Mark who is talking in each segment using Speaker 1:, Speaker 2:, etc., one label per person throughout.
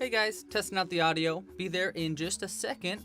Speaker 1: Hey guys, testing out the audio. Be there in just a second.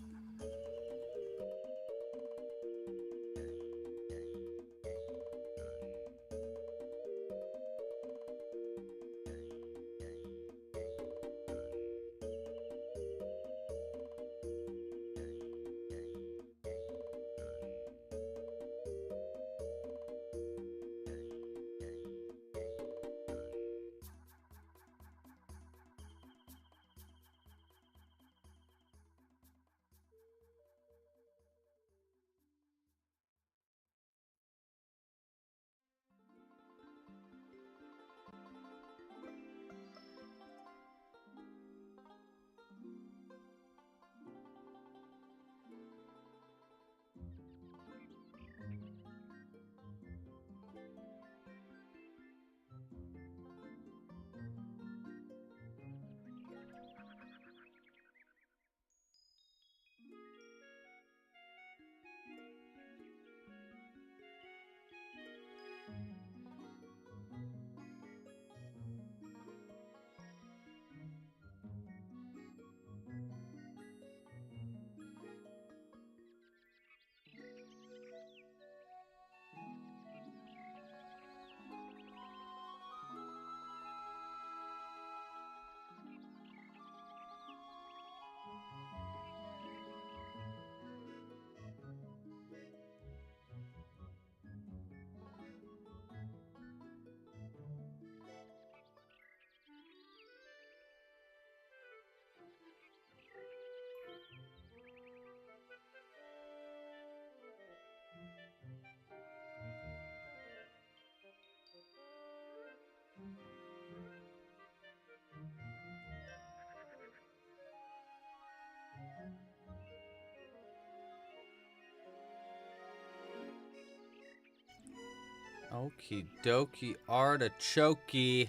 Speaker 1: Okie dokie artichoke.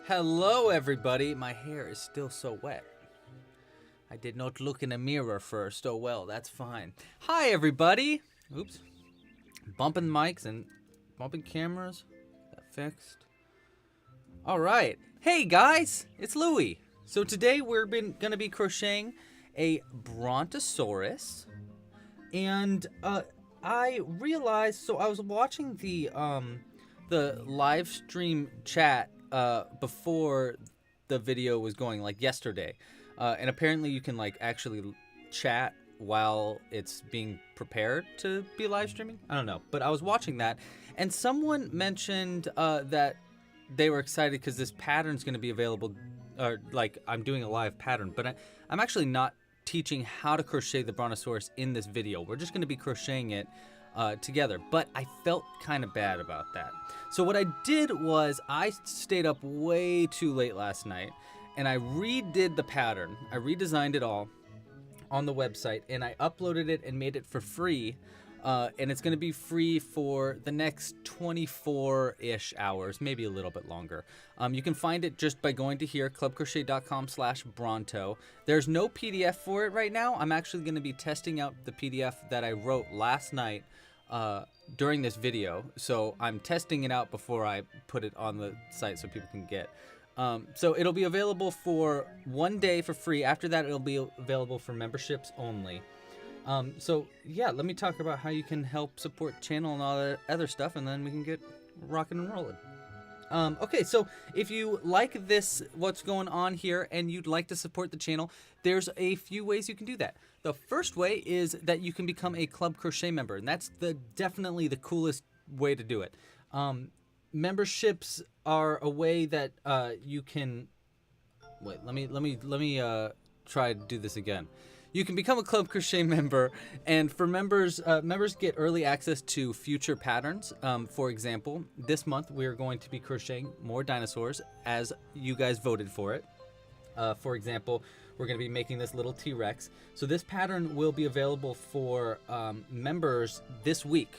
Speaker 1: Hello everybody, my hair is still so wet. I did not look in a mirror first. Oh well, that's fine. Hi everybody. Oops. Bumping mics and bumping cameras. That fixed. Alright. Hey guys, it's Louie. So today we're gonna be crocheting a Brontosaurus. And I realized, so I was watching the live stream chat before the video was going, like yesterday, and apparently you can like actually chat while it's being prepared to be live streaming. I don't know, but I was watching that, and someone mentioned that they were excited because this pattern's going to be available, or like I'm doing a live pattern, but I'm actually not teaching how to crochet the Brontosaurus in this video. We're just going to be crocheting it together, but I felt kind of bad about that. So what I did was I stayed up way too late last night and I redid the pattern. I redesigned it all on the website and I uploaded it and made it for free. And it's going to be free for the next 24-ish hours, maybe a little bit longer. You can find it just by going to here, clubcrochet.com/Bronto. There's no PDF for it right now. I'm actually going to be testing out the PDF that I wrote last night during this video. So I'm testing it out before I put it on the site so people can get. So it'll be available for 1 day for free. After that, it'll be available for memberships only. So yeah, let me talk about how you can help support the channel and all that other stuff, and then we can get rocking and rolling. Okay, so if you like this, what's going on here, and you'd like to support the channel, there's a few ways you can do that. The first way is that you can become a Club Crochet member, and that's definitely the coolest way to do it. Memberships are a way that you can. Wait, let me try to do this again. You can become a Club Crochet member, and for members, members get early access to future patterns. For example, this month we're going to be crocheting more dinosaurs as you guys voted for it. For example, we're going to be making this little T-Rex. So this pattern will be available for members this week.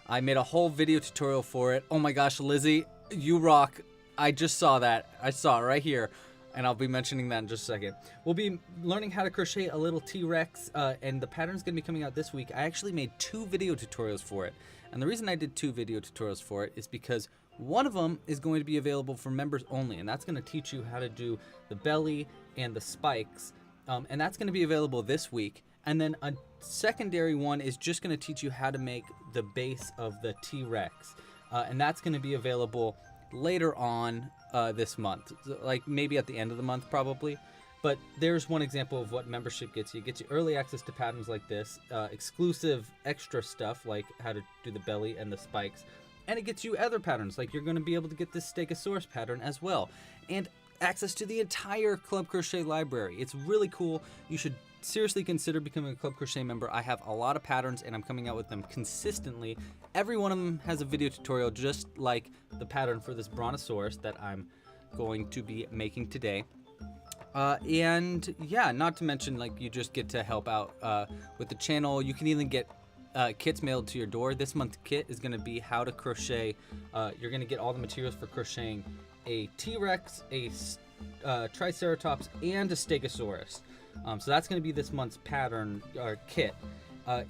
Speaker 1: I made a whole video tutorial for it. Oh my gosh, Lizzie, you rock. I just saw that. I saw it right here. And I'll be mentioning that in just a second. We'll be learning how to crochet a little T-Rex, and the pattern's gonna be coming out this week. I actually made 2 video tutorials for it. And the reason I did 2 video tutorials for it is because One of them is going to be available for members only, and that's going to teach you how to do the belly and the spikes, and that's going to be available this week. And then a secondary one is just going to teach you how to make the base of the T-Rex, and that's going to be available later on this month, like maybe at the end of the month probably. But there's one example of what membership gets you. It gets you early access to patterns like this, exclusive extra stuff like how to do the belly and the spikes, and it gets you other patterns, like you're going to be able to get this Stegosaurus pattern as well, and access to the entire Club Crochet library. It's really cool. You should seriously consider becoming a Club Crochet member. I have a lot of patterns and I'm coming out with them consistently. Every one of them has a video tutorial, just like the pattern for this Brontosaurus that I'm going to be making today. And yeah, not to mention, like, you just get to help out with the channel. You can even get kits mailed to your door. This month's kit is going to be how to crochet. You're going to get all the materials for crocheting a T-Rex, a Triceratops, and a Stegosaurus. So that's going to be this month's pattern or kit.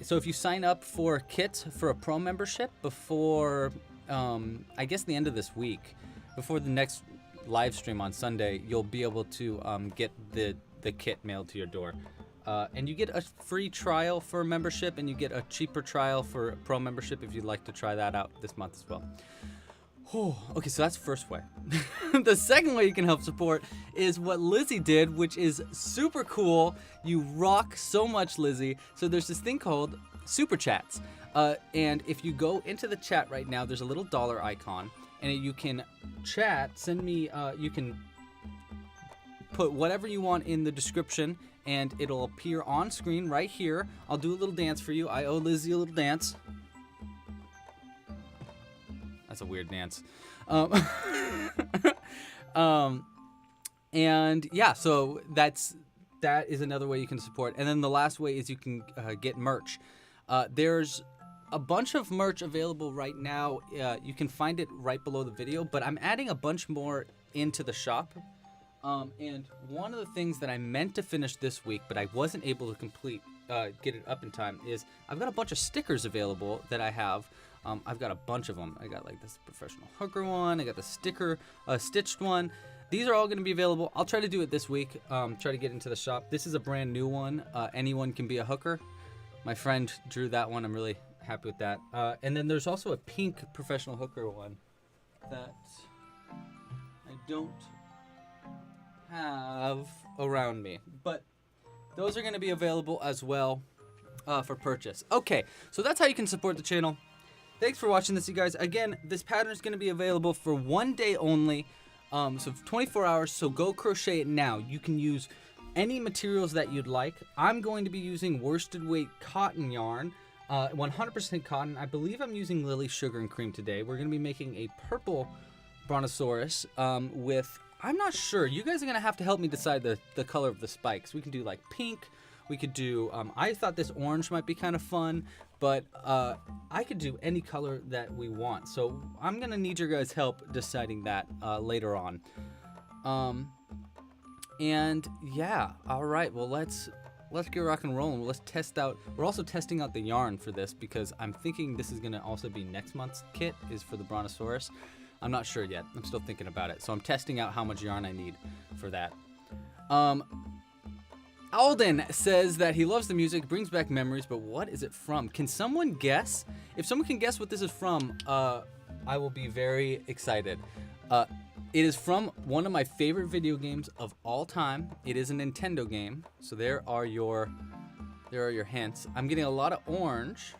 Speaker 1: So if you sign up for kits for a pro membership before, I guess, the end of this week, before the next live stream on Sunday, you'll be able to get the kit mailed to your door. And you get a free trial for membership, and you get a cheaper trial for pro membership if you'd like to try that out this month as well. Okay, so that's the first way. The second way you can help support is what Lizzie did, which is super cool. You rock so much, Lizzie. So there's this thing called Super Chats. And if you go into the chat right now, there's a little dollar icon, and you can chat, send me, you can put whatever you want in the description, and it'll appear on screen right here. I'll do a little dance for you. I owe Lizzie a little dance. That's a weird dance. And yeah, so that is another way you can support. And then the last way is you can get merch. There's a bunch of merch available right now. You can find it right below the video, but I'm adding a bunch more into the shop. And one of the things that I meant to finish this week, but I wasn't able to get it up in time, is I've got a bunch of stickers available that I have. I've got a bunch of them. I got like this professional hooker one. I got the sticker stitched one. These are all going to be available. I'll try to do it this week. Try to get into the shop. This is a brand new one. Anyone can be a hooker. My friend drew that one. I'm really happy with that. And then there's also a pink professional hooker one that I don't have around me, but those are going to be available as well for purchase. Okay, so that's how you can support the channel. Thanks for watching this, you guys. Again, this pattern is going to be available for 1 day only, so 24 hours, so go crochet it now. You can use any materials that you'd like. I'm going to be using worsted weight cotton yarn, 100% cotton. I believe I'm using Lily Sugar and Cream today. We're going to be making a purple Brontosaurus with, I'm not sure. You guys are going to have to help me decide the color of the spikes. We can do like pink. We could do, I thought this orange might be kind of fun, but I could do any color that we want. So I'm going to need your guys' help deciding that later on. And yeah, all right. Well, let's get rock and rolling. Let's test out. We're also testing out the yarn for this because I'm thinking this is going to also be next month's kit is for the Brontosaurus. I'm not sure yet. I'm still thinking about it. So I'm testing out how much yarn I need for that. Alden says that he loves the music, brings back memories, but what is it from? Can someone guess? If someone can guess what this is from, I will be very excited. It is from one of my favorite video games of all time. It is a Nintendo game, so there are your hints. I'm getting a lot of orange.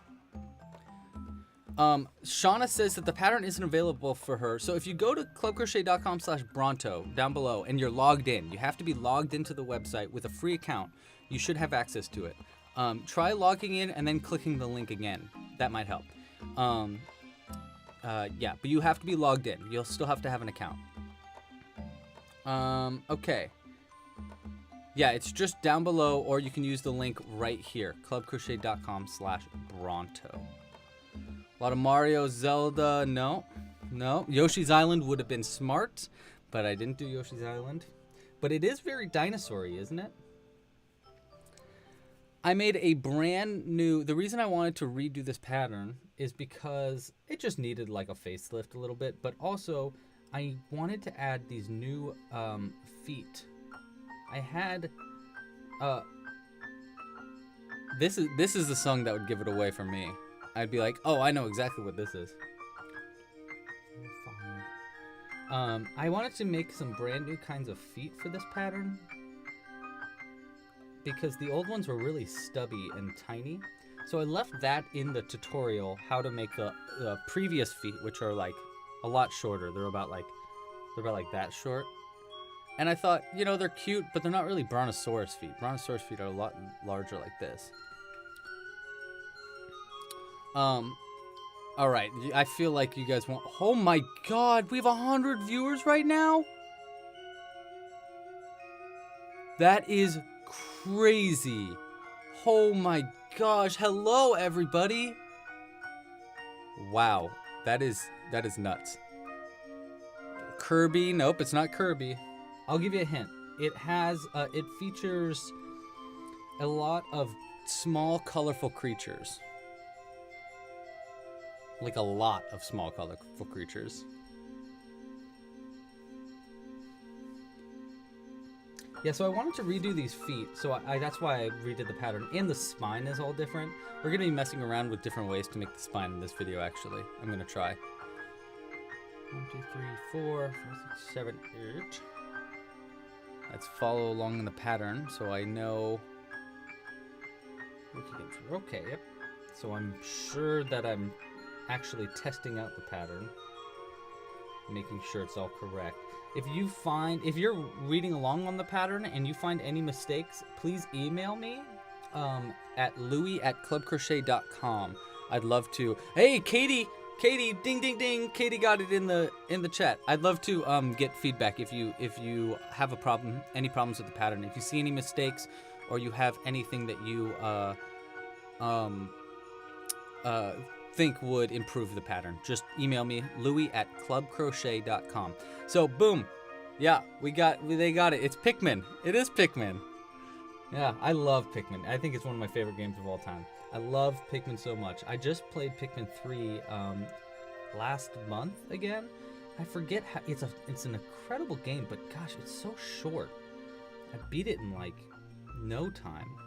Speaker 1: Shauna says that the pattern isn't available for her. So if you go to clubcrochet.com/Bronto down below and you're logged in, you have to be logged into the website with a free account. You should have access to it. Try logging in and then clicking the link again. That might help. Yeah, but you have to be logged in. You'll still have to have an account. Okay. Yeah, it's just down below, or you can use the link right here, clubcrochet.com/Bronto. A lot of Mario, Zelda, no. Yoshi's Island would have been smart, but I didn't do Yoshi's Island. But it is very dinosaur-y, isn't it? I made a brand new, the reason I wanted to redo this pattern is because it just needed like a facelift a little bit, but also I wanted to add these new feet. I had this is the song that would give it away for me. I'd be like, oh, I know exactly what this is. I wanted to make some brand new kinds of feet for this pattern because the old ones were really stubby and tiny. So I left that in the tutorial, how to make the previous feet, which are like a lot shorter. They're about like that short. And I thought, you know, they're cute, but they're not really Brontosaurus feet. Brontosaurus feet are a lot larger like this. All right, I feel like you guys want... Oh my god, we have 100 viewers right now? That is crazy. Oh my gosh, hello everybody. Wow, that is nuts. Kirby, nope, it's not Kirby. I'll give you a hint. It has, it features a lot of small, colorful creatures. Like a lot of small, colorful creatures. Yeah, so I wanted to redo these feet, so that's why I redid the pattern. And the spine is all different. We're going to be messing around with different ways to make the spine in this video, actually. I'm going to try. 1, 2, 3, 4, 5, 6, 7, 8. Let's follow along in the pattern so I know we can get through. Okay, yep. So I'm sure that I'm actually testing out the pattern, making sure it's all correct. If you're reading along on the pattern and you find any mistakes, please email me at louis@clubcrochet.com. I'd love to. Hey, Katie, ding ding ding. Katie got it in the chat. I'd love to get feedback if you have a problem, any problems with the pattern. If you see any mistakes or you have anything that you think would improve the pattern, just email me, louis@clubcrochet.com. So boom, yeah, they got it. It's Pikmin. It is Pikmin. Yeah, I love Pikmin. I think it's one of my favorite games of all time. I love Pikmin so much. I just played Pikmin 3 last month again. I forget how it's an incredible game, but gosh, it's so short. I beat it in like no time.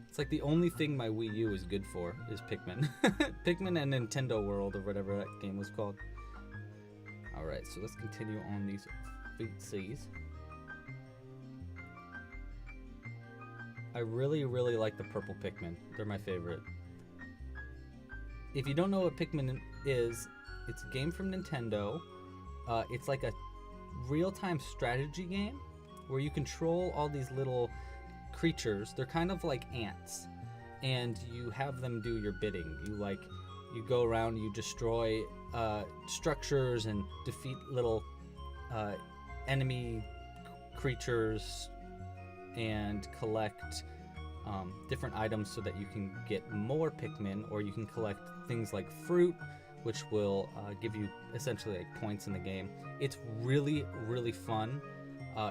Speaker 1: It's like the only thing my Wii U is good for is Pikmin. Pikmin and Nintendo World, or whatever that game was called. Alright, so let's continue on these feetsies. I really, really like the purple Pikmin. They're my favorite. If you don't know what Pikmin is, it's a game from Nintendo. It's like a real-time strategy game where you control all these little creatures. They're kind of like ants, and you have them do your bidding. You go around, you destroy structures and defeat little enemy creatures and collect different items so that you can get more Pikmin, or you can collect things like fruit, which will give you essentially like points in the game. It's really, really fun.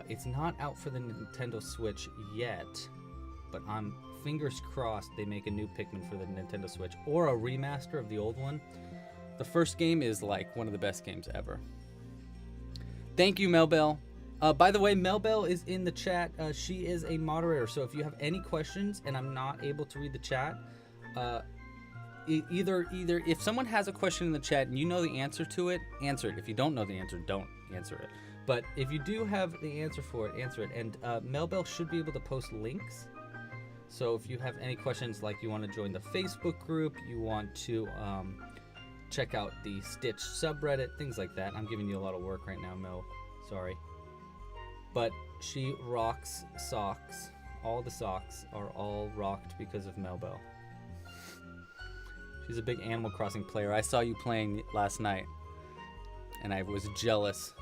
Speaker 1: It's not out for the Nintendo Switch yet, but I'm fingers crossed they make a new Pikmin for the Nintendo Switch, or a remaster of the old one. The first game is like one of the best games ever. Thank you, Melbell. By the way, Melbell is in the chat. She is a moderator, so if you have any questions and I'm not able to read the chat, either if someone has a question in the chat and you know the answer to it, answer it. If you don't know the answer, don't answer it. But if you do have the answer for it, answer it. And Melbell should be able to post links. So if you have any questions, like you want to join the Facebook group, you want to check out the Stitch subreddit, things like that. I'm giving you a lot of work right now, Mel. Sorry. But she rocks socks. All the socks are all rocked because of Melbell. She's a big Animal Crossing player. I saw you playing last night, and I was jealous.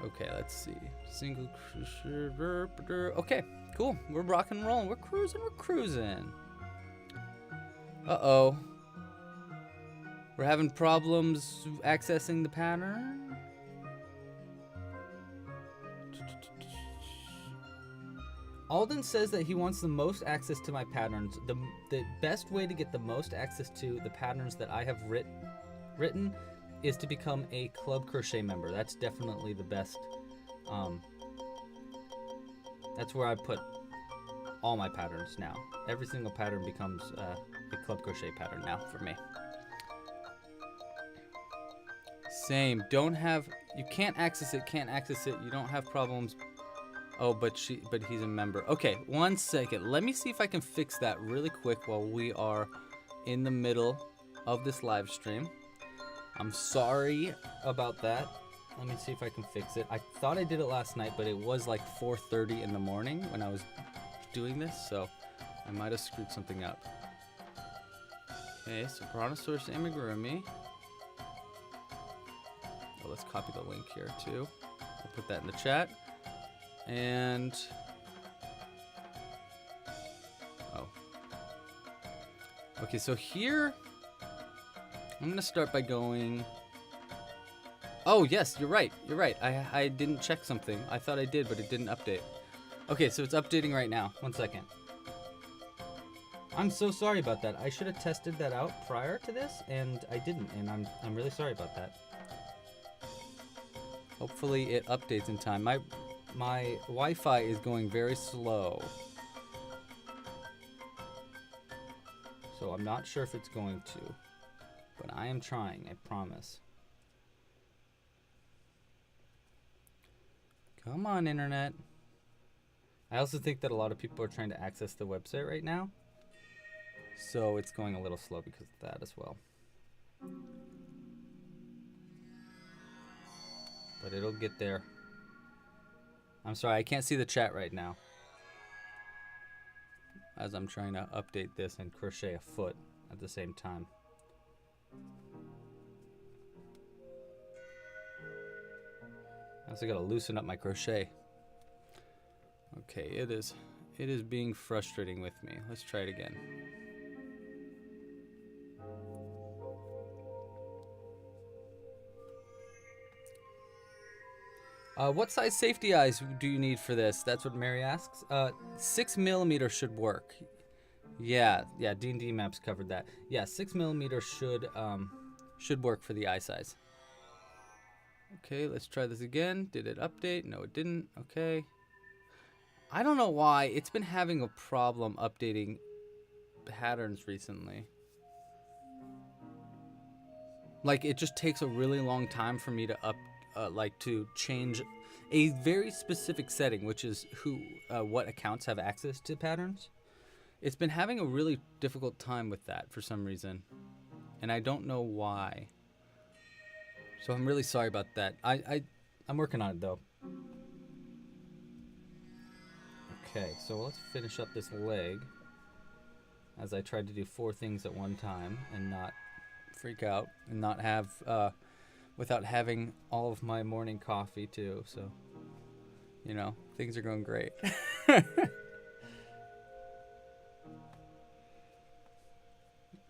Speaker 1: Okay, let's see. Single crochet. Okay, cool. We're rock and rolling. We're cruising. Uh-oh. We're having problems accessing the pattern. Alden says that he wants the most access to my patterns. The best way to get the most access to the patterns that I have written is to become a Club Crochet member. That's definitely the best. That's where I put all my patterns now. Every single pattern becomes a Club Crochet pattern now for me. Same. You can't access it. You don't have problems. Oh, but he's a member. Okay, 1 second. Let me see if I can fix that really quick while we are in the middle of this live stream. I'm sorry about that. Let me see if I can fix it. I thought I did it last night, but it was like 4:30 in the morning when I was doing this, so I might have screwed something up. Okay, so Brontosaurus amigurumi. Oh, let's copy the link here too. I'll put that in the chat. And oh, okay, so here I'm gonna start by going. Oh yes, you're right, I didn't check something. I thought I did, but it didn't update. Okay, so it's updating right now. 1 second. I'm so sorry about that. I should have tested that out prior to this, and I didn't, and I'm really sorry about that. Hopefully it updates in time. My Wi-Fi is going very slow, so I'm not sure if it's going to, but I am trying, I promise. Come on, internet. I also think that a lot of people are trying to access the website right now, so it's going a little slow because of that as well. But it'll get there. I'm sorry, I can't see the chat right now, as I'm trying to update this and crochet a foot at the same time. I also gotta loosen up my crochet. Okay, it is being frustrating with me. Let's try it again. What size safety eyes do you need for this? That's what Mary asks. 6mm should work. Yeah, D&D Maps covered that. Yeah, 6mm should work for the eye size. Okay, let's try this again. Did it update? No, it didn't. Okay. I don't know why. It's been having a problem updating patterns recently. Like, it just takes a really long time for me to to change a very specific setting, which is what accounts have access to patterns. It's been having a really difficult time with that for some reason, and I don't know why. So I'm really sorry about that. I'm working on it though. Okay, so let's finish up this leg as I tried to do 4 things at one time and not freak out and not have without having all of my morning coffee too. So, you know, things are going great.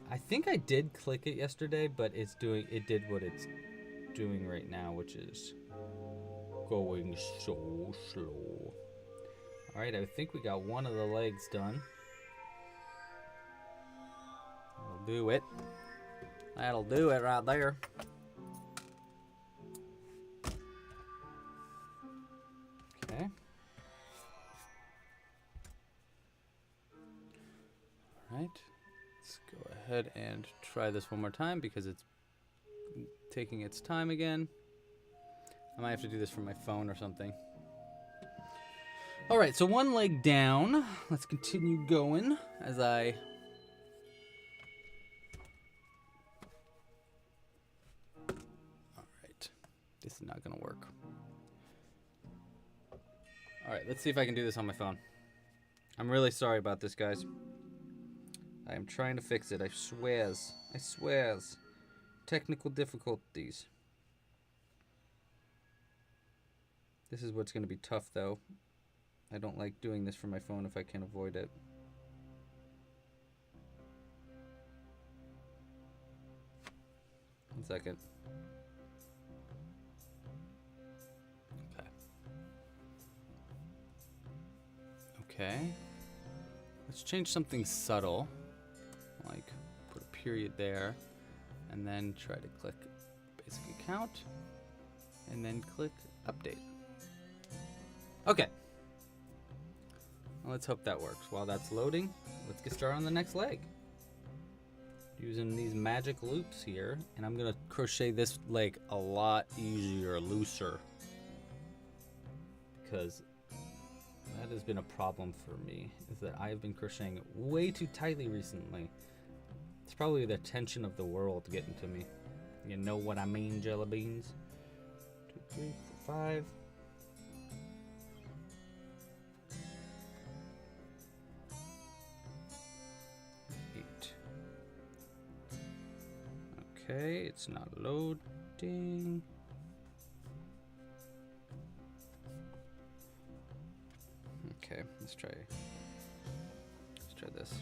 Speaker 1: I think I did click it yesterday, but it did what it's doing right now, which is going so slow. All right, I think we got one of the legs done. That'll do it. That'll do it right there. Okay. All right. Let's go ahead and try this one more time because it's taking its time again. I might have to do this from my phone or something. All right, so one leg down. Let's continue going as I... All right, this is not gonna work. All right, let's see if I can do this on my phone. I'm really sorry about this, guys. I am trying to fix it, I swears. I swears. Technical difficulties. This is what's gonna be tough, though. I don't like doing this from my phone if I can avoid it. One second. Okay. Okay. Let's change something subtle. Like put a period there. And then try to click basic account. And then click update. Okay. Well, let's hope that works. While that's loading, let's get started on the next leg. Using these magic loops here, and I'm gonna crochet this leg a lot easier, looser, because that has been a problem for me, is that I've been crocheting way too tightly recently. It's probably the tension of the world getting to me. You know what I mean, jelly beans? 2, 3, 4, 5. Okay, it's not loading. Okay, let's try this.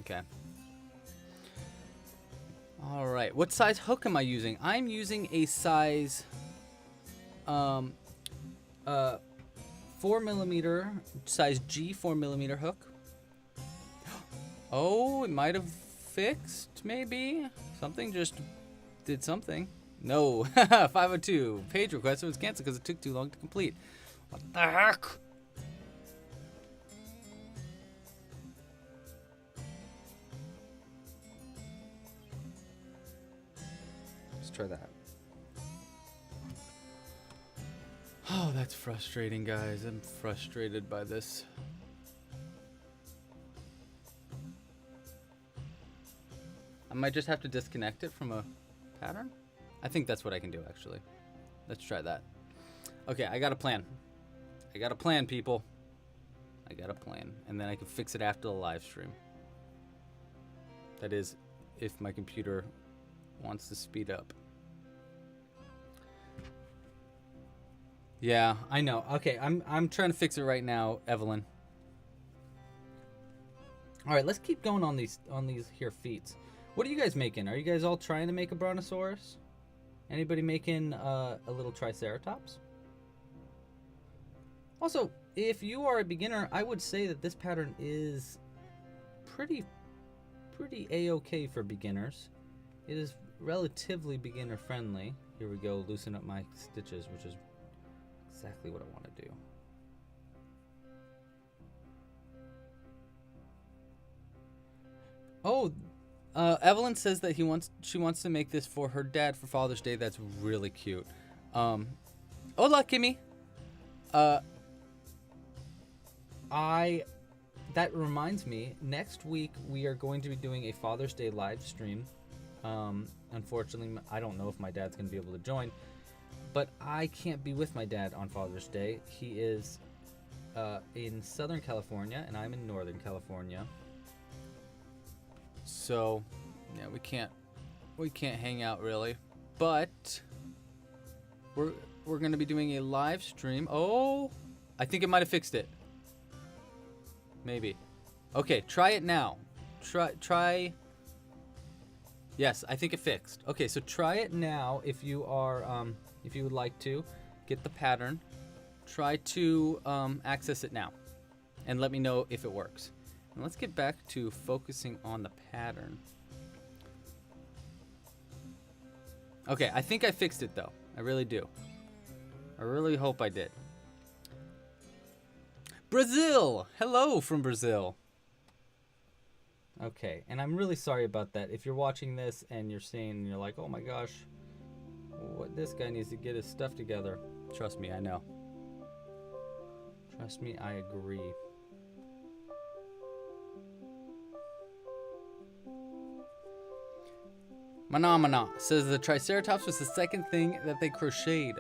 Speaker 1: Okay. All right, what size hook am I using? I'm using a size 4mm, size G 4mm hook. Oh, it might have fixed, maybe? Something just did something. No, 502. Page request was canceled because it took too long to complete. What the heck? Let's try that. Oh, that's frustrating, guys. I'm frustrated by this. I might just have to disconnect it from a pattern. I think that's what I can do, actually. Let's try that. Okay, I got a plan. I got a plan, people. I got a plan. And then I can fix it after the live stream. That is, if my computer wants to speed up. Yeah, I know. Okay, I'm trying to fix it right now, Evelyn. All right, let's keep going on these here feet. What are you guys making? Are you guys all trying to make a Brontosaurus? Anybody making a little Triceratops? Also, if you are a beginner, I would say that this pattern is pretty a-okay for beginners. It is relatively beginner friendly. Here we go, loosen up my stitches, which is exactly what I want to do. Oh, Evelyn says that she wants to make this for her dad for Father's Day. That's really cute. Hola, Kimmy. That reminds me, next week we are going to be doing a Father's Day live stream. Unfortunately, I don't know if my dad's going to be able to join, but I can't be with my dad on Father's Day. He is in Southern California, and I'm in Northern California. So, yeah, we can't hang out really, but we're going to be doing a live stream. Oh, I think it might have fixed it. Maybe. Okay, try it now. Try. Yes, I think it fixed. Okay, so try it now if you are if you would like to get the pattern. Try to access it now and let me know if it works. And let's get back to focusing on the pattern. Okay, I think I fixed it though. I really do. I really hope I did. Brazil! Hello from Brazil. Okay, and I'm really sorry about that. If you're watching this and you're seeing, you're like, oh my gosh, what, this guy needs to get his stuff together. Trust me, I know. Trust me, I agree. Manamana says the Triceratops was the second thing that they crocheted.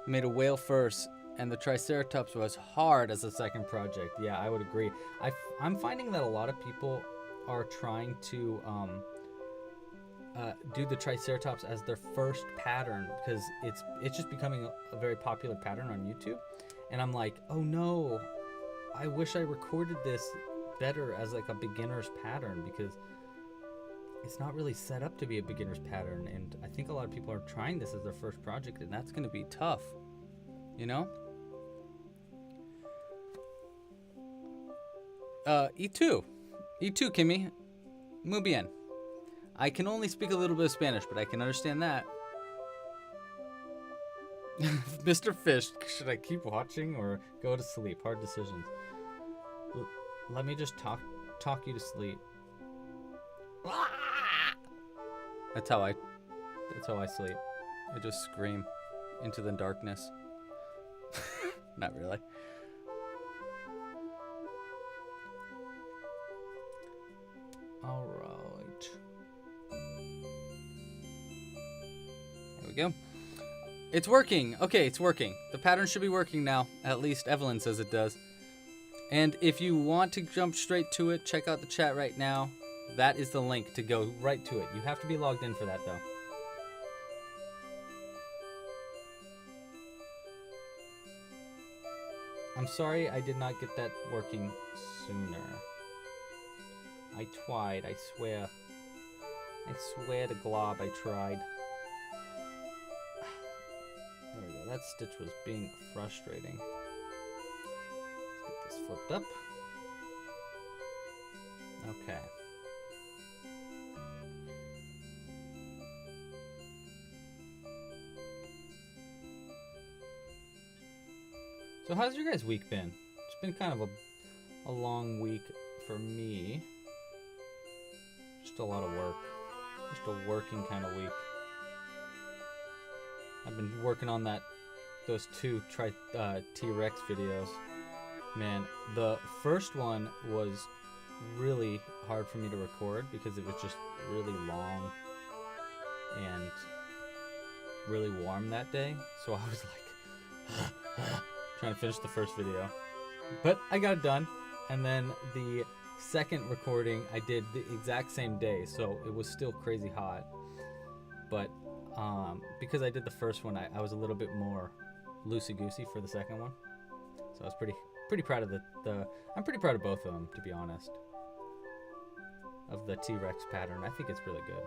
Speaker 1: They made a whale first, and the Triceratops was hard as a second project. Yeah, I would agree. I'm finding that a lot of people are trying to do the Triceratops as their first pattern because it's just becoming a very popular pattern on YouTube. And I'm like, oh no, I wish I recorded this better as like a beginner's pattern because it's not really set up to be a beginner's pattern, and I think a lot of people are trying this as their first project, and that's going to be tough, you know? E2, Kimmy, muy bien. I can only speak a little bit of Spanish, but I can understand that. Mr. Fish, should I keep watching or go to sleep? Hard decisions. Let me just talk you to sleep. That's how I sleep. I just scream into the darkness. Not really. All right. There we go. It's working. Okay, it's working. The pattern should be working now. At least Evelyn says it does. And if you want to jump straight to it, check out the chat right now. That is the link to go right to it. You have to be logged in for that, though. I'm sorry I did not get that working sooner. I tried, I swear. I swear to glob, I tried. There we go. That stitch was being frustrating. Let's get this flipped up. Okay. So how's your guys' week been? It's been kind of a long week for me. Just a lot of work. Just a working kind of week. I've been working on those two T-Rex videos. Man, the first one was really hard for me to record because it was just really long and really warm that day. So I was like trying to finish the first video. But I got it done. And then the second recording I did the exact same day, so it was still crazy hot. But because I did the first one, I was a little bit more loosey-goosey for the second one. So I was pretty proud of I'm pretty proud of both of them, to be honest. Of the T-Rex pattern. I think it's really good.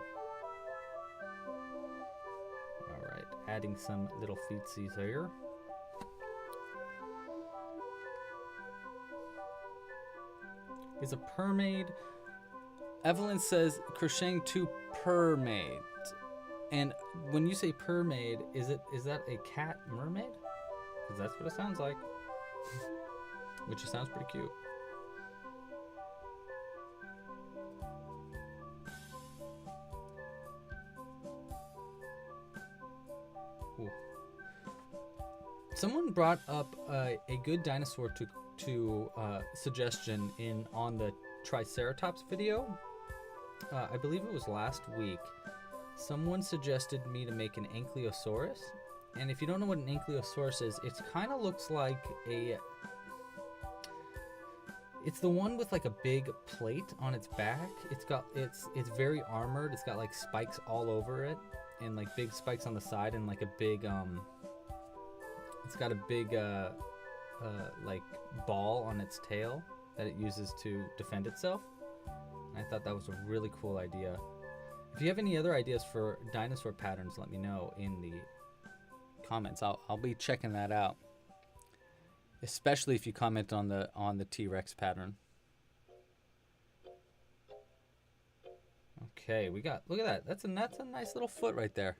Speaker 1: Alright, adding some little feetsies here. Is a permaid. Evelyn says crocheting 2 permaid. And when you say permaid, is that a cat mermaid? Because that's what it sounds like. Which sounds pretty cute. Ooh. Someone brought up a good dinosaur to suggestion on the Triceratops video. I believe it was last week. Someone suggested me to make an Ankylosaurus, and if you don't know what an Ankylosaurus is, it kind of looks like it's the one with like a big plate on its back. It's very armored. It's got like spikes all over it, and like big spikes on the side, and like a big it's got a big like ball on its tail that it uses to defend itself. And I thought that was a really cool idea. If you have any other ideas for dinosaur patterns, let me know in the comments. I'll be checking that out, especially if you comment on the T-Rex pattern. Okay, look at that. That's a nice little foot right there.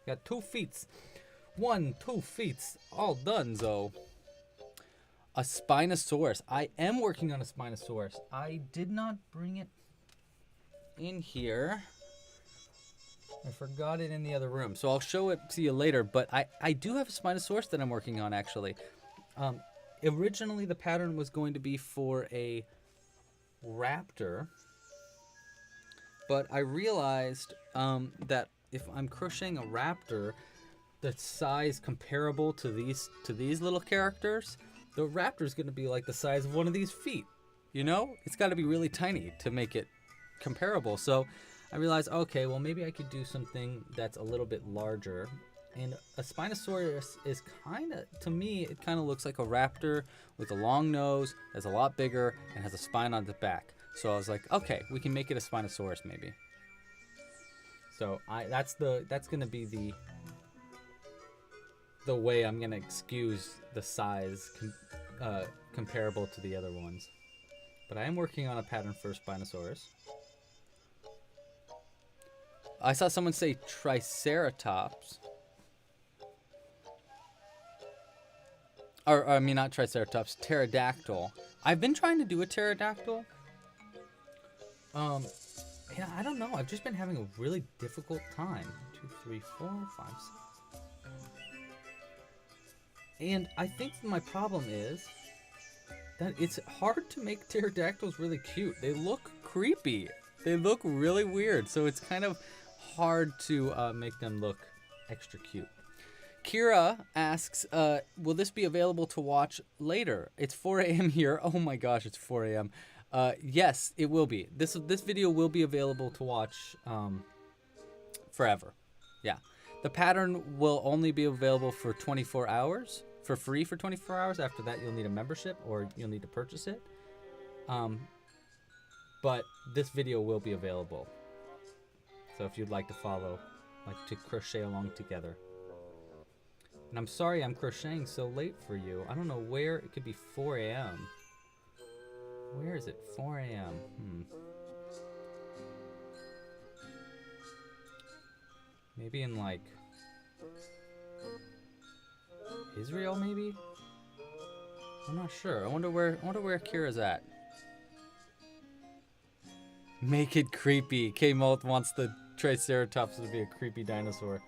Speaker 1: Got 2 feet. 2 feet. All done, zo. A Spinosaurus. I am working on a Spinosaurus. I did not bring it in here. I forgot it in the other room. So I'll show it to you later. But I do have a Spinosaurus that I'm working on, actually. Originally, the pattern was going to be for a raptor. But I realized that if I'm crocheting a raptor, the size comparable to these little characters, the raptor is going to be like the size of one of these feet. You know, it's got to be really tiny to make it comparable. So I realized, okay, well maybe I could do something that's a little bit larger. And a Spinosaurus is kind of, to me, it kind of looks like a raptor with a long nose, that's a lot bigger, and has a spine on the back. So I was like, okay, we can make it a Spinosaurus maybe. So that's gonna be the way I'm gonna excuse the size comparable to the other ones. But I am working on a pattern for Spinosaurus. I saw someone say Triceratops. Or I mean, not Triceratops, pterodactyl. I've been trying to do a pterodactyl. Yeah, I don't know. I've just been having a really difficult time. 2, 3, 4, 5, 6. And I think my problem is that it's hard to make pterodactyls really cute. They look creepy. They look really weird. So it's kind of hard to make them look extra cute. Kira asks, will this be available to watch later? It's 4 a.m. here. Oh my gosh, it's 4 a.m. Yes, it will be. This video will be available to watch forever. Yeah. The pattern will only be available for 24 hours, for free for 24 hours. After that, you'll need a membership or you'll need to purchase it. But this video will be available. So if you'd like to follow, like to crochet along together. And I'm sorry I'm crocheting so late for you. I don't know where. It could be 4 a.m. Where is it? 4 a.m. Maybe in like Israel, maybe? I'm not sure. I wonder where Kira's at. Make it creepy. K-Molt wants the Triceratops to be a creepy dinosaur.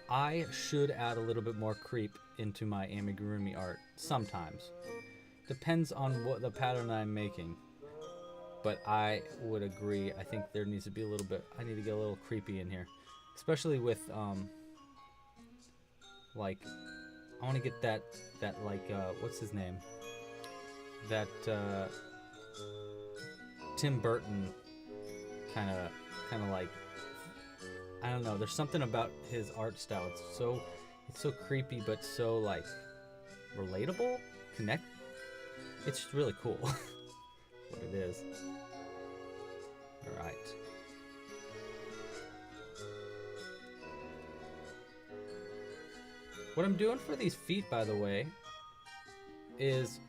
Speaker 1: I should add a little bit more creep into my amigurumi art sometimes. Depends on what the pattern I'm making. But I would agree. I think there needs to be a little bit. I need to get a little creepy in here, especially with like I want to get that like what's his name? That Tim Burton kind of like. I don't know. There's something about his art style. It's so creepy, but so like relatable, connect. It's just really cool. What it is. All right. What I'm doing for these feet, by the way, is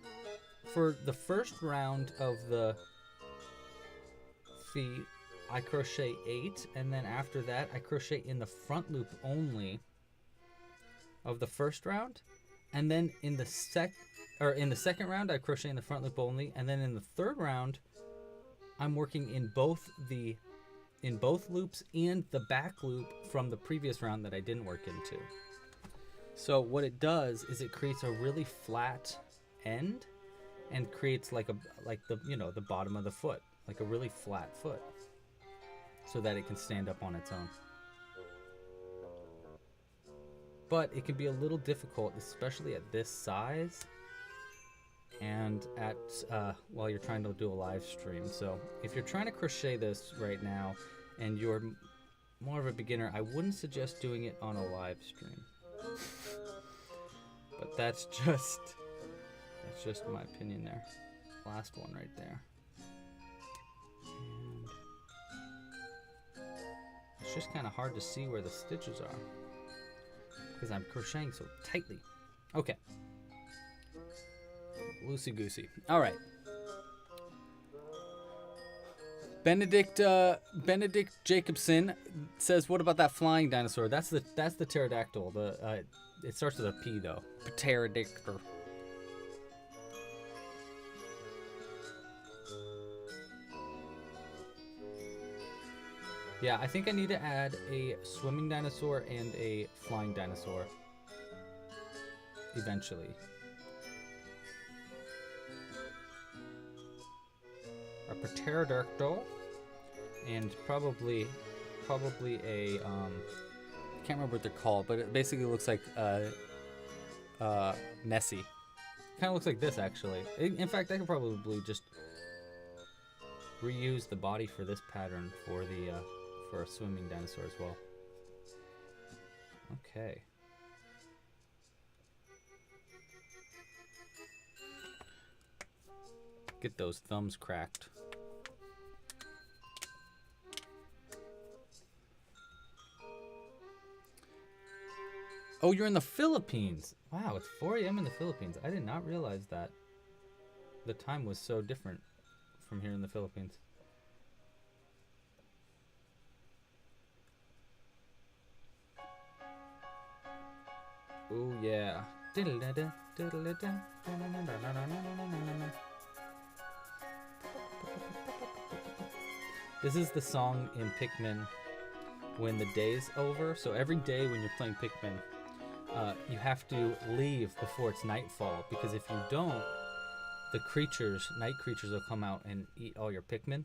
Speaker 1: for the first round of the feet, I crochet 8, and then after that I crochet in the front loop only of the first round, and then in the second round I crochet in the front loop only, and then in the third round I'm working in both loops and the back loop from the previous round that I didn't work into. So what it does is it creates a really flat end and creates like the bottom of the foot, like a really flat foot, so that it can stand up on its own. But it can be a little difficult, especially at this size and at while you're trying to do a live stream. So if you're trying to crochet this right now and you're more of a beginner, I wouldn't suggest doing it on a live stream. But that's just my opinion there. Last one right there. And it's just kind of hard to see where the stitches are because I'm crocheting so tightly. Okay. Loosey goosey. All right. Benedict Jacobson says, "What about that flying dinosaur?" That's the pterodactyl. It starts with a P though. Pterodactyl. Yeah, I think I need to add a swimming dinosaur and a flying dinosaur eventually. A pterodactyl and probably a I can't remember what they're called, but it basically looks like Nessie. Kind of looks like this actually. In fact, I could probably just reuse the body for this pattern for the for a swimming dinosaur as well. Okay. Get those thumbs cracked. Oh, you're in the Philippines. Wow, it's 4 a.m. in the Philippines. I did not realize that the time was so different from here in the Philippines. Oh, yeah. This is the song in Pikmin when the day's over. So every day when you're playing Pikmin, you have to leave before it's nightfall, because if you don't, the creatures, night creatures, will come out and eat all your Pikmin.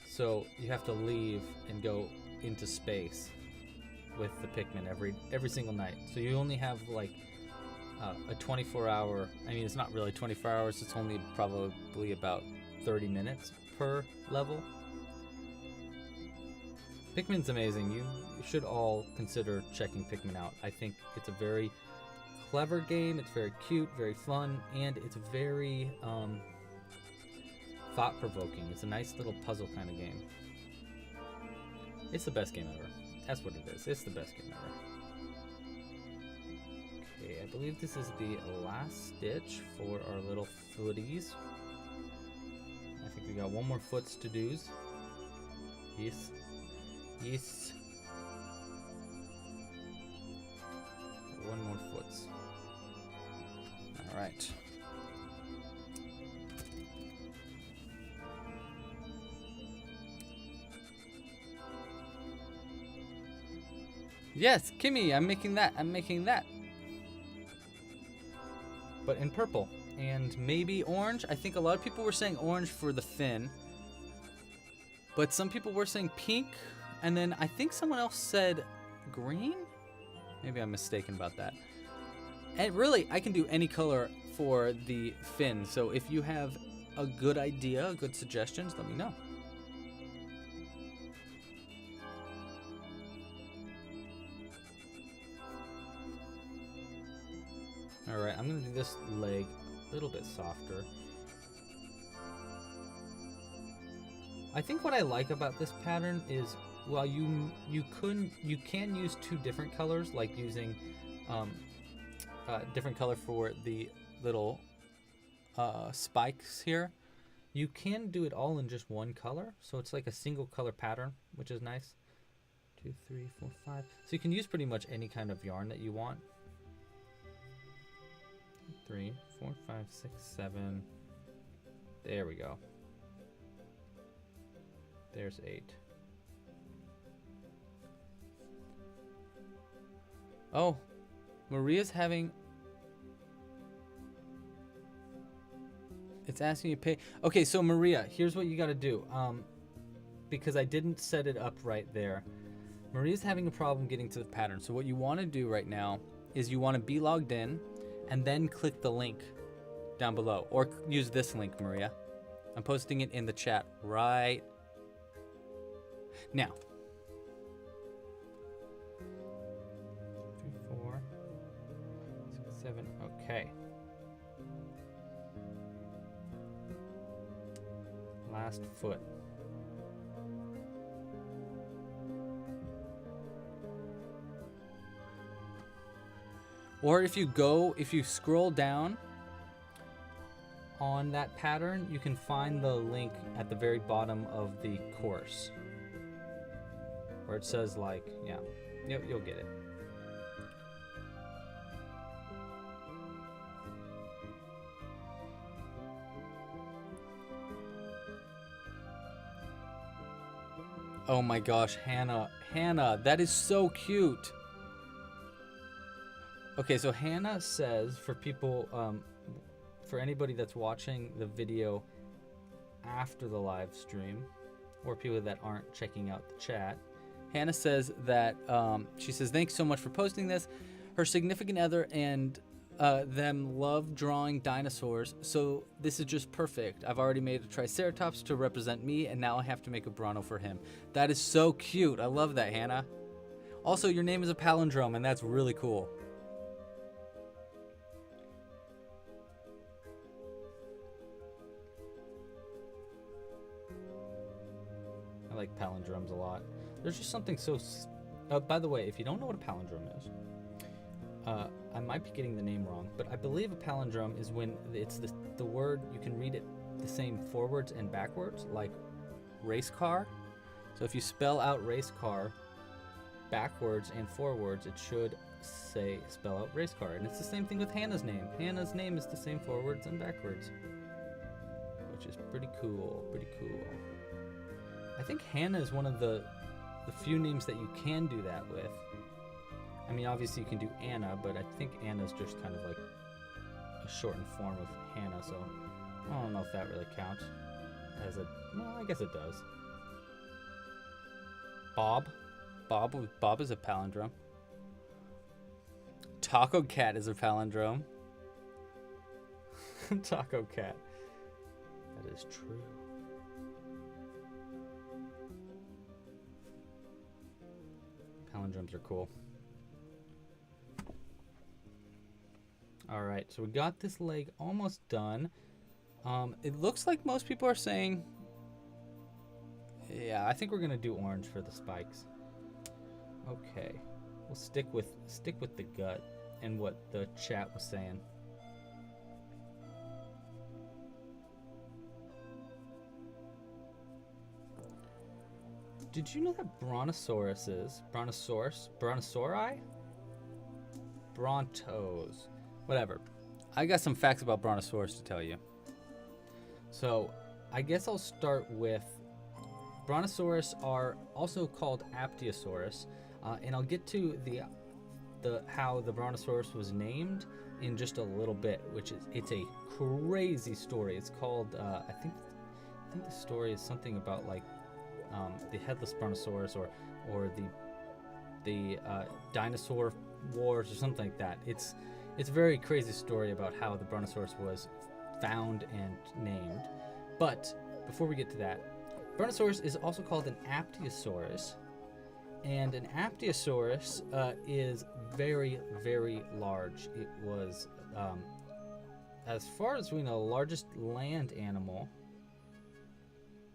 Speaker 1: So you have to leave and go into space with the Pikmin every single night. So you only have like a 24-hour. I mean, it's not really 24 hours. It's only probably about 30 minutes per level. Pikmin's amazing. You should all consider checking Pikmin out. I think it's a very clever game. It's very cute, very fun, and it's very thought-provoking. It's a nice little puzzle kind of game. It's the best game ever. That's what it is. It's the best game ever. Okay, I believe this is the last stitch for our little footies. I think we got one more foots to do's. Yes. Yes. One more foots. All right. Yes, Kimmy, I'm making that. I'm making that. But in purple and maybe orange. I think a lot of people were saying orange for the fin, but some people were saying pink, and then I think someone else said green. Maybe I'm mistaken about that. And really, I can do any color for the fin. So if you have a good idea, good suggestions, let me know. Alright, I'm going to do this leg a little bit softer. I think what I like about this pattern is, well, you can use two different colors, like using different color for the little spikes here. You can do it all in just one color, so it's like a single color pattern, which is nice. 2, 3, 4, 5. So you can use pretty much any kind of yarn that you want. 3, 4, 5, 6, 7. There we go. There's 8. Oh, Maria's having... It's asking you to pay. Okay, so Maria, here's what you got to do. Because I didn't set it up right there. Maria's having a problem getting to the pattern. So what you want to do right now is you want to be logged in and then click the link down below. Or use this link, Maria. I'm posting it in the chat right now. 3, 4, 6, 7. Okay. Last foot. Or if you scroll down on that pattern, you can find the link at the very bottom of the course, where it says, like, yeah, you'll get it. Oh my gosh, Hannah, that is so cute. Okay, so Hannah says, for people, for anybody that's watching the video after the live stream, or people that aren't checking out the chat, Hannah says that, she says, thanks so much for posting this. Her significant other and them love drawing dinosaurs, so this is just perfect. I've already made a Triceratops to represent me, and now I have to make a Bronto for him. That is so cute. I love that, Hannah. Also, your name is a palindrome, and that's really cool. like palindromes a lot. There's just something so... by the way, if you don't know what a palindrome is, I might be getting the name wrong, but I believe a palindrome is when it's the word, you can read it the same forwards and backwards, like race car. So if you spell out race car backwards and forwards, it should spell out race car. And it's the same thing with Hannah's name. Hannah's name is the same forwards and backwards, which is pretty cool, I think Hannah is one of the few names that you can do that with. I mean, obviously you can do Anna, but I think Anna's just kind of like a shortened form of Hannah, so I don't know if that really counts as a... Well, I guess it does. Bob is a palindrome. Taco Cat is a palindrome. Taco Cat. That is true. Palindromes are cool. Alright, so we got this leg almost done. It looks like most people are saying... Yeah, I think we're gonna do orange for the spikes. Okay. We'll stick with the gut and what the chat was saying. Did you know that Brontosaurus, Brontos, whatever. I got some facts about Brontosaurus to tell you. So, I guess I'll start with Brontosaurus are also called Apatosaurus, and I'll get to the how the Brontosaurus was named in just a little bit, which is it's a crazy story. It's called I think the story is something about like the headless Brontosaurus or the dinosaur wars or something like that. It's a very crazy story about how the Brontosaurus was found and named. But before we get to that, Brontosaurus is also called an Apatosaurus, and an Apatosaurus is very, very large. It was, as far as we know, the largest land animal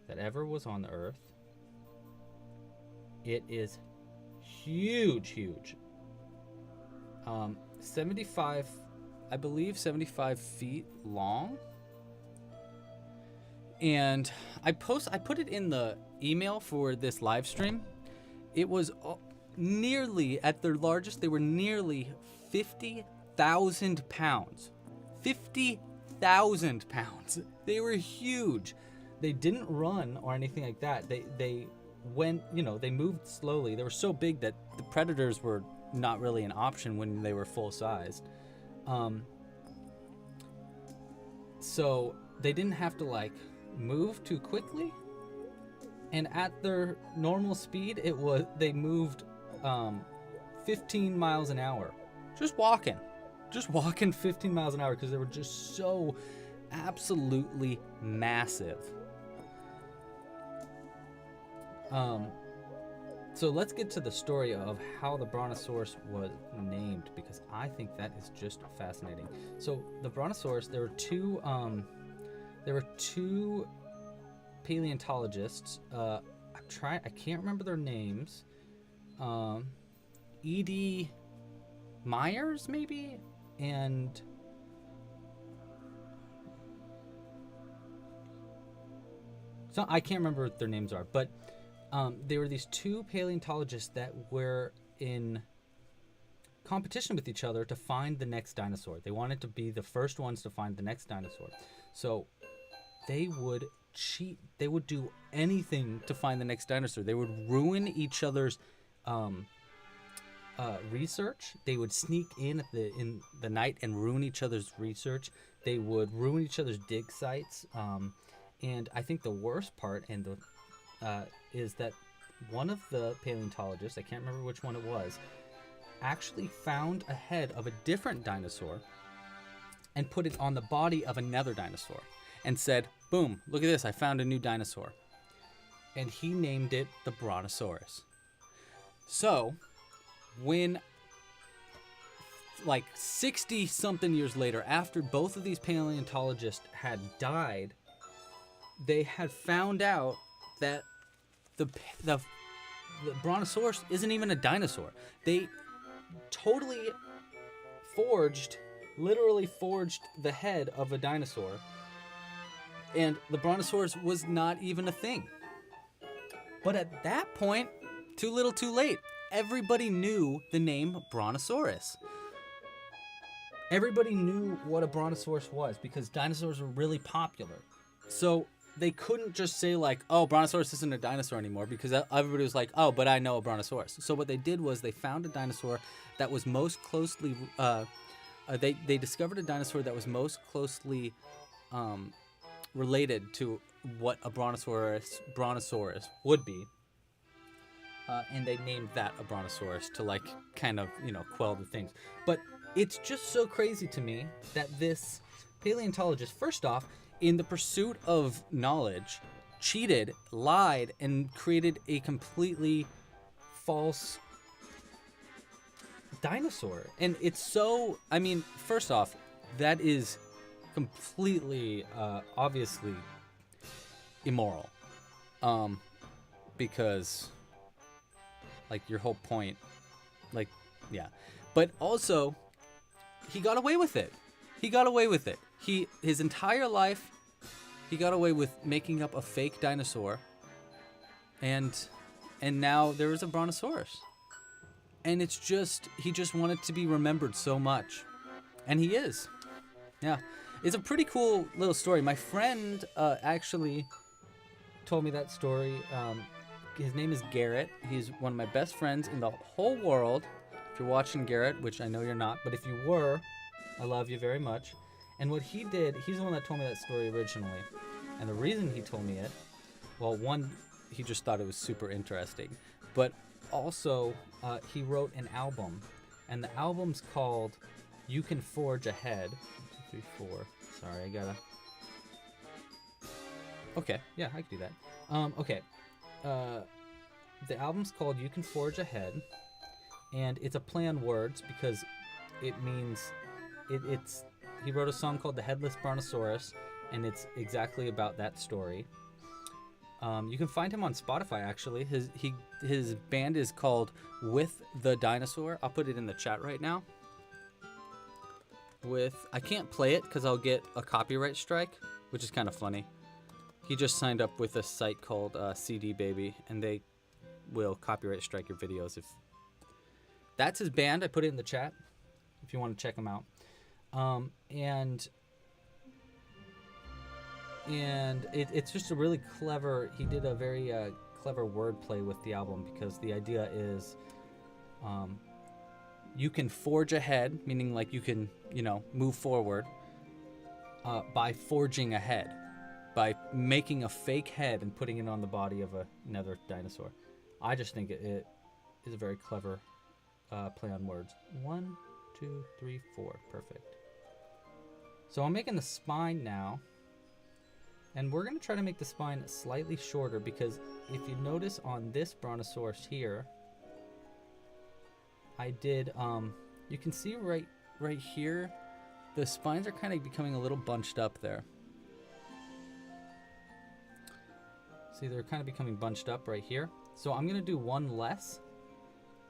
Speaker 1: that ever was on the earth. It is huge. 75, I believe 75 feet long. And I put it in the email for this live stream. It was nearly, at their largest, they were nearly 50,000 pounds. 50,000 pounds. They were huge. They didn't run or anything like that. They went, they moved slowly. They were so big that the predators were not really an option when they were full sized. So they didn't have to move too quickly, and at their normal speed they moved 15 miles an hour just walking 15 miles an hour because they were just so absolutely massive. So let's get to the story of how the Brontosaurus was named, because I think that is just fascinating. So the Brontosaurus, there were two paleontologists. I can't remember their names. E.D. Myers, maybe, and so I can't remember what their names are, but there were these two paleontologists that were in competition with each other to find the next dinosaur. They wanted to be the first ones to find the next dinosaur. So they would cheat. They would do anything to find the next dinosaur. They would ruin each other's research. They would sneak in the night and ruin each other's research. They would ruin each other's dig sites. And I think the worst part is that one of the paleontologists, I can't remember which one it was, actually found a head of a different dinosaur and put it on the body of another dinosaur and said, boom, look at this, I found a new dinosaur. And he named it the Brontosaurus. So when 60 something years later, after both of these paleontologists had died, they had found out that the the Brontosaurus isn't even a dinosaur. They totally literally forged the head of a dinosaur, and the Brontosaurus was not even a thing. But at that point, too little too late. Everybody knew the name Brontosaurus. Everybody knew what a Brontosaurus was because dinosaurs were really popular. So they couldn't just say like, oh, Brontosaurus isn't a dinosaur anymore, because everybody was like, oh, but I know a Brontosaurus. So what they did was they found a dinosaur that was most closely, they discovered a dinosaur that was most closely related to what a Brontosaurus would be. And they named that a Brontosaurus to like kind of, quell the things. But it's just so crazy to me that this paleontologist, first off, in the pursuit of knowledge, cheated, lied, and created a completely false dinosaur. And it's so, first off, that is completely, obviously immoral. Because, like, your whole point, like, yeah. But also, he got away with it. His entire life, he got away with making up a fake dinosaur, and now there is a Brontosaurus, and it's just he just wanted to be remembered so much, and he is. Yeah, it's a pretty cool little story. My friend actually told me that story. His name is Garrett. He's one of my best friends in the whole world. If you're watching, Garrett, which I know you're not, but if you were, I love you very much. And what he did, he's the one that told me that story originally. And the reason he told me it, well, one, he just thought it was super interesting. But also, he wrote an album. And the album's called You Can Forge Ahead. 1, 2, 3, 4. Sorry, I gotta... Okay, yeah, I can do that. Okay. The album's called You Can Forge Ahead. And it's a play on words because it means... He wrote a song called The Headless Brontosaurus, and it's exactly about that story. You can find him on Spotify, actually. His band is called With the Dinosaur. I'll put it in the chat right now. I can't play it because I'll get a copyright strike, which is kind of funny. He just signed up with a site called CD Baby, and they will copyright strike your videos. If that's his band, I put it in the chat if you want to check him out. And it's just a really clever, he did a very clever wordplay with the album, because the idea is you can forge ahead, meaning like you can, move forward by forging ahead, by making a fake head and putting it on the body of another dinosaur. I just think it is a very clever play on words. 1, 2, 3, 4. Perfect. So I'm making the spine now, and we're going to try to make the spine slightly shorter, because if you notice on this Brontosaurus here, I did, you can see right here, the spines are kind of becoming a little bunched up there. See, they're kind of becoming bunched up right here. So I'm going to do one less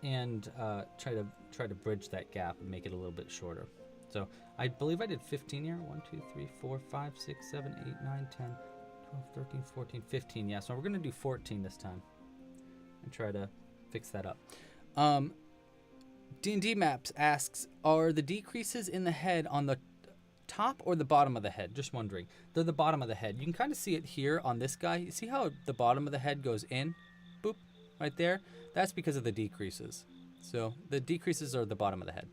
Speaker 1: and try to bridge that gap and make it a little bit shorter. So I believe I did 15 here. 1, 2, 3, 4, 5, 6, 7, 8, 9, 10, 12, 13, 14, 15. Yeah, so we're going to do 14 this time and try to fix that up. D&D Maps asks, are the decreases in the head on the top or the bottom of the head? Just wondering. They're the bottom of the head. You can kind of see it here on this guy. You see how the bottom of the head goes in? Boop, right there. That's because of the decreases. So the decreases are the bottom of the head.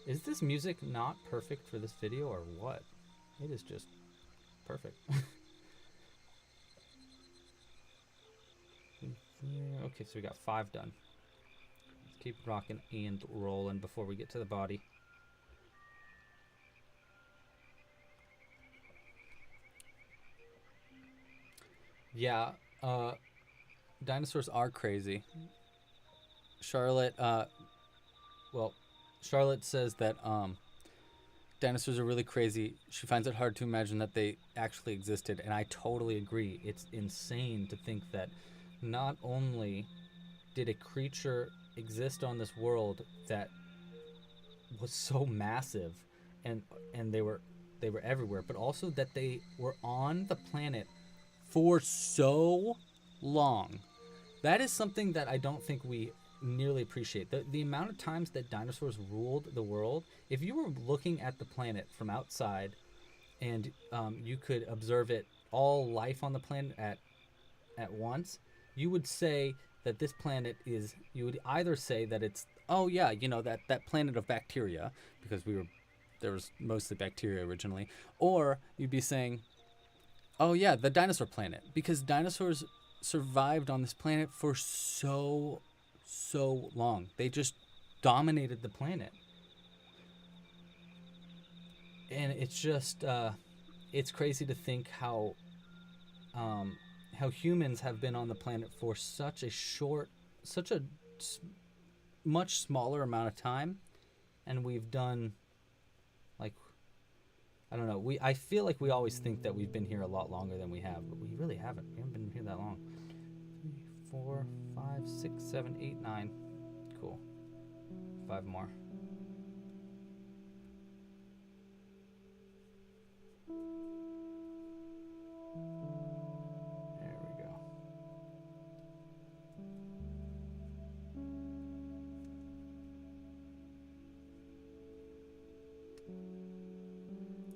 Speaker 1: Is this music not perfect for this video or what? It is just perfect. Okay, so we got 5 done. Let's keep rocking and rolling before we get to the body. Yeah, dinosaurs are crazy. Charlotte says that dinosaurs are really crazy. She finds it hard to imagine that they actually existed, and I totally agree. It's insane to think that not only did a creature exist on this world that was so massive, and they were everywhere, but also that they were on the planet for so long. That is something that I don't think we nearly appreciate. The amount of times that dinosaurs ruled the world, if you were looking at the planet from outside and you could observe it, all life on the planet at once, you would say that this planet is, you would either say that it's, oh yeah, you know, that planet of bacteria, because there was mostly bacteria originally, or you'd be saying, oh yeah, the dinosaur planet, because dinosaurs survived on this planet for so long. They just dominated the planet. And it's just it's crazy to think how humans have been on the planet for such a much smaller amount of time, and we've done, like, I don't know, I feel like we always think that we've been here a lot longer than we have, but we really haven't. We haven't been here that long. 3, 4, 5, 6, 7, 8, 9. Cool. 5 more. There we go.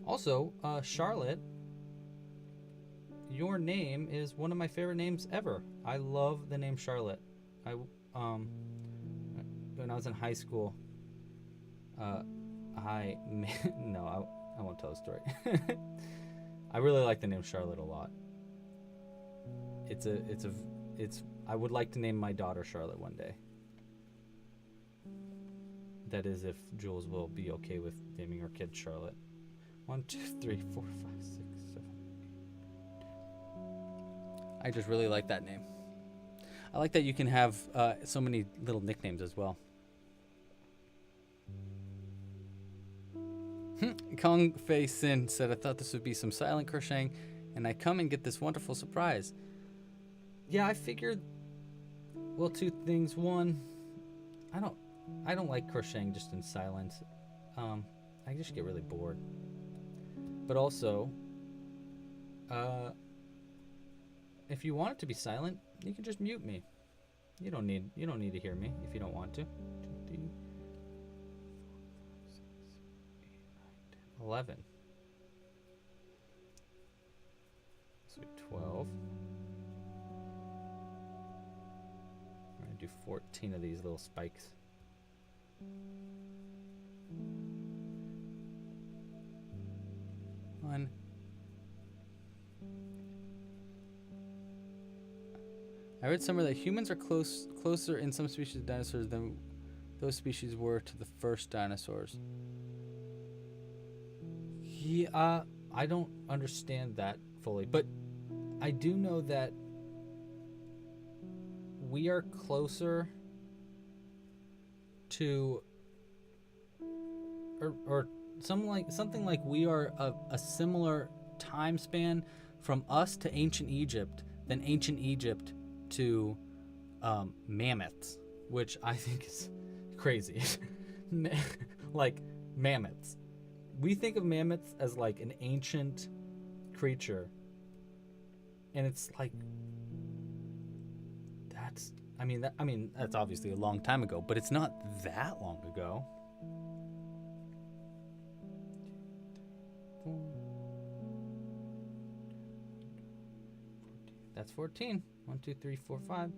Speaker 1: Also, Charlotte, your name is one of my favorite names ever. I love the name Charlotte. When I was in high school, I won't tell the story. I really like the name Charlotte a lot. I would like to name my daughter Charlotte one day. That is, if Jules will be okay with naming her kid Charlotte. 1, 2, 3, 4, 5, 6, 7. I just really like that name. I like that you can have so many little nicknames as well. Kong Fei Sin said, I thought this would be some silent crocheting, and I come and get this wonderful surprise. Yeah, I figured, well, 2 things. One, I don't like crocheting just in silence. I just get really bored. But also, if you want it to be silent, you can just mute me. You don't need to hear me if you don't want to. 2, 3, 4, 5, 6, 7, 8, 9, 10, 11. So 12. I'm gonna do 14 of these little spikes. One. I read somewhere that humans are closer in some species of dinosaurs than those species were to the first dinosaurs. Yeah, I don't understand that fully, but I do know that we are closer to, or something like we are a similar time span from us to ancient Egypt than ancient Egypt to mammoths, which I think is crazy. Like mammoths, we think of mammoths as like an ancient creature, and it's like that's obviously a long time ago, but it's not that long ago. That's 14. 1, 2, 3, 4, 5,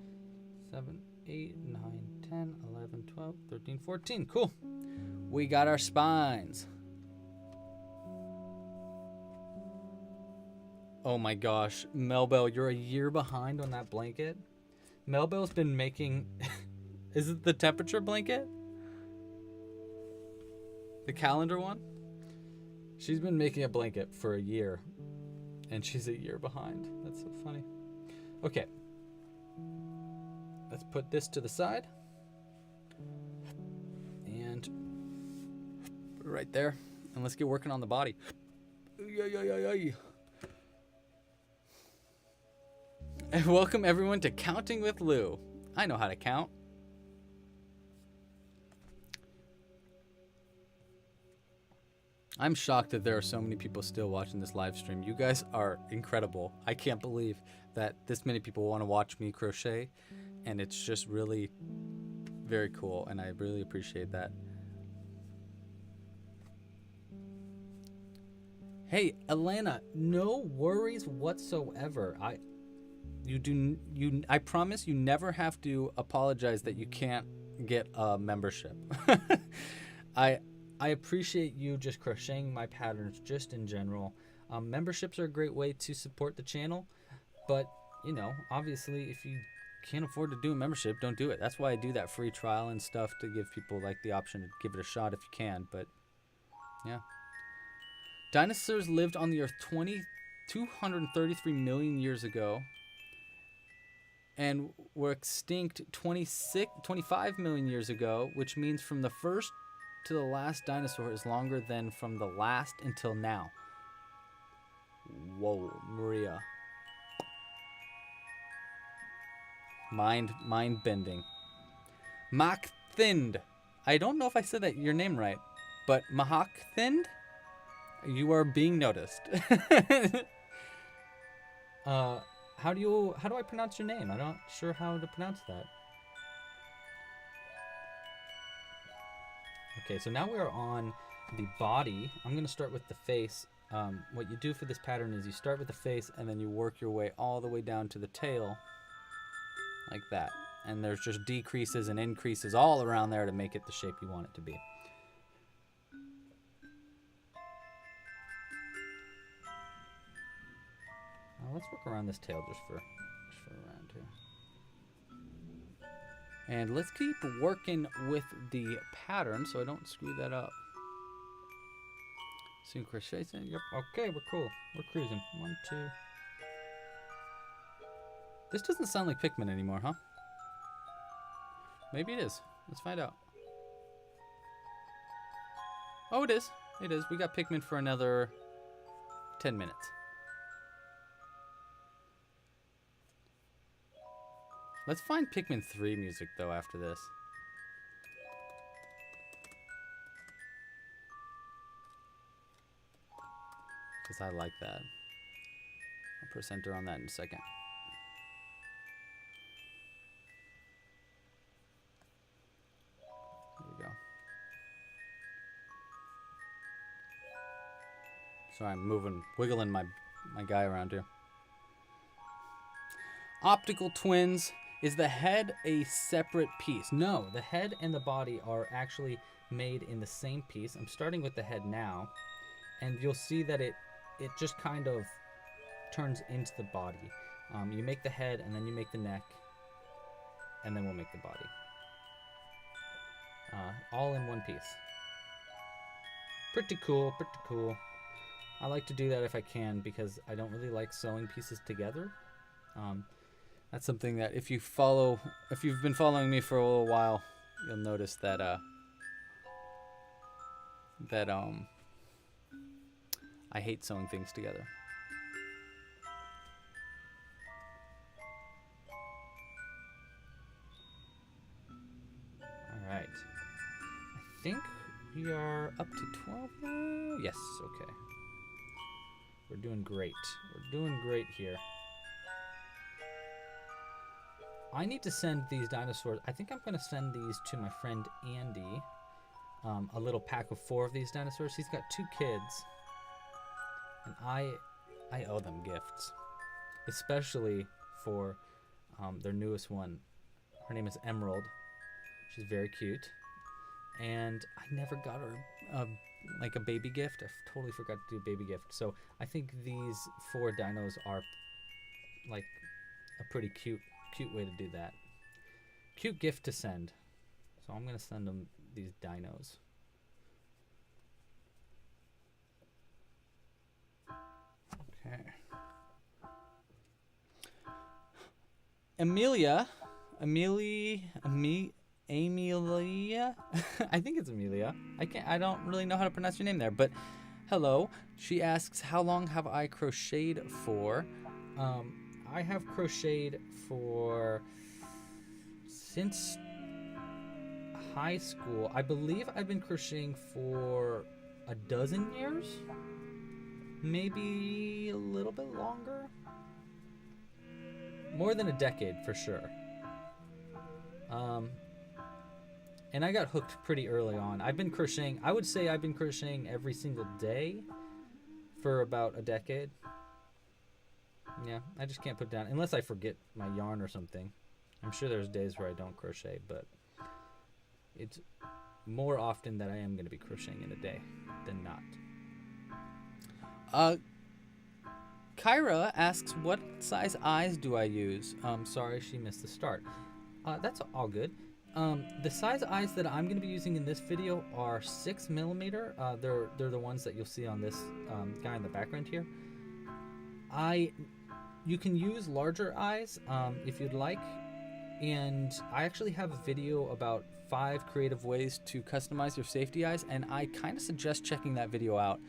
Speaker 1: 7, 8, 9, 10, 11, 12, 13, 14. Cool. We got our spines. Oh my gosh. Melbell, you're a year behind on that blanket. Melbell's been making... Is it the temperature blanket? The calendar one? She's been making a blanket for a year, and she's a year behind. That's so funny. Okay. Let's put this to the side. And right there. And let's get working on the body. And welcome everyone to Counting with Lou. I know how to count. I'm shocked that there are so many people still watching this live stream. You guys are incredible. I can't believe that this many people want to watch me crochet, and it's just really very cool, and I really appreciate that. Hey, Elena, no worries whatsoever. I promise you never have to apologize that you can't get a membership. I appreciate you just crocheting my patterns just in general. Memberships are a great way to support the channel, but you know, obviously if you can't afford to do a membership, don't do it. That's why I do that free trial and stuff, to give people like the option to give it a shot if you can. But yeah, dinosaurs lived on the earth 233 million years ago and were extinct 25 million years ago, which means from the first to the last dinosaur is longer than from the last until now. Whoa, Maria. Mind bending. Machthind. I don't know if I said that your name right, but Machthind, you are being noticed. How do I pronounce your name? I'm not sure how to pronounce that. Okay, so now we're on the body. I'm going to start with the face. What you do for this pattern is you start with the face and then you work your way all the way down to the tail, like that. And there's just decreases and increases all around there to make it the shape you want it to be. Let's work around this tail just for around here. And let's keep working with the pattern so I don't screw that up. So crochet, yep, okay, we're cool. We're cruising. 1, 2. This doesn't sound like Pikmin anymore, huh? Maybe it is. Let's find out. Oh, it is. It is. We got Pikmin for another 10 minutes. Let's find Pikmin 3 music, though, after this. Because I like that. I'll press enter on that in a second. There we go. Sorry, I'm wiggling my guy around here. Optical twins. Is the head a separate piece? No, the head and the body are actually made in the same piece. I'm starting with the head now, and you'll see that it just kind of turns into the body. You make the head, and then you make the neck, and then we'll make the body. All in one piece. Pretty cool, pretty cool. I like to do that if I can, because I don't really like sewing pieces together. That's something that if you've been following me for a little while, you'll notice that I hate sewing things together. All right. I think we are up to 12 now. Yes, okay. We're doing great. We're doing great here. I need to send these dinosaurs. I think I'm going to send these to my friend Andy. A little pack of 4 of these dinosaurs. He's got 2 kids. And I owe them gifts. Especially for their newest one. Her name is Emerald. She's very cute. And I never got her like a baby gift. I totally forgot to do a baby gift. So I think these 4 dinos are like a pretty cute way to do that. Cute gift to send. So I'm gonna send them these dinos. Okay. Amelia Amelia. I think it's Amelia. I don't really know how to pronounce your name there, but hello. She asks, how long have I crocheted for? I have crocheted since high school. I believe I've been crocheting for a dozen years, maybe a little bit longer. More than a decade for sure. And I got hooked pretty early on. I've been crocheting, I would say I've been crocheting every single day for about a decade. Yeah, I just can't put down, unless I forget my yarn or something. I'm sure there's days where I don't crochet, but it's more often that I am going to be crocheting in a day than not. Kyra asks, what size eyes do I use? Sorry she missed the start. That's all good. The size eyes that I'm going to be using in this video are 6mm. They're the ones that you'll see on this guy in the background here. You can use larger eyes if you'd like, and I actually have a video about 5 creative ways to customize your safety eyes, and I kind of suggest checking that video out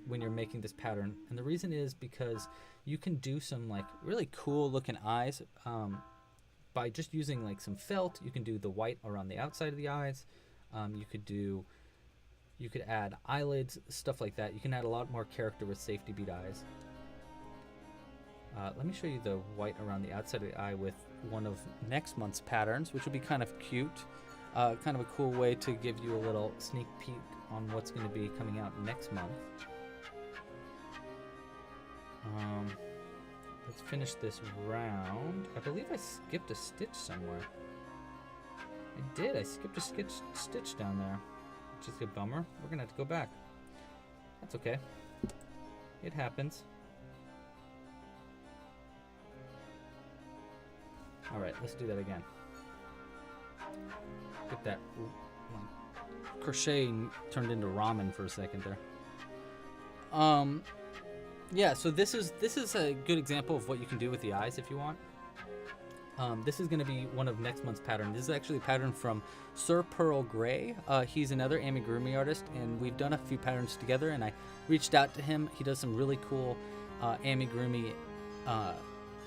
Speaker 1: when you're making this pattern. And the reason is because you can do some like really cool looking eyes by just using like some felt. You can do the white around the outside of the eyes. You could add eyelids, stuff like that. You can add a lot more character with safety bead eyes. Let me show you the white around the outside of the eye with one of next month's patterns, which will be kind of cute. Kind of a cool way to give you a little sneak peek on what's going to be coming out next month. Let's finish this round. I believe I skipped a stitch somewhere. I did. I skipped a stitch down there, which is a bummer. We're going to have to go back. That's okay. It happens. All right, let's do that again. Get that crochet turned into ramen for a second there. Yeah, so this is a good example of what you can do with the eyes if you want. This is going to be one of next month's pattern. This is actually a pattern from Sir Pearl Gray. He's another amigurumi artist, and we've done a few patterns together, and I reached out to him. He does some really cool amigurumi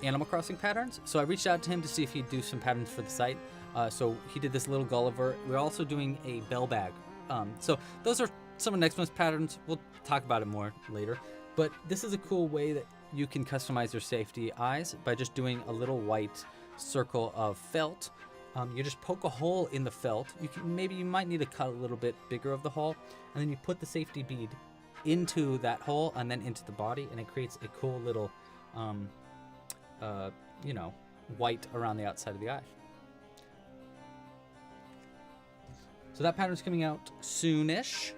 Speaker 1: Animal Crossing patterns, so I reached out to him to see if he'd do some patterns for the site. So he did this little Gulliver. We're also doing a bell bag. So those are some of next month's patterns. We'll talk about it more later. But this is a cool way that you can customize your safety eyes by just doing a little white circle of felt. You just poke a hole in the felt. You might need to cut a little bit bigger of the hole, and then you put the safety bead into that hole and then into the body, and it creates a cool little white around the outside of the eye. So that pattern's coming out soonish.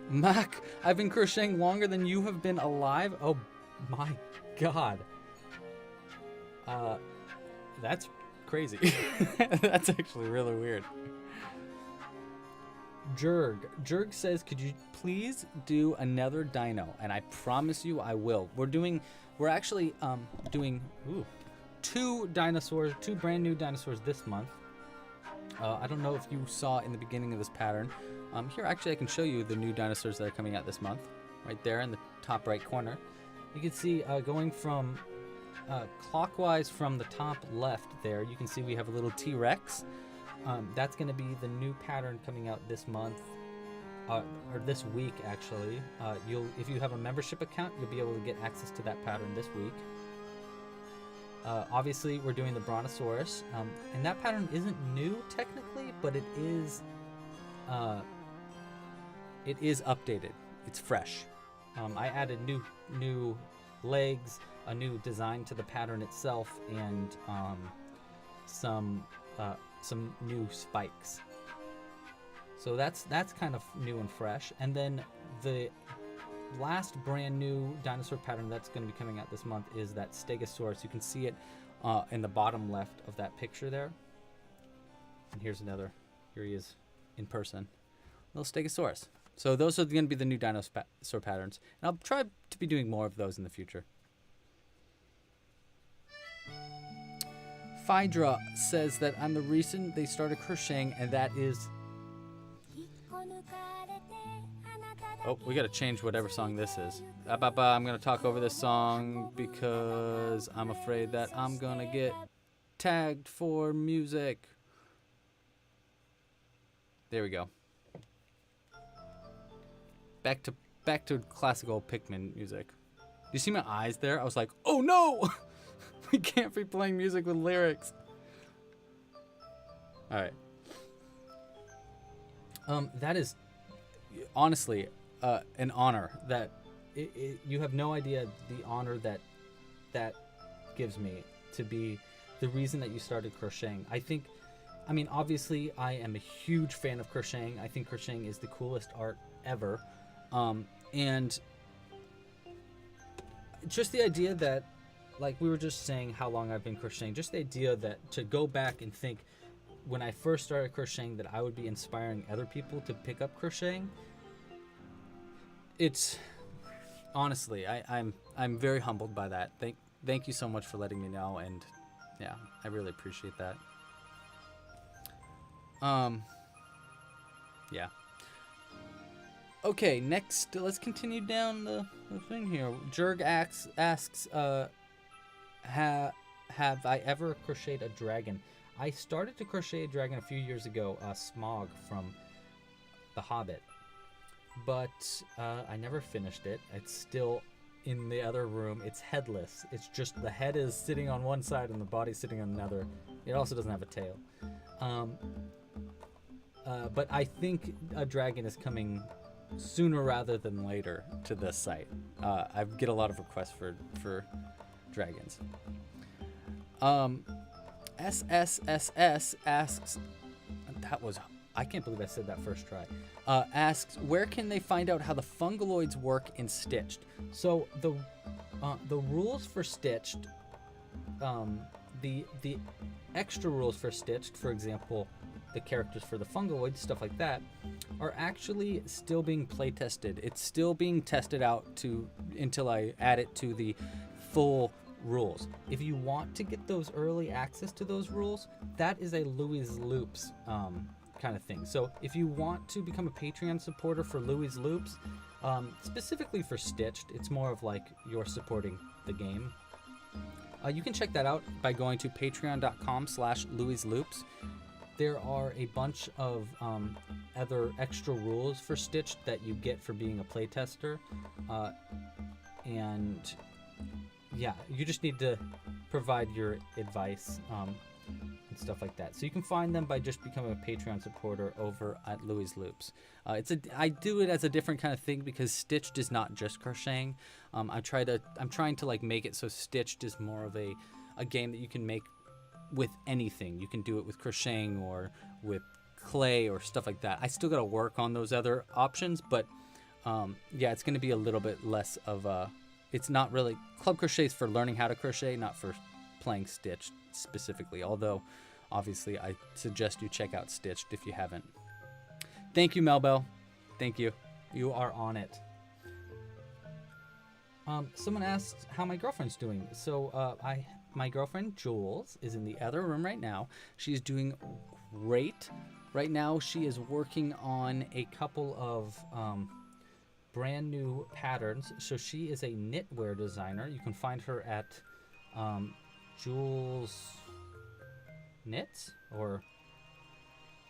Speaker 1: Mac, I've been crocheting longer than you have been alive. Oh my god. That's crazy. That's actually really weird. Jurg says, could you please do another dino? And I promise you I will. We're actually doing 2 brand new dinosaurs this month. I don't know if you saw in the beginning of this pattern. Here, actually, I can show you the new dinosaurs that are coming out this month. Right there in the top right corner. You can see going from clockwise from the top left there, you can see we have a little T-Rex. That's going to be the new pattern coming out this month, or this week actually. If you have a membership account, you'll be able to get access to that pattern this week. Obviously, we're doing the Brontosaurus, and that pattern isn't new technically, but it is updated. It's fresh. I added new legs, a new design to the pattern itself, and some new spikes. So that's kind of new and fresh. And then the last brand new dinosaur pattern that's going to be coming out this month is that Stegosaurus. You can see it in the bottom left of that picture there. And here's another. Here he is in person. Little Stegosaurus. So those are going to be the new dinosaur patterns. And I'll try to be doing more of those in the future. Phaedra says that I'm the reason they started crocheting, and that is... Oh, we gotta change whatever song this is. I'm gonna talk over this song because I'm afraid that I'm gonna get tagged for music. There we go. Back to classical Pikmin music. You see my eyes there? I was like, oh no! We can't be playing music with lyrics. All right. That is honestly an honor. That you have no idea the honor that gives me to be the reason that you started crocheting. I mean, obviously, I am a huge fan of crocheting. I think crocheting is the coolest art ever, and just the idea that, like we were just saying, how long I've been crocheting. Just the idea that to go back and think, when I first started crocheting, that I would be inspiring other people to pick up crocheting. It's honestly, I'm very humbled by that. Thank you so much for letting me know, and yeah, I really appreciate that. Yeah. Okay, next, let's continue down the thing here. Jurg asks, have I ever crocheted a dragon? I started to crochet a dragon a few years ago, Smog from The Hobbit, but I never finished it. It's still in the other room. It's headless. It's just the head is sitting on one side and the body's sitting on another. It also doesn't have a tail. But I think a dragon is coming sooner rather than later to this site. I get a lot of requests for dragons. SSSS asks, I can't believe I said that first try. Asks, where can they find out how the fungaloids work in Stitched? So the rules for Stitched, the extra rules for Stitched, for example, the characters for the fungaloids, stuff like that, are actually still being play tested. It's still being tested out until I add it to the full rules. If you want to get those early access to those rules, that is a Louis Loops kind of thing. So if you want to become a Patreon supporter for Louis Loops, specifically for Stitched, it's more of like you're supporting the game. You can check that out by going to patreon.com/LouisLoops. There are a bunch of other extra rules for Stitched that you get for being a playtester, and yeah, you just need to provide your advice and stuff like that. So you can find them by just becoming a Patreon supporter over at Louis Loops. I do it as a different kind of thing because Stitched is not just crocheting. I'm trying to like make it so Stitched is more of a game that you can make with anything. You can do it with crocheting or with clay or stuff like that. I still got to work on those other options, but yeah, it's going to be a little bit less of a... It's not really... Club Crochet is for learning how to crochet, not for playing Stitched specifically, although obviously I suggest you check out Stitched if you haven't. Thank you, Melbell. Thank you. You are on it. Someone asked how my girlfriend's doing. So my girlfriend Jules is in the other room right now. She's doing great. Right now she is working on a couple of brand new patterns. So she is a knitwear designer. You can find her at Jules Knits or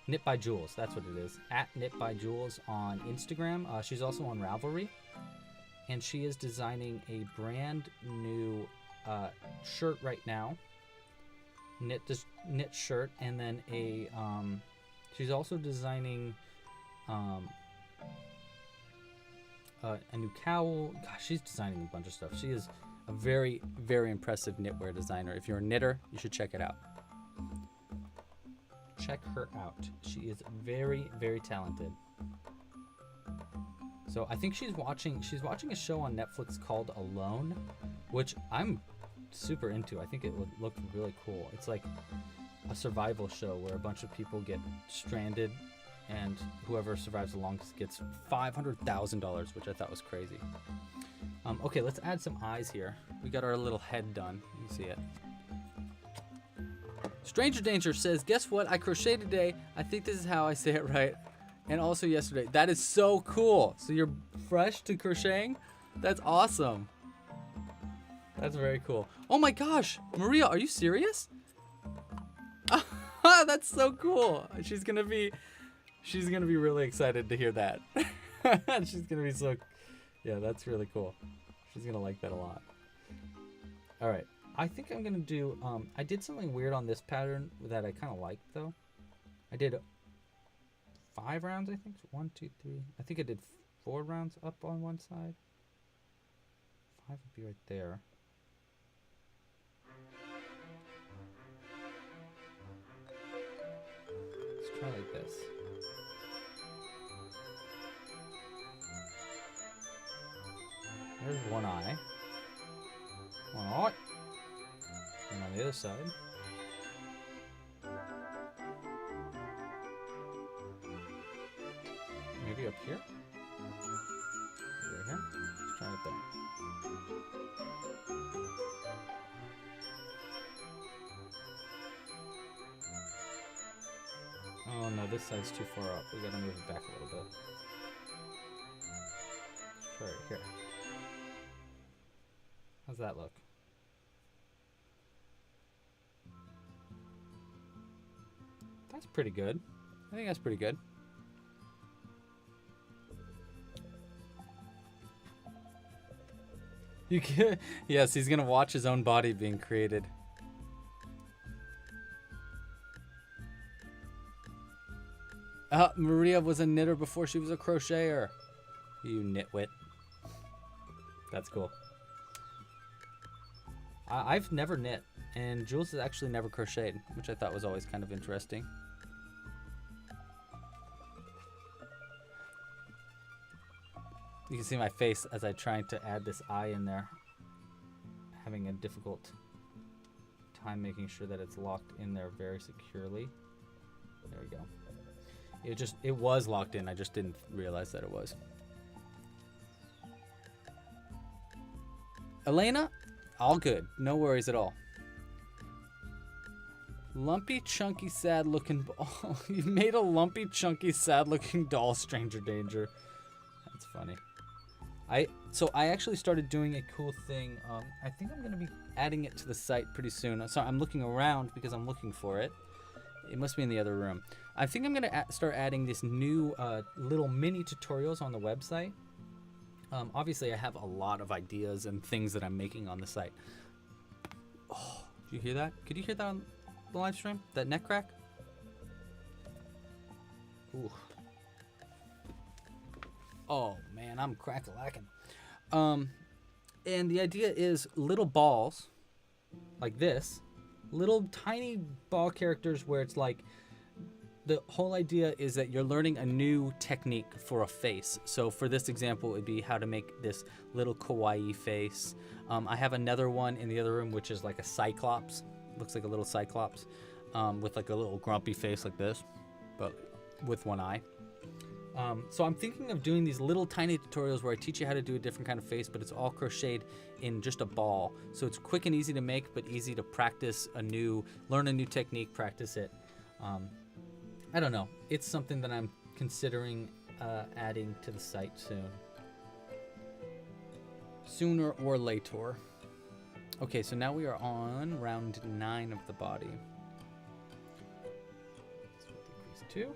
Speaker 1: Knit by Jules. That's what it is. At Knit by Jules on Instagram. She's also on Ravelry. And she is designing a brand new shirt right now. Knit shirt. And then she's also designing a new cowl. Gosh, she's designing a bunch of stuff. She is a very, very impressive knitwear designer. If you're a knitter, you should check it out. Check her out. She is very, very talented. So I think she's watching a show on Netflix called Alone, which I'm super into. I think it would look really cool. It's like a survival show where a bunch of people get stranded and whoever survives the longest gets $500,000, which I thought was crazy. Okay, let's add some eyes here. We got our little head done. You see it. Stranger Danger says, guess what? I crocheted today. I think this is how I say it right. And also yesterday. That is so cool. So you're fresh to crocheting? That's awesome. That's very cool. Oh my gosh. Maria, are you serious? That's so cool. She's gonna be really excited to hear that. She's gonna be so, yeah, that's really cool. She's gonna like that a lot. All right, I think I'm gonna do, I did something weird on this pattern that I kind of liked though. I did 5 rounds, I think. 1, 2, 3. I think I did 4 rounds up on one side. 5 would be right there. Let's try like this. There's one eye. One eye. And on the other side. Maybe up here? Maybe right here? Let's try it there. Oh no, this side's too far up. We gotta move it back a little bit. Let's try it here. How's that look? That's pretty good. I think that's pretty good. You can, yes, he's gonna watch his own body being created. Maria was a knitter before she was a crocheter. You nitwit. That's cool. I've never knit, and Jules has actually never crocheted, which I thought was always kind of interesting. You can see my face as I try to add this eye in there. Having a difficult time making sure that it's locked in there very securely. There we go. It was locked in, I just didn't realize that it was. Elena, all good. No worries at all. Lumpy, chunky, sad looking ball. You made a lumpy, chunky, sad looking doll, Stranger Danger. That's funny. So I actually started doing a cool thing. I think I'm going to be adding it to the site pretty soon. So I'm looking around because I'm looking for it. It must be in the other room. I think I'm going to start adding this new little mini tutorials on the website. Obviously, I have a lot of ideas and things that I'm making on the site. Oh, did you hear that? Could you hear that on the live stream? That neck crack? Ooh. Oh, man, I'm crack-a-lacking. And the idea is little balls, like this. Little tiny ball characters where it's like, the whole idea is that you're learning a new technique for a face. So for this example, it'd be how to make this little kawaii face. I have another one in the other room, which is like a cyclops. Looks like a little cyclops with like a little grumpy face like this, but with one eye. So I'm thinking of doing these little tiny tutorials where I teach you how to do a different kind of face, but it's all crocheted in just a ball. So it's quick and easy to make, but easy to practice learn a new technique, practice it. I don't know. It's something that I'm considering adding to the site soon. Sooner or later. Okay, so now we are on round 9 of the body. So we'll decrease 2.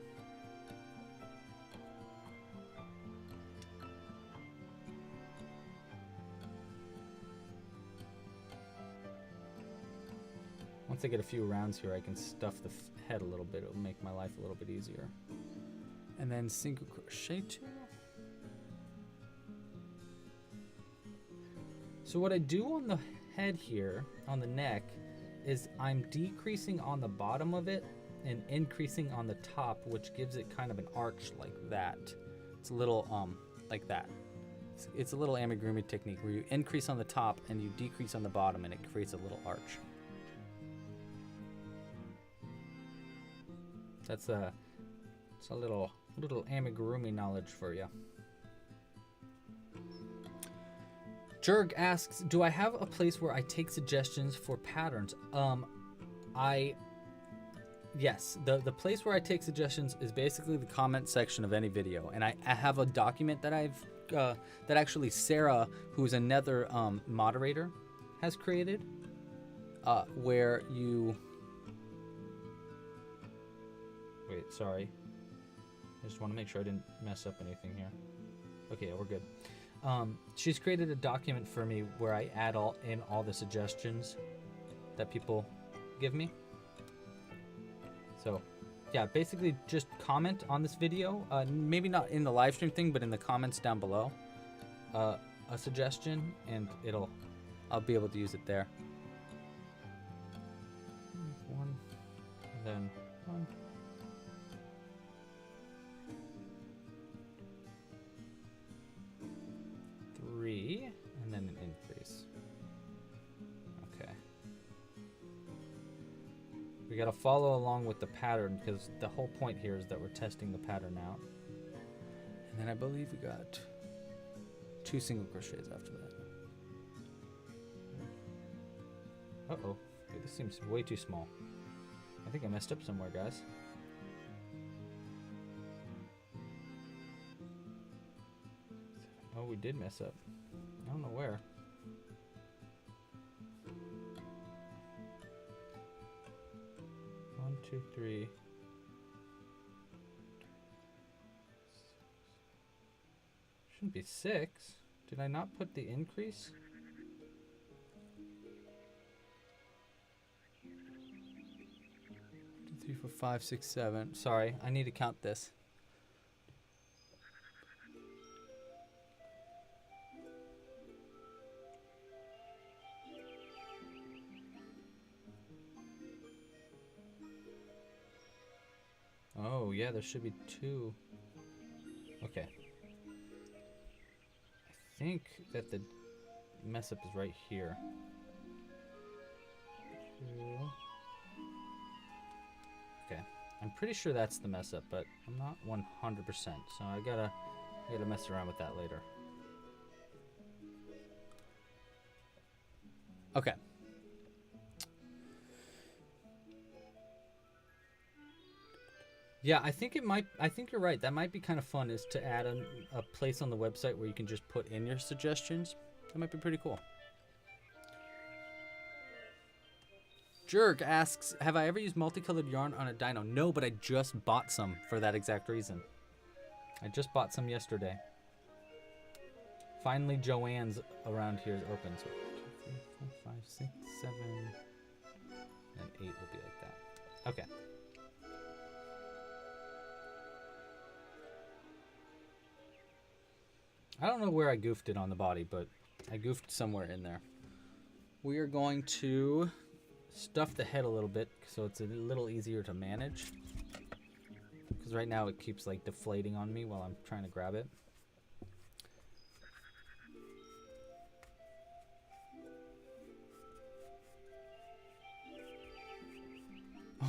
Speaker 1: Once I get a few rounds here, I can stuff the head a little bit. It'll make my life a little bit easier. And then single crochet 2. So what I do on the head here, on the neck, is I'm decreasing on the bottom of it and increasing on the top, which gives it kind of an arch like that. It's a little, like that. It's a little amigurumi technique where you increase on the top and you decrease on the bottom and it creates a little arch. That's it's a little amigurumi knowledge for you. Jurg asks, do I have a place where I take suggestions for patterns? I Yes, the place where I take suggestions is basically the comment section of any video, and I have a document that I've that actually Sarah, who's another moderator, has created, where you wait. Sorry, I just want to make sure I didn't mess up anything here. Okay, yeah, we're good. She's created a document for me where I add all the suggestions that people give me. So, yeah, basically just comment on this video. Maybe not in the live stream thing, but in the comments down below. A suggestion, and I'll be able to use it there. One, and then one. Three, and then an increase. Okay. We gotta follow along with the pattern because the whole point here is that we're testing the pattern out. And then I believe we got 2 single crochets after that. Uh-oh. Dude, this seems way too small. I think I messed up somewhere, guys. Oh, we did mess up. I don't know where. One, two, three. Shouldn't be 6. Did I not put the increase? 2, 3, 4, 5, 6, 7. Sorry, I need to count this. Oh, yeah, there should be 2. Okay. I think that the mess up is right here. 2. Okay. I'm pretty sure that's the mess up, but I'm not 100%, so I gotta mess around with that later. Okay. Yeah, I think you're right. That might be kind of fun, is to add a place on the website where you can just put in your suggestions. That might be pretty cool. Jerk asks, have I ever used multicolored yarn on a dino? No, but I just bought some for that exact reason. I just bought some yesterday. Finally, Joann's around here is open. So 2, 3, 4, 5, 6, 7, and 8 will be like that. Okay. I don't know where I goofed it on the body, but I goofed somewhere in there. We are going to stuff the head a little bit so it's a little easier to manage. Because right now it keeps like deflating on me while I'm trying to grab it.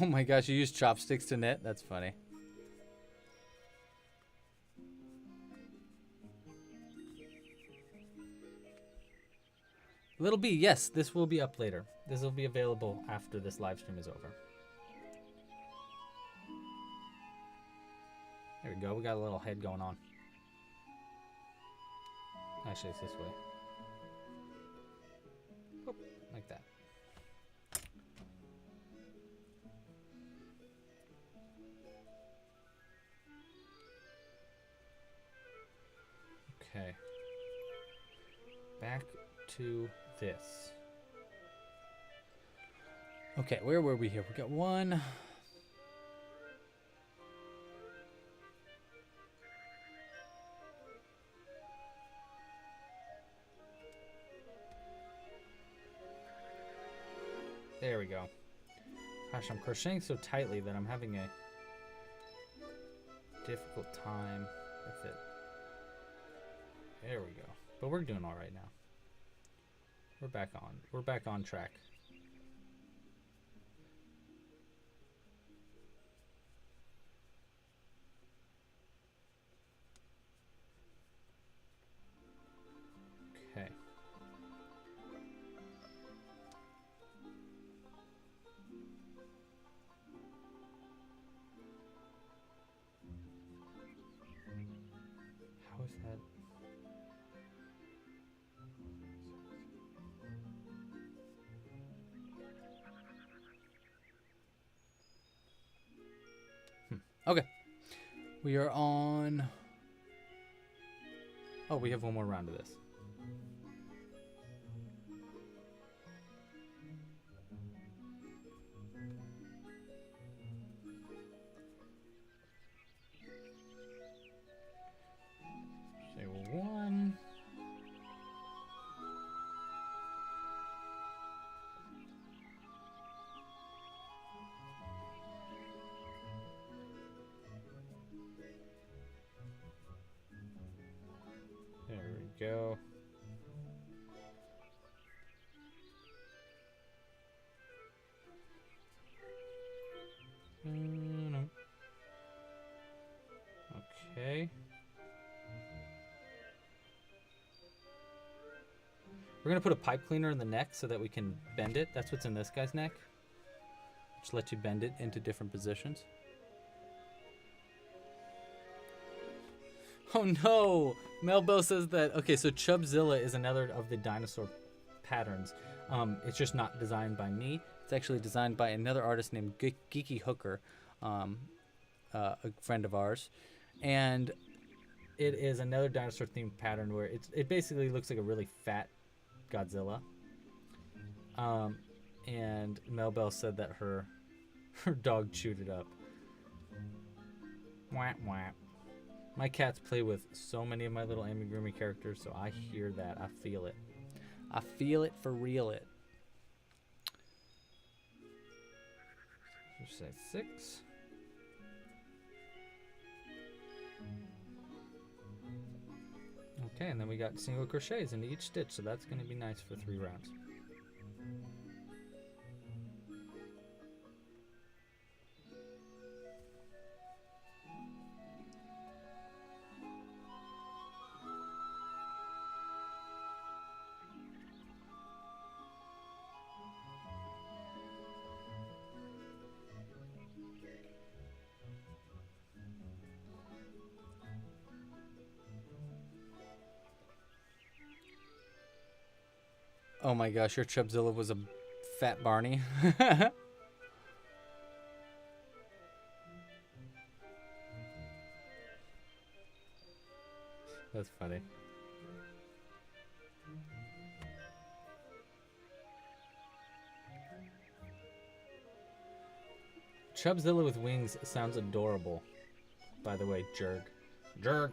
Speaker 1: Oh my gosh, you use chopsticks to knit? That's funny. Little B, yes, this will be up later. This will be available after this live stream is over. There we go, we got a little head going on. Actually, it's this way. Boop, like that. Okay. Back to this. Okay, where were we here? We got 1. There we go. Gosh, I'm crocheting so tightly that I'm having a difficult time with it. There we go. But we're doing all right now. We're back on. We're back on track. Okay. Okay. We are on... Oh, we have one more round of this. Say one. There we go. Okay. We're going to put a pipe cleaner in the neck so that we can bend it. That's what's in this guy's neck. Just let you bend it into different positions. Oh no! Melbo says that... Okay, so Chubzilla is another of the dinosaur patterns. It's just not designed by me. It's actually designed by another artist named Geeky Hooker, a friend of ours. And it is another dinosaur-themed pattern where it basically looks like a really fat Godzilla. And Melbell said that her dog chewed it up. Wah, wah. My cats play with so many of my little amigurumi characters, so I hear that. I feel it. I feel it for real it. Just say 6. Okay, and then we got single crochets into each stitch, so that's going to be nice for 3 rounds. Oh my gosh, your Chubzilla was a fat Barney. That's funny. Chubzilla with wings sounds adorable. By the way, Jurg. Jurg!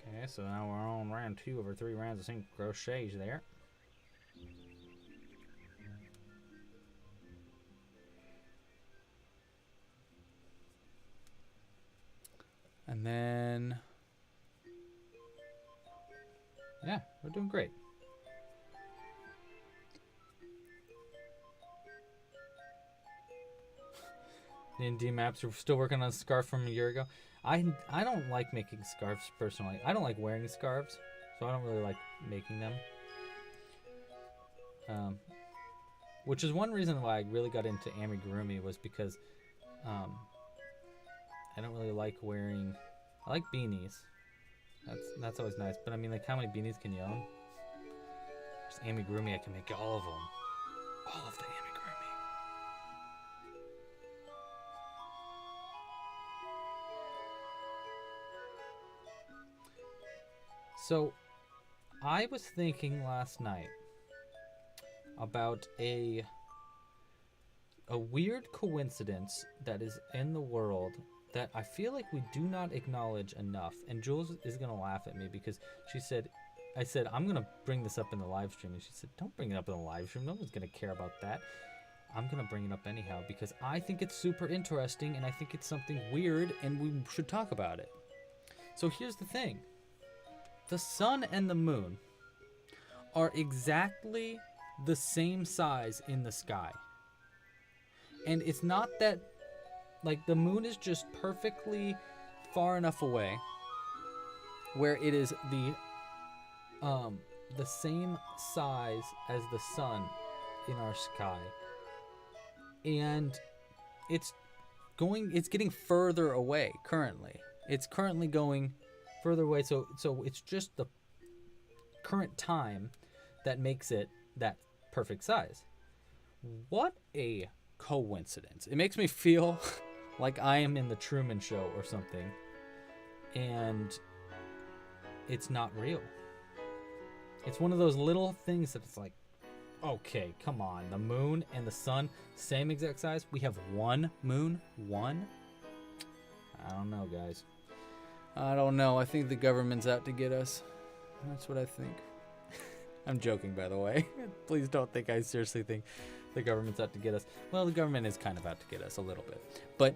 Speaker 1: Okay, so now we're on round 2 of our 3 rounds of single crochets there. And then... yeah, we're doing great. The ND maps are still working on a scarf from a year ago. I don't like making scarves personally. I don't like wearing scarves, so I don't really like making them. Which is one reason why I really got into amigurumi, was because I don't really like wearing... I like beanies. That's always nice. But I mean, like, how many beanies can you own? Just amigurumi, I can make all of them. All of the amigurumi. So, I was thinking last night about a weird coincidence that is in the world that I feel like we do not acknowledge enough. And Jules is going to laugh at me because she said, I said, I'm going to bring this up in the live stream. And she said, don't bring it up in the live stream. No one's going to care about that. I'm going to bring it up anyhow because I think it's super interesting and I think it's something weird and we should talk about it. So here's the thing. The sun and the moon are exactly the same size in the sky. And it's not that, like, the moon is just perfectly far enough away where it is the same size as the sun in our sky. And it's getting further away currently. It's currently going further away, so it's just the current time that makes it that perfect size. What a coincidence. It makes me feel like I am in the Truman Show or something, and it's not real. It's one of those little things that it's like, okay, come on. The moon and the sun, same exact size. We have one moon. One? I don't know, guys. I don't know. I think the government's out to get us. That's what I think. I'm joking, by the way. Please don't think I seriously think the government's out to get us. Well, the government is kind of out to get us a little bit, but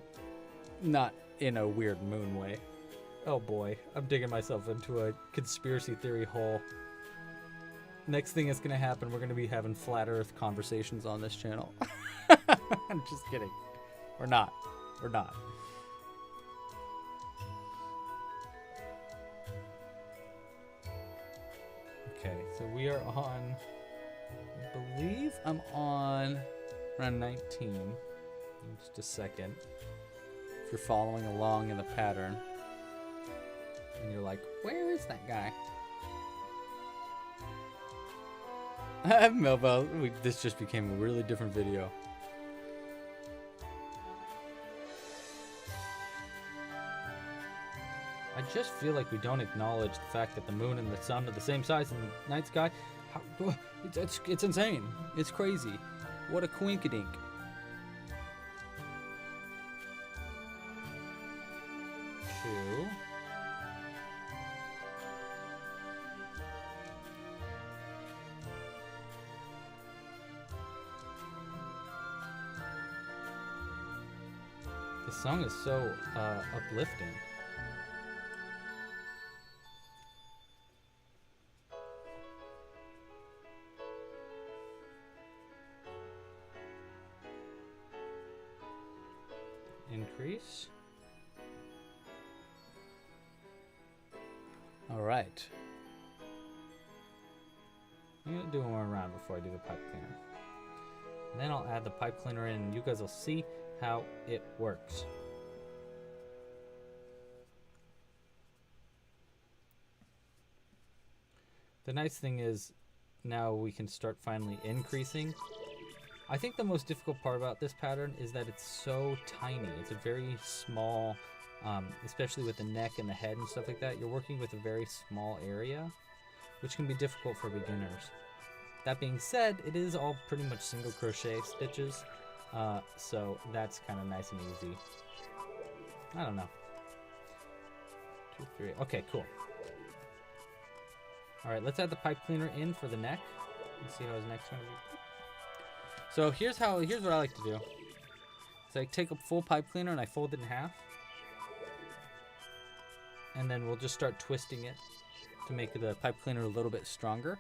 Speaker 1: not in a weird moon way. Oh boy, I'm digging myself into a conspiracy theory hole. Next thing that's going to happen, we're going to be having flat earth conversations on this channel. I'm just kidding. We're not. We're not. Okay, so we are on, I believe I'm on around 19. In just a second. If you're following along in the pattern, and you're like, where is that guy? Melba, this just became a really different video. I just feel like we don't acknowledge the fact that the moon and the sun are the same size in the night sky. It's insane. It's crazy. What a coinkydink. Two. The song is so uplifting. Increase. All right. I'm gonna do one more round before I do the pipe cleaner. And then I'll add the pipe cleaner in and you guys will see how it works. The nice thing is now we can start finally increasing. I think the most difficult part about this pattern is that it's so tiny. It's a very small, especially with the neck and the head and stuff like that. You're working with a very small area, which can be difficult for beginners. That being said, it is all pretty much single crochet stitches, so that's kind of nice and easy. I don't know. 2, 3. Okay, cool. All right, let's add the pipe cleaner in for the neck. Let's see how his neck's gonna be. So here's what I like to do. So I take a full pipe cleaner and I fold it in half. And then we'll just start twisting it to make the pipe cleaner a little bit stronger.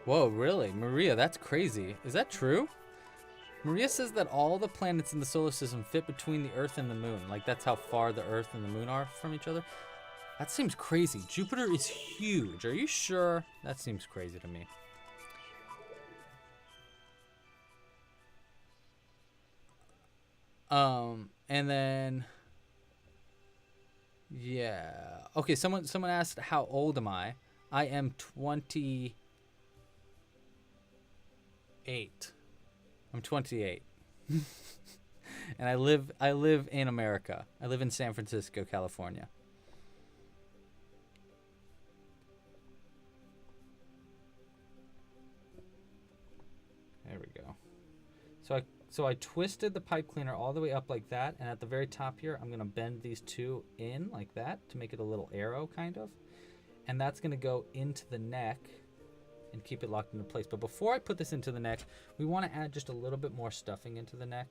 Speaker 1: Whoa, really? Maria, that's crazy. Is that true? Maria says that all the planets in the solar system fit between the Earth and the Moon. Like, that's how far the Earth and the Moon are from each other. That seems crazy. Jupiter is huge. Are you sure? That seems crazy to me. And then... yeah. Okay, someone asked, how old am I? I am 28. I'm 28. And I live in America. I live in San Francisco, California. There we go. So I twisted the pipe cleaner all the way up like that, and at the very top here, I'm gonna bend these two in like that to make it a little arrow kind of. And that's gonna go into the neck and keep it locked into place. But before I put this into the neck, we want to add just a little bit more stuffing into the neck.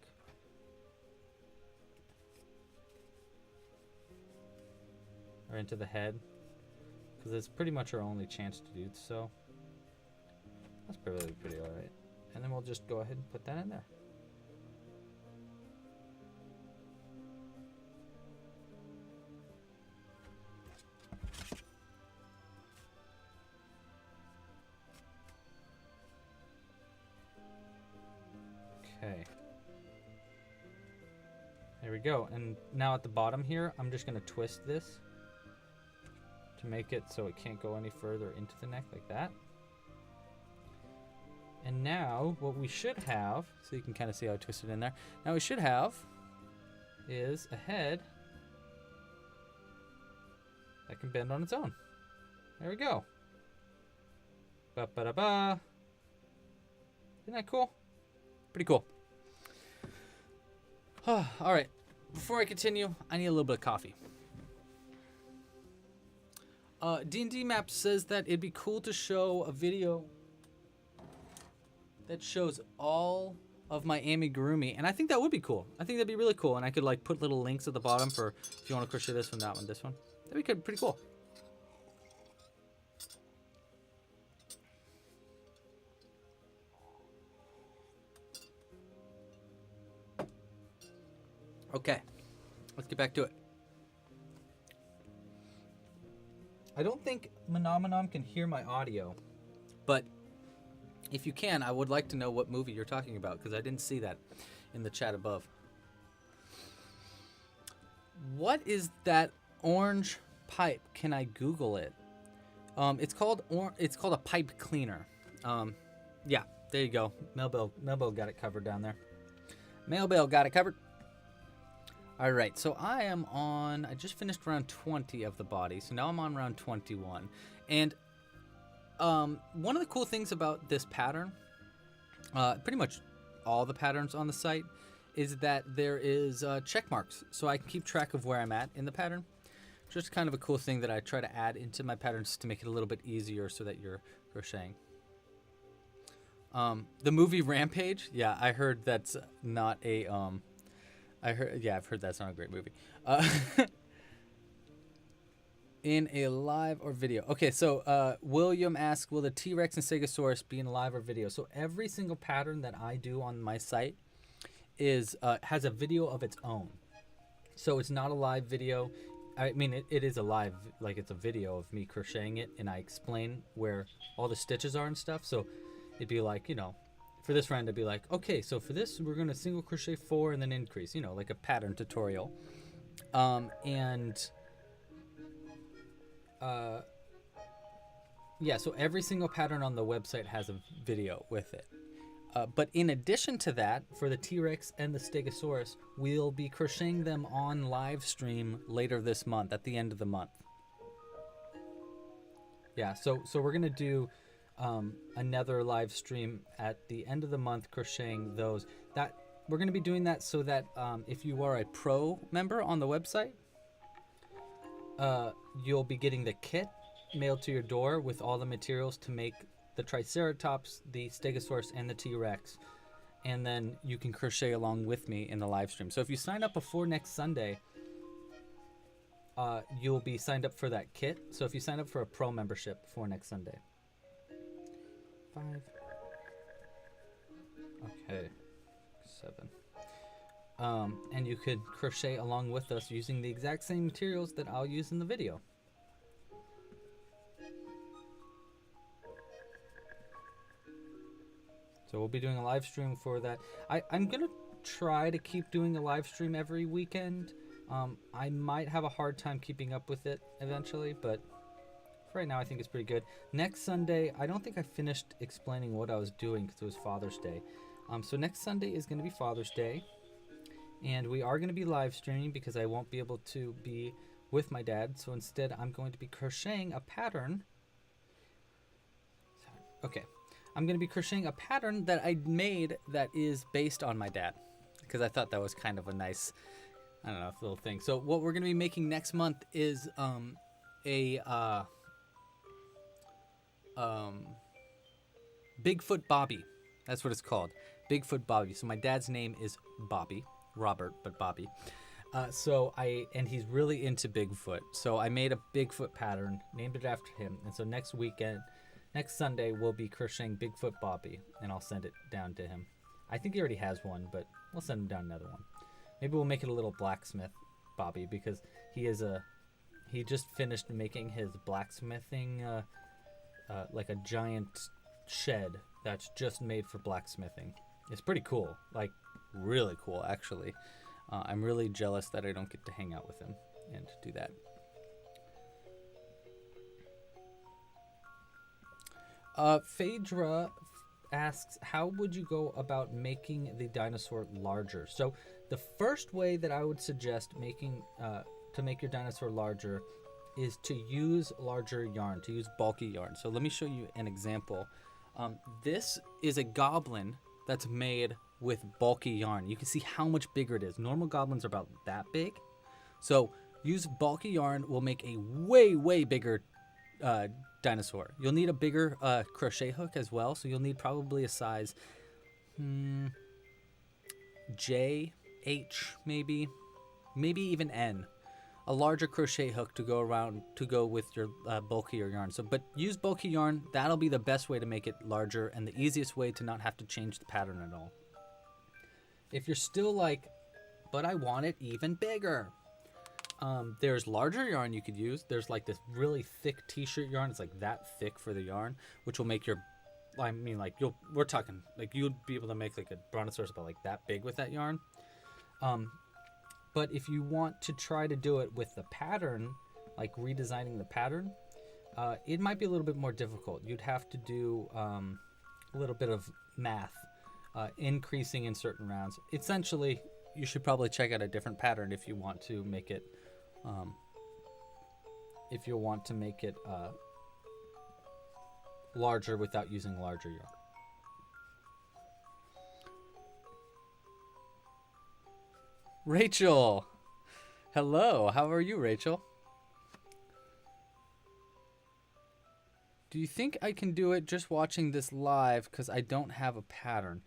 Speaker 1: Or into the head. Because it's pretty much our only chance to do so. That's probably pretty alright. And then we'll just go ahead and put that in there. Okay. There we go. And now at the bottom here, I'm just going to twist this to make it so it can't go any further into the neck like that. And now what we should have, so you can kind of see how I twisted in there. Now we should have is a head that can bend on its own. There we go. Ba-ba-da-ba. Isn't that cool? Pretty cool. All right. Before I continue, I need a little bit of coffee. D&D Map says that it'd be cool to show a video that shows all of my amigurumi, and I think that would be cool. I think that'd be really cool, and I could like put little links at the bottom for if you want to crochet this one, that one, this one. That'd be good, pretty cool. Okay, let's get back to it. I don't think Menomenom can hear my audio, but if you can, I would like to know what movie you're talking about, because I didn't see that in the chat above. What is that orange pipe? Can I Google it? It's called a pipe cleaner. Yeah, there you go. Melbell got it covered down there. Melbell got it covered. All right, so I just finished round 20 of the body, so now I'm on round 21. And one of the cool things about this pattern, pretty much all the patterns on the site, is that there is check marks, so I can keep track of where I'm at in the pattern. Just kind of a cool thing that I try to add into my patterns to make it a little bit easier so that you're crocheting. The movie Rampage, yeah, I heard that's not a... I've heard that's not a great movie. In a live or video. Okay, so William asks, will the T-Rex and Stegosaurus be in live or video? So every single pattern that I do on my site is has a video of its own. So it's not a live video. I mean, it is a live, like it's a video of me crocheting it, and I explain where all the stitches are and stuff. So it'd be like, you know, for this round, I'd be like, okay, so for this, we're going to single crochet 4 and then increase, you know, like a pattern tutorial. Yeah, so every single pattern on the website has a video with it. But in addition to that, for the T-Rex and the Stegosaurus, we'll be crocheting them on live stream later this month, at the end of the month. Yeah, so we're going to do another live stream at the end of the month crocheting those. That we're going to be doing that so that if you are a pro member on the website, you'll be getting the kit mailed to your door with all the materials to make the Triceratops, the Stegosaurus, and the T-Rex. And then you can crochet along with me in the live stream. So if you sign up before next Sunday, you'll be signed up for that kit. So if you sign up for a pro membership before next Sunday. 5. Okay. 7. And you could crochet along with us using the exact same materials that I'll use in the video. So we'll be doing a live stream for that. I'm going to try to keep doing a live stream every weekend. I might have a hard time keeping up with it eventually, but for right now I think it's pretty good. Next Sunday, I don't think I finished explaining what I was doing because it was Father's Day. So next Sunday is going to be Father's Day. And we are going to be live streaming because I won't be able to be with my dad. So instead, I'm going to be crocheting a pattern. Okay. I'm going to be crocheting a pattern that I made that is based on my dad. Because I thought that was kind of a nice, I don't know, little thing. So what we're going to be making next month is a Bigfoot Bobby. That's what it's called. Bigfoot Bobby. So my dad's name is Bobby. Robert, but Bobby. And he's really into Bigfoot. So I made a Bigfoot pattern, named it after him. And so next Sunday, we'll be crocheting Bigfoot Bobby, and I'll send it down to him. I think he already has one, but we'll send him down another one. Maybe we'll make it a little blacksmith Bobby, because he just finished making his blacksmithing, like a giant shed that's just made for blacksmithing. It's pretty cool, like really cool actually. I'm really jealous that I don't get to hang out with him and do that. Phaedra asks, how would you go about making the dinosaur larger? So the first way that I would suggest making to make your dinosaur larger is to use larger yarn, to use bulky yarn. So let me show you an example. This is a goblin that's made with bulky yarn. You can see how much bigger it is. Normal goblins are about that big. So use bulky yarn will make a way bigger dinosaur. You'll need a bigger crochet hook as well. So you'll need probably a size J, H, maybe even N. A larger crochet hook to go with your bulkier yarn. So, but use bulky yarn. That'll be the best way to make it larger and the easiest way to not have to change the pattern at all. If you're still like, but I want it even bigger, there's larger yarn you could use. There's like this really thick t-shirt yarn. It's like that thick for the yarn, which will make your, I mean, like we're talking like you'd be able to make like a Brontosaurus about like that big with that yarn. But if you want to try to do it with the pattern, like redesigning the pattern, it might be a little bit more difficult. You'd have to do a little bit of math, increasing in certain rounds. Essentially, you should probably check out a different pattern if you want to make it, larger without using larger yarn. Rachel, hello. How are you, Rachel? Do you think I can do it just watching this live because I don't have a pattern?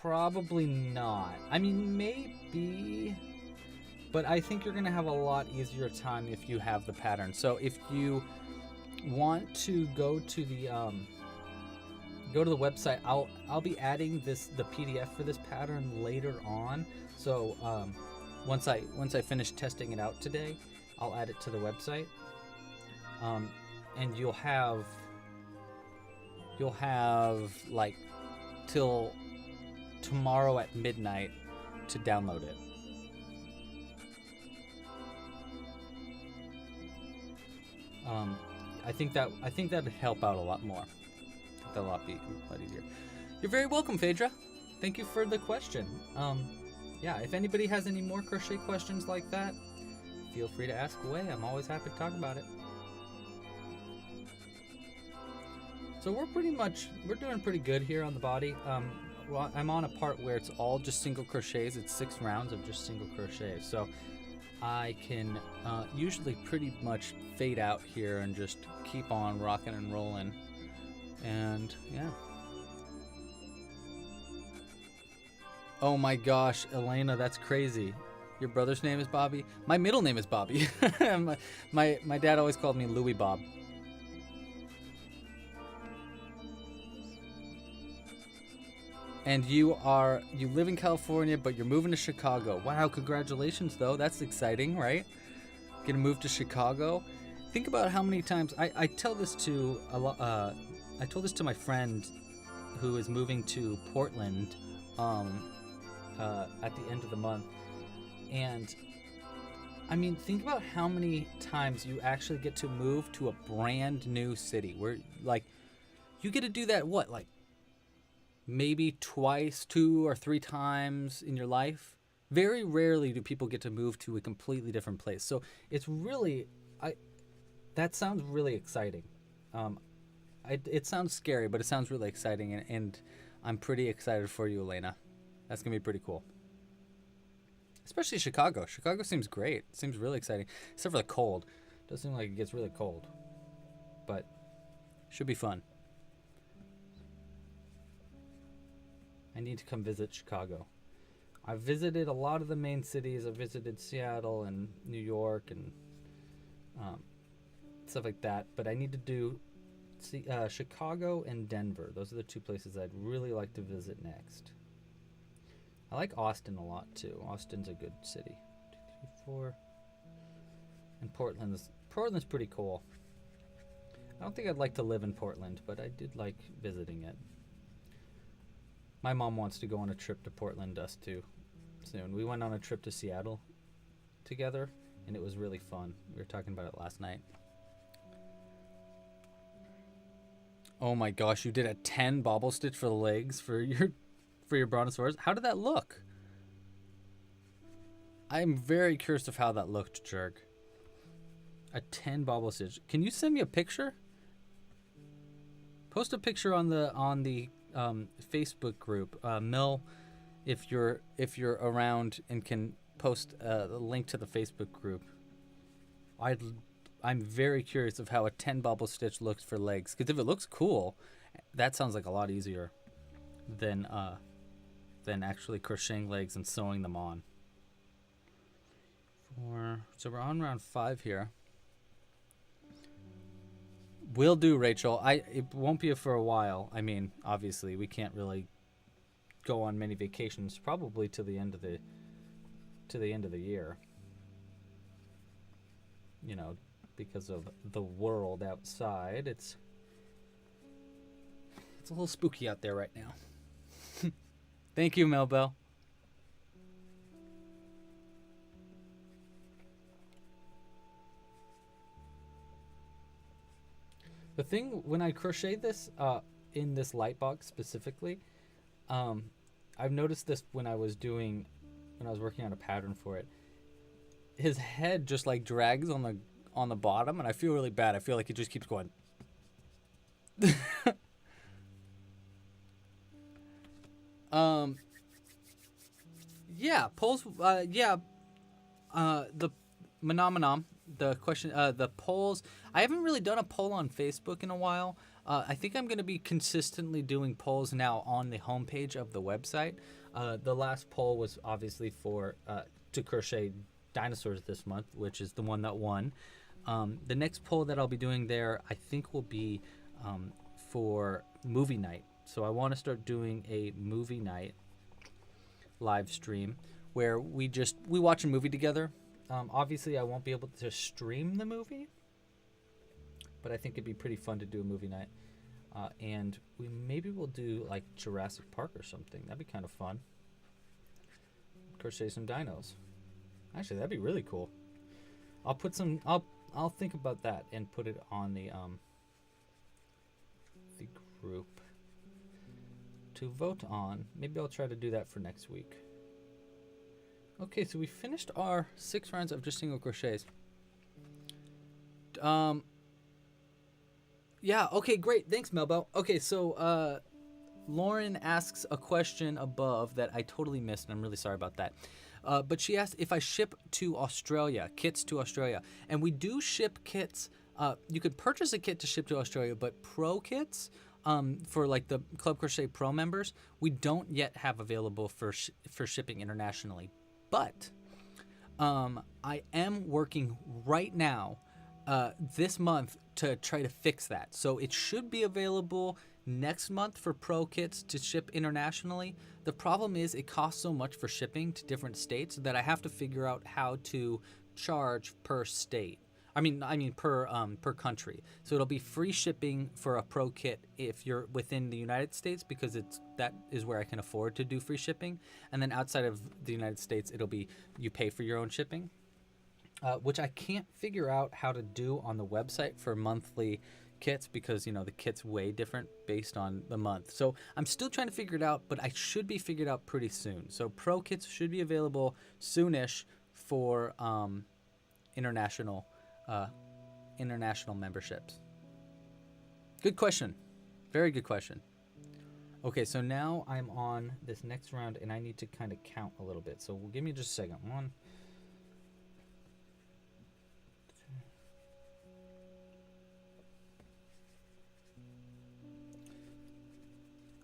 Speaker 1: Probably not. I mean, maybe, but I think you're gonna have a lot easier time if you have the pattern. So if you want to go to the website, I'll be adding the PDF for this pattern later on. So once I finish testing it out today, I'll add it to the website. And you'll have like till tomorrow at midnight to download it. I think that'd help out a lot more. A lot easier. You're very welcome, Phaedra. Thank you for the question. Yeah, if anybody has any more crochet questions like that, feel free to ask away. I'm always happy to talk about it. So we're doing pretty good here on the body. Well, I'm on a part where it's all just single crochets. It's 6 rounds of just single crochets. So I can usually pretty much fade out here and just keep on rocking and rolling. And yeah. Oh my gosh, Elena, that's crazy. Your brother's name is Bobby? My middle name is Bobby. my dad always called me Louie Bob. And you live in California, but you're moving to Chicago. Wow, congratulations though. That's exciting, right? Gonna move to Chicago. Think about how many times I tell this to a lot. I told this to my friend who is moving to Portland at the end of the month. And I mean, think about how many times you actually get to move to a brand new city where like you get to do that like maybe twice, 2 or 3 times in your life. Very rarely do people get to move to a completely different place. So it's really that sounds really exciting. It sounds scary, but it sounds really exciting, and I'm pretty excited for you, Elena. That's going to be pretty cool. Especially Chicago. Chicago seems great. It seems really exciting, except for the cold. It does seem like it gets really cold, but should be fun. I need to come visit Chicago. I've visited a lot of the main cities. I've visited Seattle and New York and stuff like that, but I need to do Chicago and Denver. Those are the 2 places I'd really like to visit next. I like Austin a lot too. Austin's a good city. 2, 3, 4. And Portland's pretty cool. I don't think I'd like to live in Portland, but I did like visiting it. My mom wants to go on a trip to Portland, us too. soon. We went on a trip to Seattle together, and it was really fun. We were talking about it last night. Oh my gosh, you did a 10 bobble stitch for the legs for your Brontosaurus. How did that look? I'm very curious of how that looked, Jerk. A 10 bobble stitch. Can you send me a picture? Post a picture on the Facebook group. Mel, if you're around and can post a link to the Facebook group. I'm very curious of how a 10 bobble stitch looks for legs, because if it looks cool, that sounds like a lot easier than actually crocheting legs and sewing them on. So we're on round 5 here. Will do, Rachel. It won't be for a while. I mean, obviously, we can't really go on many vacations, probably to the end of the year. You know, because of the world outside. It's a little spooky out there right now. Thank you, Melbell. The thing when I crochet this in this light box specifically, I've noticed this when I was working on a pattern for it. His head just like drags on the bottom, and I feel really bad. I feel like it just keeps going. Yeah, polls. The phenomenon. The question. The polls. I haven't really done a poll on Facebook in a while. I think I'm going to be consistently doing polls now on the homepage of the website. The last poll was obviously for to crochet dinosaurs this month, which is the one that won. The next poll that I'll be doing there, I think, will be for movie night. So I want to start doing a movie night live stream where we watch a movie together. Obviously, I won't be able to stream the movie, but I think it'd be pretty fun to do a movie night. And maybe we'll do like Jurassic Park or something. That'd be kind of fun. Crochet some dinos. Actually, that'd be really cool. I'll think about that and put it on the group to vote on. Maybe I'll try to do that for next week. Okay, so we finished our 6 rounds of just single crochets. Yeah, okay, great. Thanks, Melbo. Okay, so Lauren asks a question above that I totally missed, and I'm really sorry about that. But she asked if I ship to Australia, kits to Australia. And we do ship kits. You could purchase a kit to ship to Australia, but pro kits for like the Club Crochet Pro members, we don't yet have available for shipping internationally. But I am working right now this month to try to fix that. So it should be available next month for pro kits to ship internationally. The problem is it costs so much for shipping to different states that I have to figure out how to charge per state. I mean per country. So it'll be free shipping for a pro kit if you're within the United States, because that is where I can afford to do free shipping. And then outside of the United States, it'll be you pay for your own shipping, which I can't figure out how to do on the website for monthly kits, because the kit's way different based on the month. So I'm still trying to figure it out, but I should be figured out pretty soon. So pro kits should be available soonish for international memberships. Good question. Very good question. Okay, so now I'm on this next round and I need to kind of count a little bit. So give me just a second. 1, 2.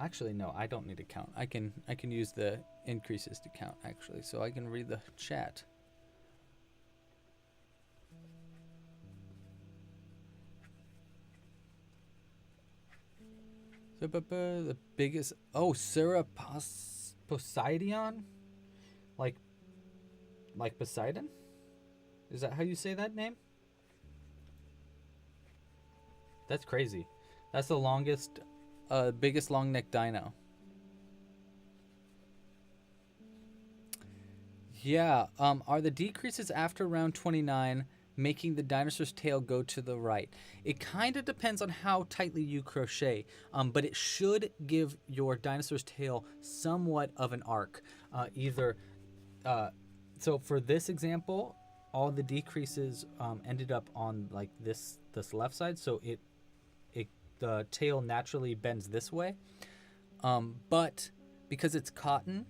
Speaker 1: Actually, no, I don't need to count. I can use the increases to count, actually, so I can read the chat. The biggest... Oh, Sarah Poseidon? Like Poseidon? Is that how you say that name? That's crazy. That's the longest... biggest long neck dino. Yeah. Are the decreases after round 29 making the dinosaur's tail go to the right? It kind of depends on how tightly you crochet, but it should give your dinosaur's tail somewhat of an arc. Either, so for this example, all the decreases ended up on like this left side, so it the tail naturally bends this way. But because it's cotton,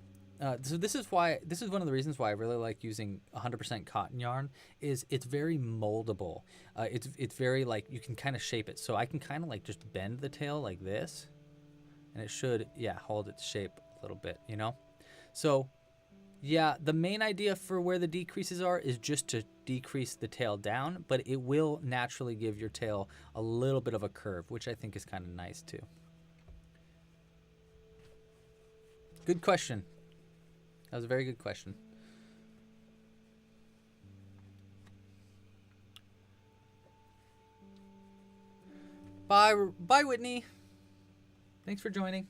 Speaker 1: so this is one of the reasons why I really like using 100% cotton yarn. Is it's very moldable. It's very like you can kind of shape it. So I can kind of like just bend the tail like this, and it should hold its shape a little bit. So yeah, the main idea for where the decreases are is just to decrease the tail down, but it will naturally give your tail a little bit of a curve, which I think is kind of nice too. Good question. That was a very good question. Bye, Whitney. Thanks for joining.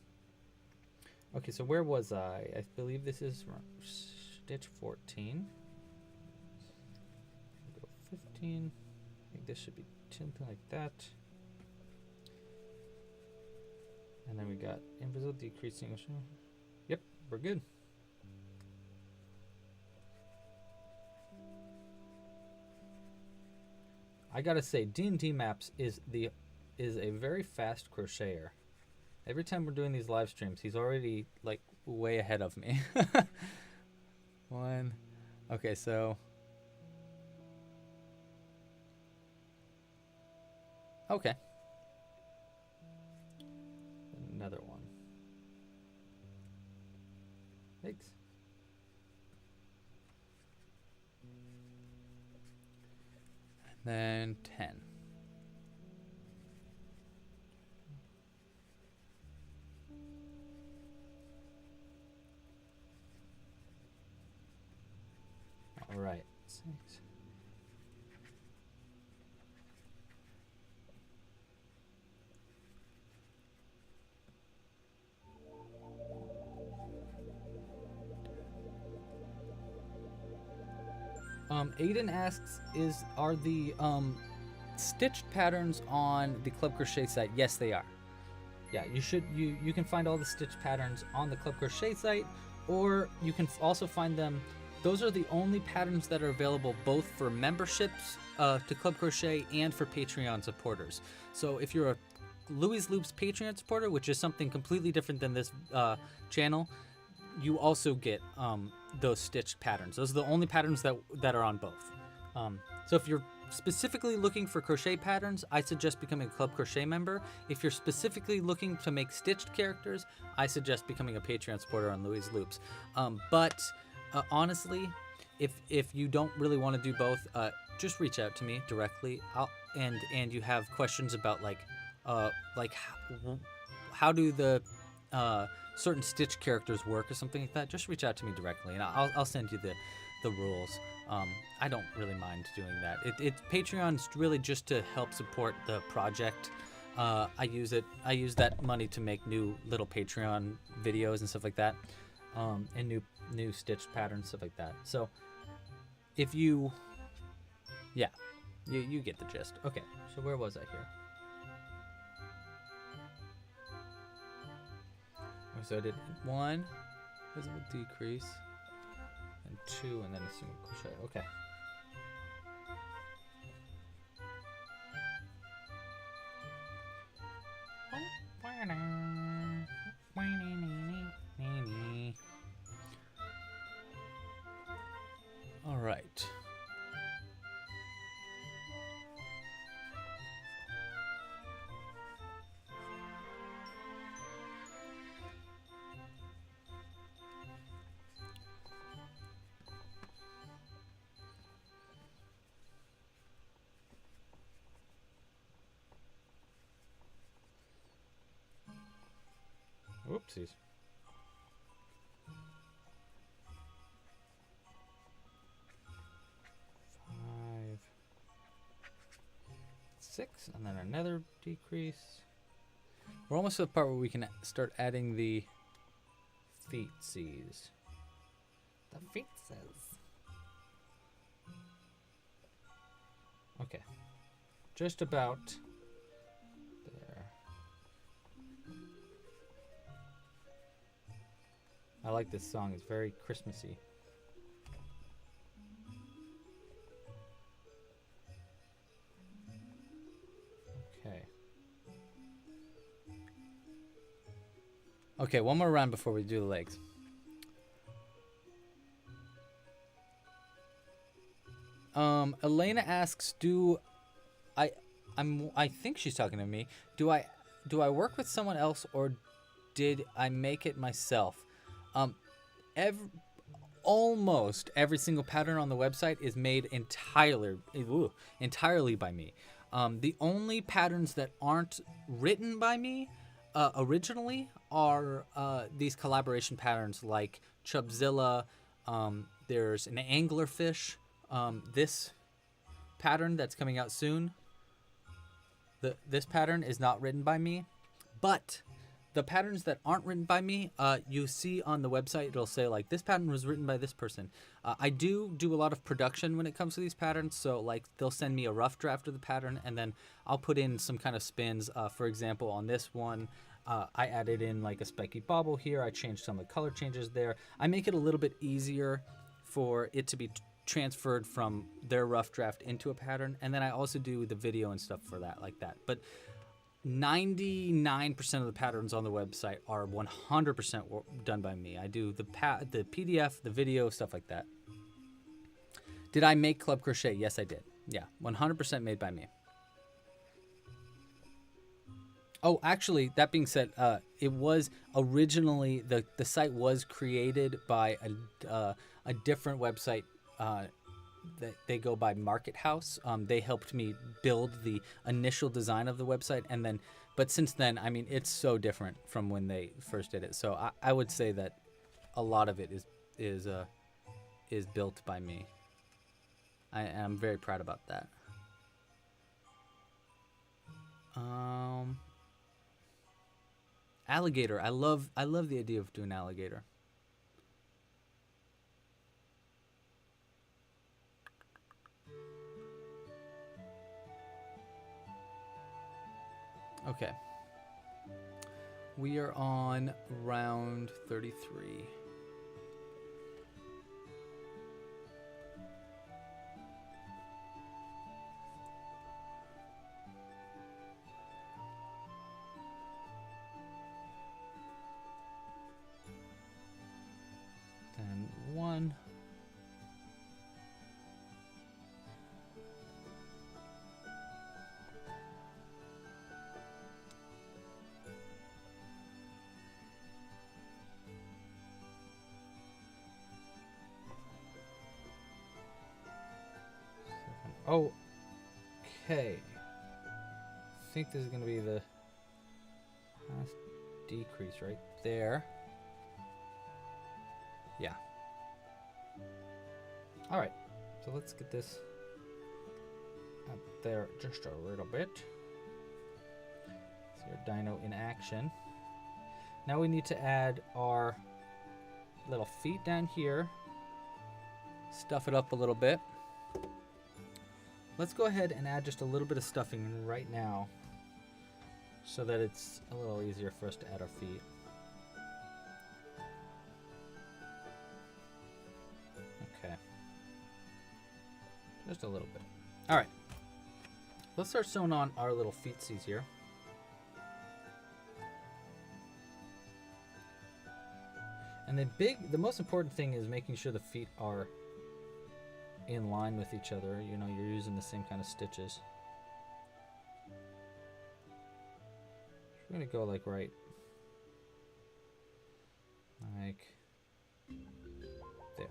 Speaker 1: Okay, so where was I? I believe this is stitch 14. Go 15. I think this should be something like that. And then we got invisible decreasing. Yep, we're good. I gotta say, D&D Maps is a very fast crocheter. Every time we're doing these live streams, he's already like way ahead of me. One. Okay, so. Okay. Another one. Thanks. And then 10. All right. 6. Aiden asks, are the stitched patterns on the Club Crochet site? Yes, they are. Yeah, you can find all the stitched patterns on the Club Crochet site, or you can also find them. Those are the only patterns that are available both for memberships to Club Crochet and for Patreon supporters. So if you're a Louie's Loops Patreon supporter, which is something completely different than this channel, you also get those stitched patterns. Those are the only patterns that are on both. So if you're specifically looking for crochet patterns, I suggest becoming a Club Crochet member. If you're specifically looking to make stitched characters, I suggest becoming a Patreon supporter on Louie's Loops. But honestly, if you don't really want to do both, just reach out to me directly. And you have questions about how do the certain stitch characters work or something like that, just reach out to me directly and I'll send you the rules. I don't really mind doing that. Patreon's really just to help support the project. I use that money to make new little Patreon videos and stuff like that, and new stitched patterns, stuff like that. So if you get the gist. Okay, so where was I here? So I did 1 visible decrease, and 2, and then a single crochet. Okay. All right. Whoopsies. 5, 6, and then another decrease. We're almost to the part where we can start adding the feetsies. The feetsies. Okay. Just about there. I like this song. It's very Christmassy. Okay. Okay, one more round before we do the legs. Elena asks, I think she's talking to me. Do I work with someone else or did I make it myself? Almost every single pattern on the website is made entirely by me. The only patterns that aren't written by me originally are these collaboration patterns like Chubzilla. There's an anglerfish. This pattern that's coming out soon. This pattern is not written by me, but the patterns that aren't written by me, you see on the website, it'll say like this pattern was written by this person. I do a lot of production when it comes to these patterns. So like they'll send me a rough draft of the pattern and then I'll put in some kind of spins. For example, on this one, I added in like a spiky bobble here. I changed some of the color changes there. I make it a little bit easier for it to be transferred from their rough draft into a pattern. And then I also do the video and stuff for that like that. But 99% of the patterns on the website are 100% done by me. I do the PDF, the video, stuff like that. Did I make Club Crochet? Yes, I did. Yeah, 100% made by me. Oh, actually, that being said, it was originally, the site was created by a different website. They go by Market House. They helped me build the initial design of the website, and then, but since then, I mean, it's so different from when they first did it. So I would say that a lot of it is built by me. I'm very proud about that. Alligator. I love the idea of doing alligator. Okay. We are on round 33. Then 1. Oh, okay. I think this is going to be the last decrease right there. Yeah. All right. So let's get this up there just a little bit. See our dino in action. Now we need to add our little feet down here. Stuff it up a little bit. Let's go ahead and add just a little bit of stuffing right now so that it's a little easier for us to add our feet. Okay. Just a little bit. All right. Let's start sewing on our little feetsies here. And the most important thing is making sure the feet are in line with each other. You know, you're using the same kind of stitches. We're gonna go like right there.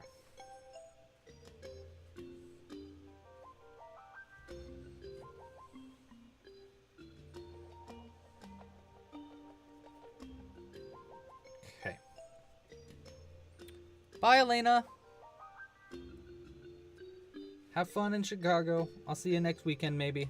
Speaker 1: Okay. Bye, Elena. Have fun in Chicago. I'll see you next weekend, maybe.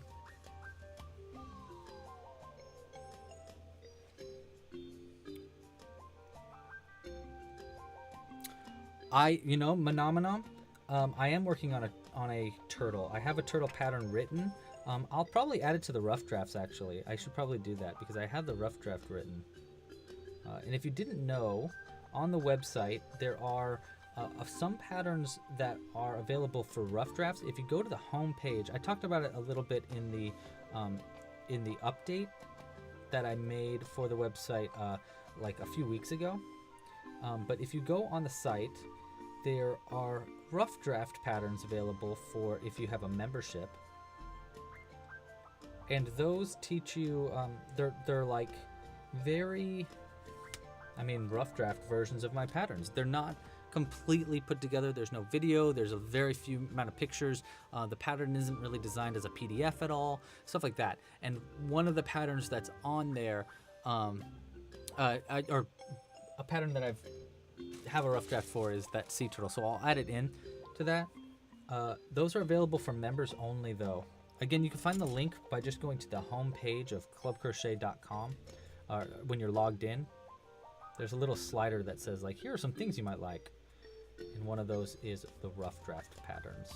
Speaker 1: Phenomenon. I am working on on a turtle. I have a turtle pattern written. I'll probably add it to the rough drafts, actually. I should probably do that because I have the rough draft written. And if you didn't know, on the website there are some patterns that are available for rough drafts. If you go to the home page, I talked about it a little bit in the update that I made for the website like a few weeks ago. But if you go on the site, there are rough draft patterns available for if you have a membership. And those teach you, they're like very, rough draft versions of my patterns. They're not completely put together. There's no video. There's a very few amount of pictures. The pattern isn't really designed as a PDF at all, stuff like that. And one of the patterns that's on there, or a pattern that have a rough draft for is that sea turtle. So I'll add it in to that. Those are available for members only though. Again, you can find the link by just going to the home page of clubcrochet.com. When you're logged in, there's a little slider that says like, here are some things you might like. And one of those is the rough draft patterns.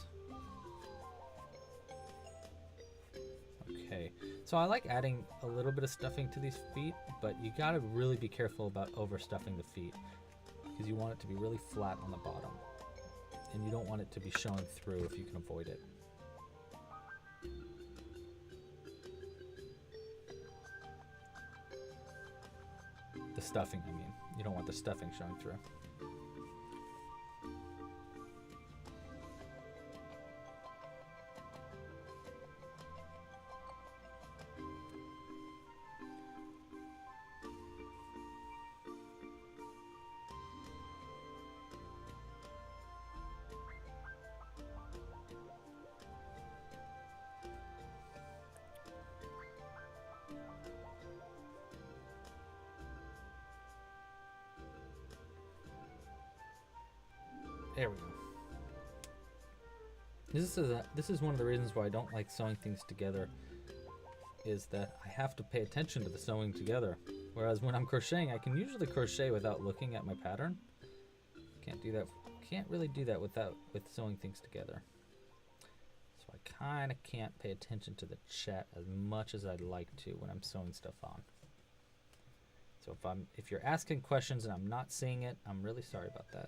Speaker 1: Okay, so I like adding a little bit of stuffing to these feet, but you gotta really be careful about overstuffing the feet because you want it to be really flat on the bottom. And you don't want it to be showing through if you can avoid it. The stuffing, I mean. You don't want the stuffing showing through. There we go. This is one of the reasons why I don't like sewing things together, is that I have to pay attention to the sewing together. Whereas when I'm crocheting, I can usually crochet without looking at my pattern. Can't do that. Can't really do that with sewing things together. So I kind of can't pay attention to the chat as much as I'd like to when I'm sewing stuff on. So if you're asking questions and I'm not seeing it, I'm really sorry about that.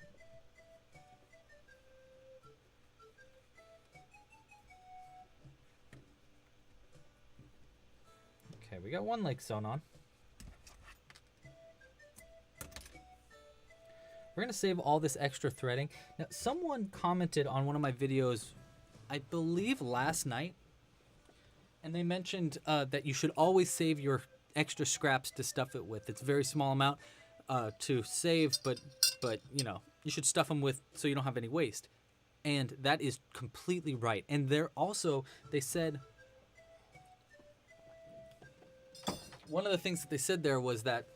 Speaker 1: Okay, we got one leg sewn on. We're gonna save all this extra threading. Now, someone commented on one of my videos, I believe last night, and they mentioned that you should always save your extra scraps to stuff it with. It's a very small amount to save, but you know, you should stuff them with so you don't have any waste. And that is completely right. And they said, one of the things that they said there was that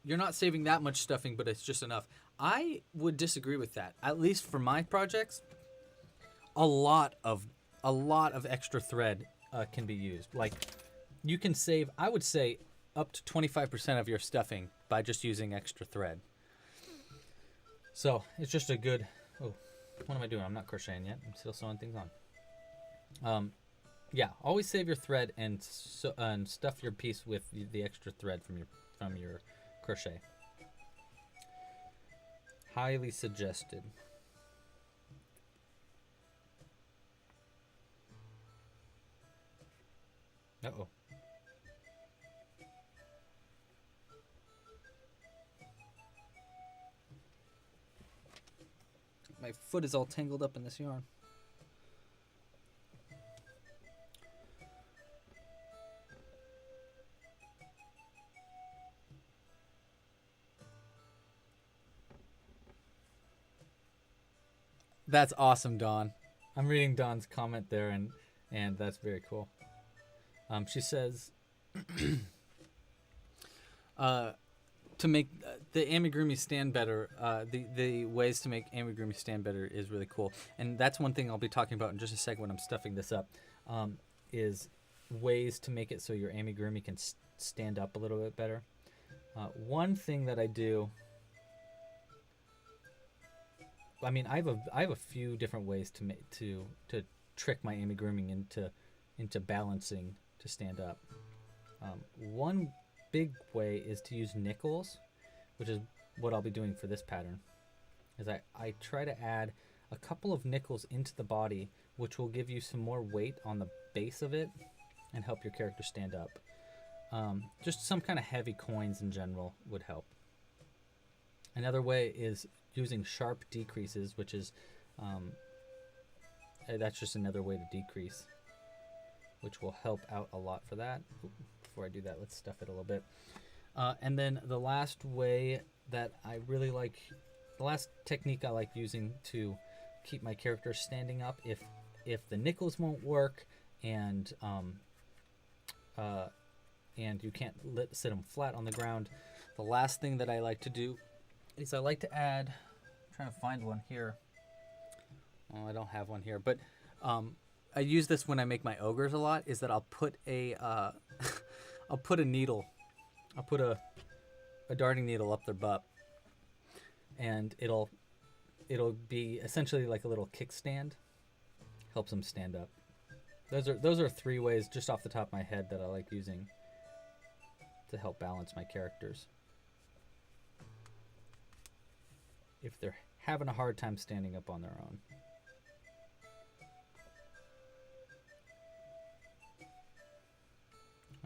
Speaker 1: you're not saving that much stuffing, but it's just enough. I would disagree with that. At least for my projects, a lot of extra thread can be used. Like, you can save, I would say, up to 25% of your stuffing by just using extra thread. So it's just a good. Oh, what am I doing? I'm not crocheting yet. I'm still sewing things on. Yeah, always save your thread and stuff your piece with the extra thread from your crochet. Highly suggested. Uh-oh. My foot is all tangled up in this yarn. That's awesome, Dawn. I'm reading Dawn's comment there, and that's very cool. She says, to make the amigurumi stand better, the ways to make amigurumi stand better is really cool. And that's one thing I'll be talking about in just a second when I'm stuffing this up, is ways to make it so your amigurumi can stand up a little bit better. One thing that I do, I mean, I have a few different ways to trick my amigurumis into balancing to stand up. One big way is to use nickels, which is what I'll be doing for this pattern. Is I try to add a couple of nickels into the body, which will give you some more weight on the base of it and help your character stand up. Just some kind of heavy coins in general would help. Another way is using sharp decreases, which is that's just another way to decrease, which will help out a lot for that. Before I do that, let's stuff it a little bit. And then the last way that I really like, the last technique I like using to keep my character standing up, if the nickels won't work and you can't sit them flat on the ground, the last thing that I like to do is I like to add, I'm trying to find one here. Oh, I don't have one here, but I use this when I make my ogres a lot, is that I'll put a I'll put a needle, I'll put a darting needle up their butt, and it'll be essentially like a little kickstand. Helps them stand up. Those are 3 ways just off the top of my head that I like using to help balance my characters if they're having a hard time standing up on their own.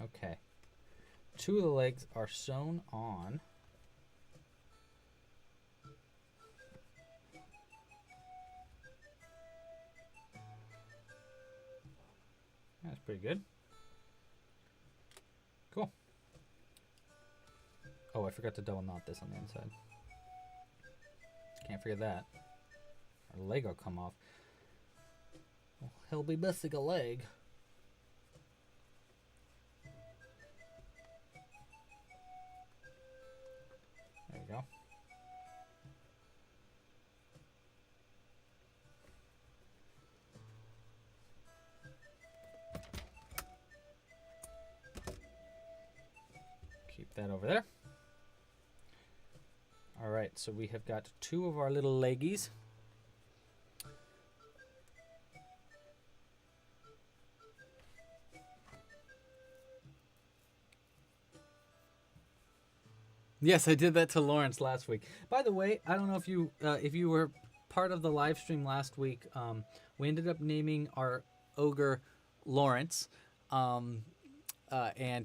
Speaker 1: Okay. 2 of the legs are sewn on. That's pretty good. Cool. Oh, I forgot to double knot this on the inside. Can't forget that. Our leg will come off. Well, he'll be missing a leg. There we go. Keep that over there. All right, so we have got 2 of our little leggies. Yes, I did that to Lawrence last week. By the way, I don't know if you were part of the live stream last week. We ended up naming our ogre Lawrence, and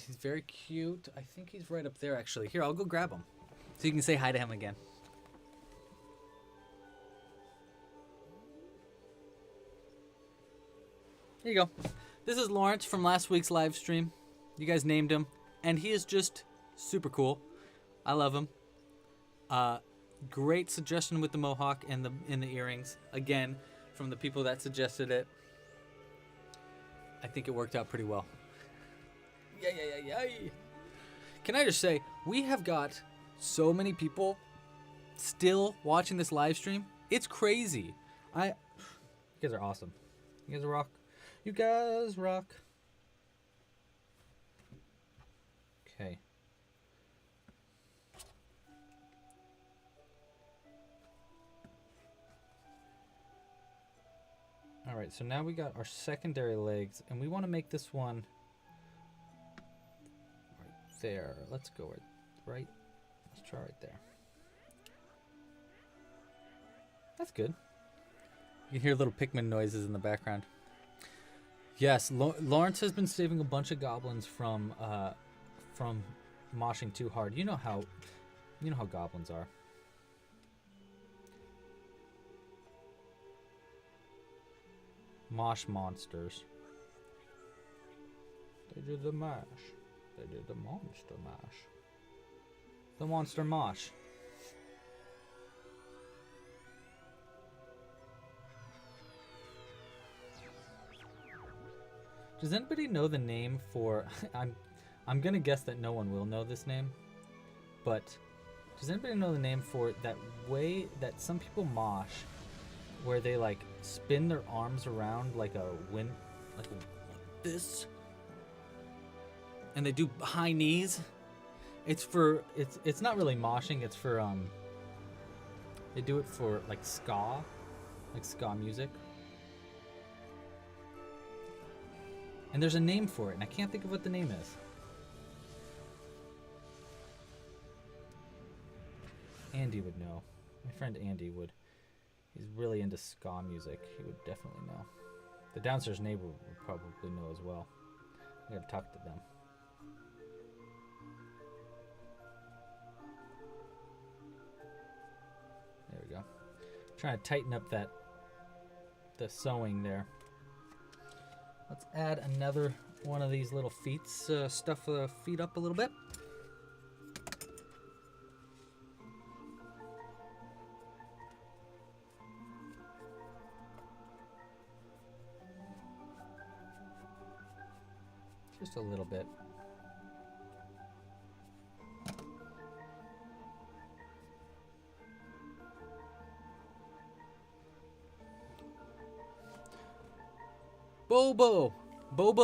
Speaker 1: he's very cute. I think he's right up there, actually. Here, I'll go grab him so you can say hi to him again. Here you go. This is Lawrence from last week's live stream. You guys named him, and he is just super cool. I love him. Great suggestion with the mohawk and the earrings. Again, from the people that suggested it. I think it worked out pretty well. Yay. Can I just say, we have got so many people still watching this live stream. It's crazy. You guys are awesome. You guys rock. You guys rock. Okay. All right, so now we got our secondary legs, and we want to make this one right there. Let's go right. Let's try right there. That's good. You can hear little Pikmin noises in the background. Yes, Lawrence has been saving a bunch of goblins from moshing too hard. You know how goblins are. Mosh monsters. They did the mash. They did the monster mash. The monster mosh. Does anybody know the name for I'm gonna guess that no one will know this name, but does anybody know the name for that way that some people mosh, where they like spin their arms around like this, and they do high knees? It's not really moshing. It's for They do it for like ska music. And there's a name for it, and I can't think of what the name is. Andy would know. My friend Andy would. He's really into ska music. He would definitely know. The downstairs neighbor would probably know as well. I gotta talk to them. There we go. Trying to tighten up the sewing there. Let's add another one of these little feet. Stuff the feet up a little bit. Just a little bit. Bobo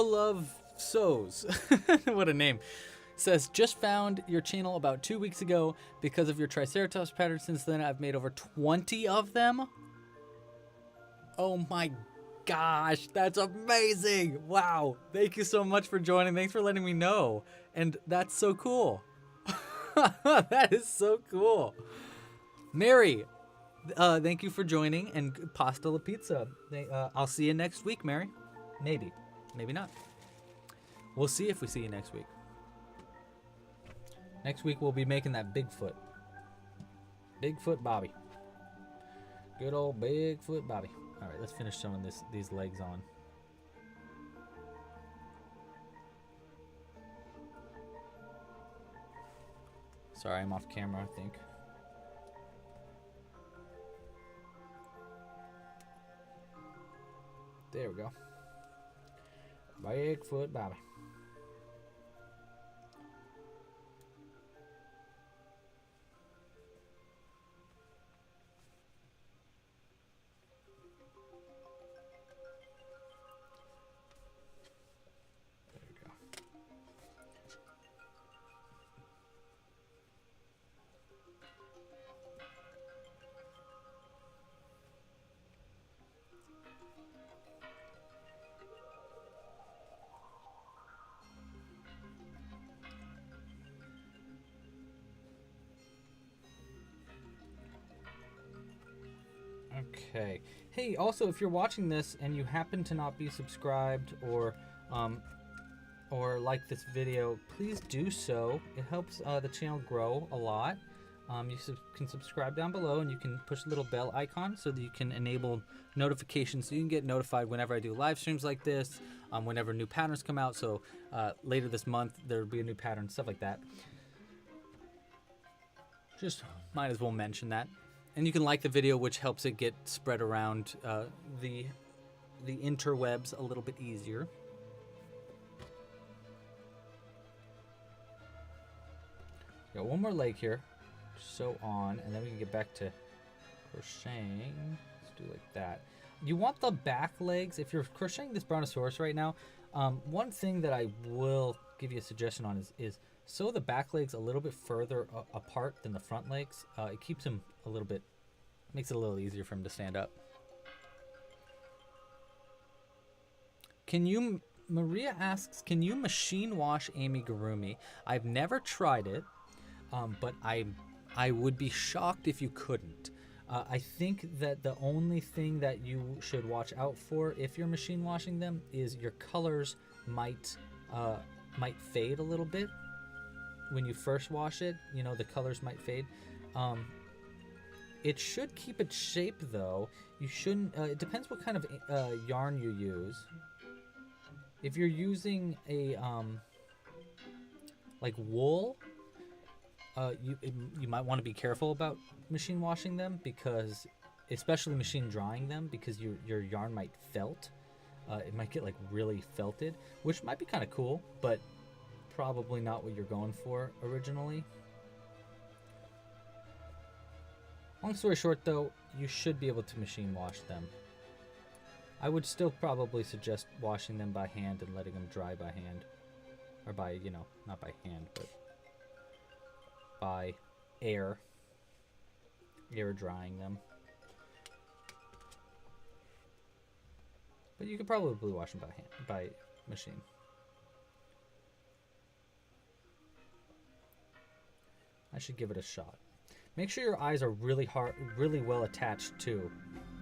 Speaker 1: Love Sews. What a name. Says, just found your channel about 2 weeks ago because of your Triceratops pattern. Since then, I've made over 20 of them. Oh my gosh, that's amazing. Wow. Thank you so much for joining. Thanks for letting me know. And that's so cool. That is so cool. Mary, thank you for joining, and pasta la pizza. I'll see you next week, Mary. Maybe. Maybe not. We'll see if we see you next week. Next week we'll be making that Bigfoot. Bigfoot Bobby. Good old Bigfoot Bobby. All right, let's finish sewing these legs on. Sorry, I'm off camera, I think. There we go. Bigfoot Bobby. There we go. Okay. Hey, also, if you're watching this and you happen to not be subscribed or like this video, please do so. It helps the channel grow a lot. You can subscribe down below, and you can push the little bell icon so that you can enable notifications, so you can get notified whenever I do live streams like this, whenever new patterns come out. So later this month there'll be a new pattern, stuff like that. Just might as well mention that. And you can like the video, which helps it get spread around the interwebs a little bit easier. Got one more leg here. Sew on, and then we can get back to crocheting. Let's do like that. You want the back legs. If you're crocheting this Brontosaurus right now, one thing that I will give you a suggestion on is sew the back legs a little bit further apart than the front legs. It keeps them a little bit, makes it a little easier for him to stand up. Maria asks, can you machine wash amigurumi? I've never tried it, but I would be shocked if you couldn't. I think that the only thing that you should watch out for if you're machine washing them is your colors might fade a little bit. When you first wash it, you know, the colors might fade. It should keep its shape though. You shouldn't, it depends what kind of yarn you use. If you're using a, like wool, you might want to be careful about machine washing them, because, especially machine drying them, because your yarn might felt. It might get like really felted, which might be kind of cool, but probably not what you're going for originally. Long story short though, you should be able to machine wash them. I would still probably suggest washing them by hand and letting them dry by hand. Or by, you know, not by hand, but by air. air drying them. But you could probably wash them by machine. I should give it a shot. Make sure your eyes are really well attached too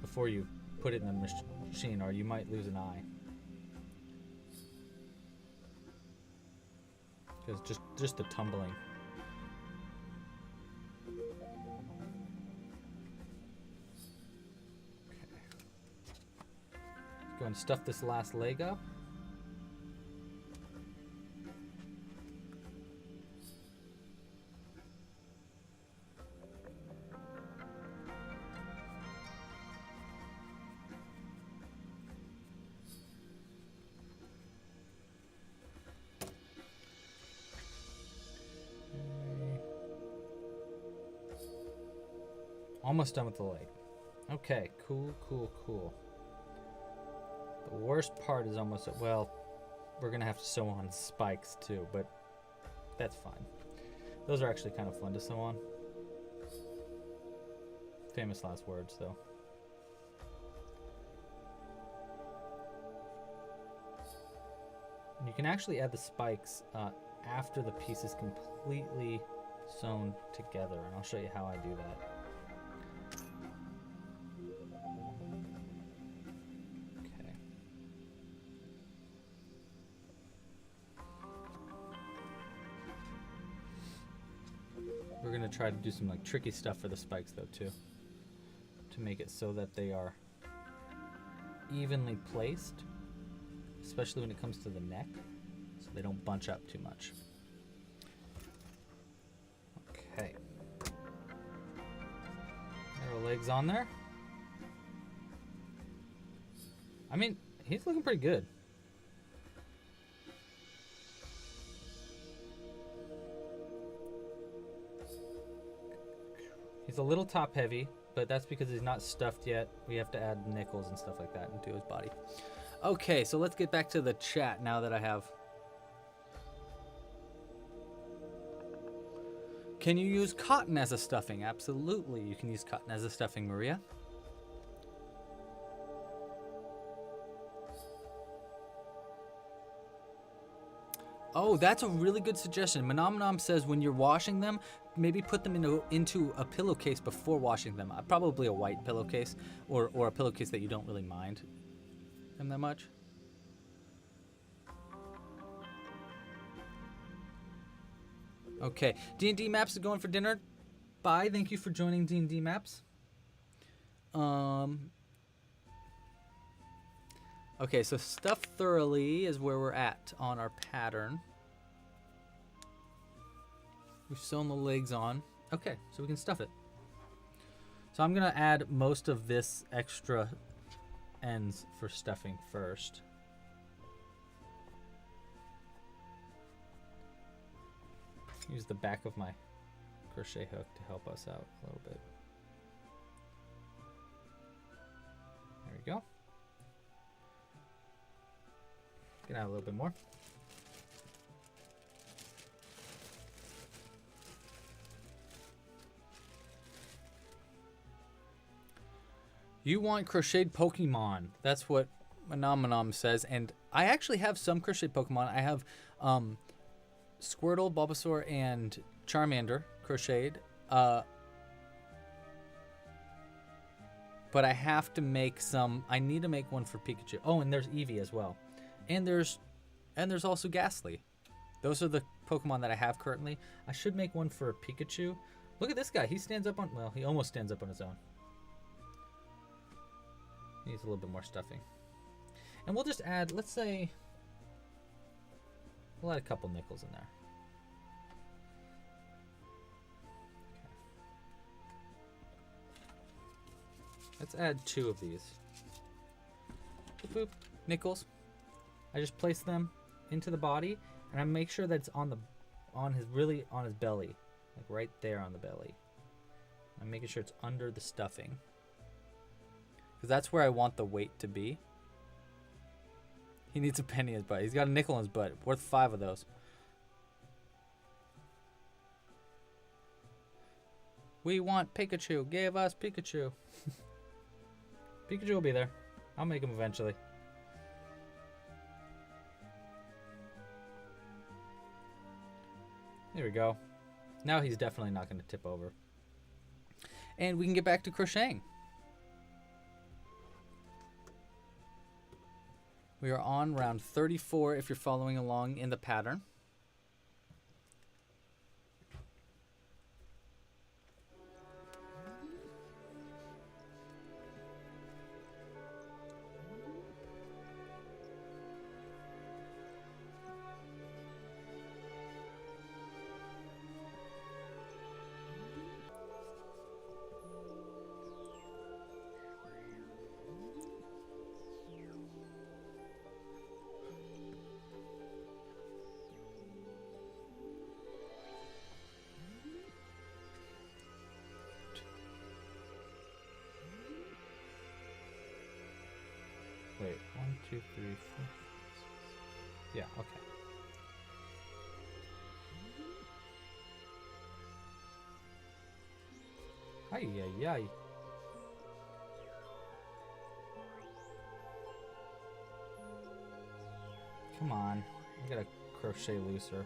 Speaker 1: before you put it in the machine, or you might lose an eye. Because just the tumbling. Go and stuff this last leg up. Almost done with the leg. Okay, cool. The worst part is almost, well, we're going to have to sew on spikes too, but that's fine. Those are actually kind of fun to sew on. Famous last words, though. You can actually add the spikes after the piece is completely sewn together, and I'll show you how I do that. We're going to try to do some like tricky stuff for the spikes though too, to make it so that they are evenly placed, especially when it comes to the neck, so they don't bunch up too much. Okay. There are legs on there. I mean, he's looking pretty good. He's a little top heavy, but that's because he's not stuffed yet. We have to add nickels and stuff like that into his body. Okay, so let's get back to the chat now that I have. Can you use cotton as a stuffing? Absolutely, you can use cotton as a stuffing, Maria. Oh, that's a really good suggestion. Manom says when you're washing them, maybe put them into a pillowcase before washing them. Probably a white pillowcase or a pillowcase that you don't really mind them that much. Okay, D&D Maps is going for dinner. Bye, thank you for joining D&D Maps. Okay, so stuff thoroughly is where we're at on our pattern. We've sewn the legs on. Okay, so we can stuff it. So I'm gonna add most of this extra ends for stuffing first. Use the back of my crochet hook to help us out a little bit. There we go. Can add a little bit more. You want crocheted Pokemon. That's what Manom says. And I actually have some crocheted Pokemon. I have Squirtle, Bulbasaur, and Charmander crocheted. But I have to make some. I need to make one for Pikachu. Oh, and there's Eevee as well. And there's also Ghastly. Those are the Pokemon that I have currently. I should make one for Pikachu. Look at this guy. He stands up on, well, he almost stands up on his own. He needs a little bit more stuffing. And we'll just add, let's say, we'll add a couple nickels in there. Okay. Let's add 2 of these. Boop, boop. Nickels. I just place them into the body, and I make sure that it's on his belly, like right there on the belly. I'm making sure it's under the stuffing, because that's where I want the weight to be. He needs a penny in his butt. He's got a nickel in his butt. Worth 5 of those. We want Pikachu. Give us Pikachu. Pikachu will be there. I'll make him eventually. There we go. Now he's definitely not going to tip over. And we can get back to crocheting. We are on round 34 if you're following along in the pattern. Wait, 1, 2, 3, 4. Yeah, okay. Ay, ay, ay. Come on. I gotta crochet looser.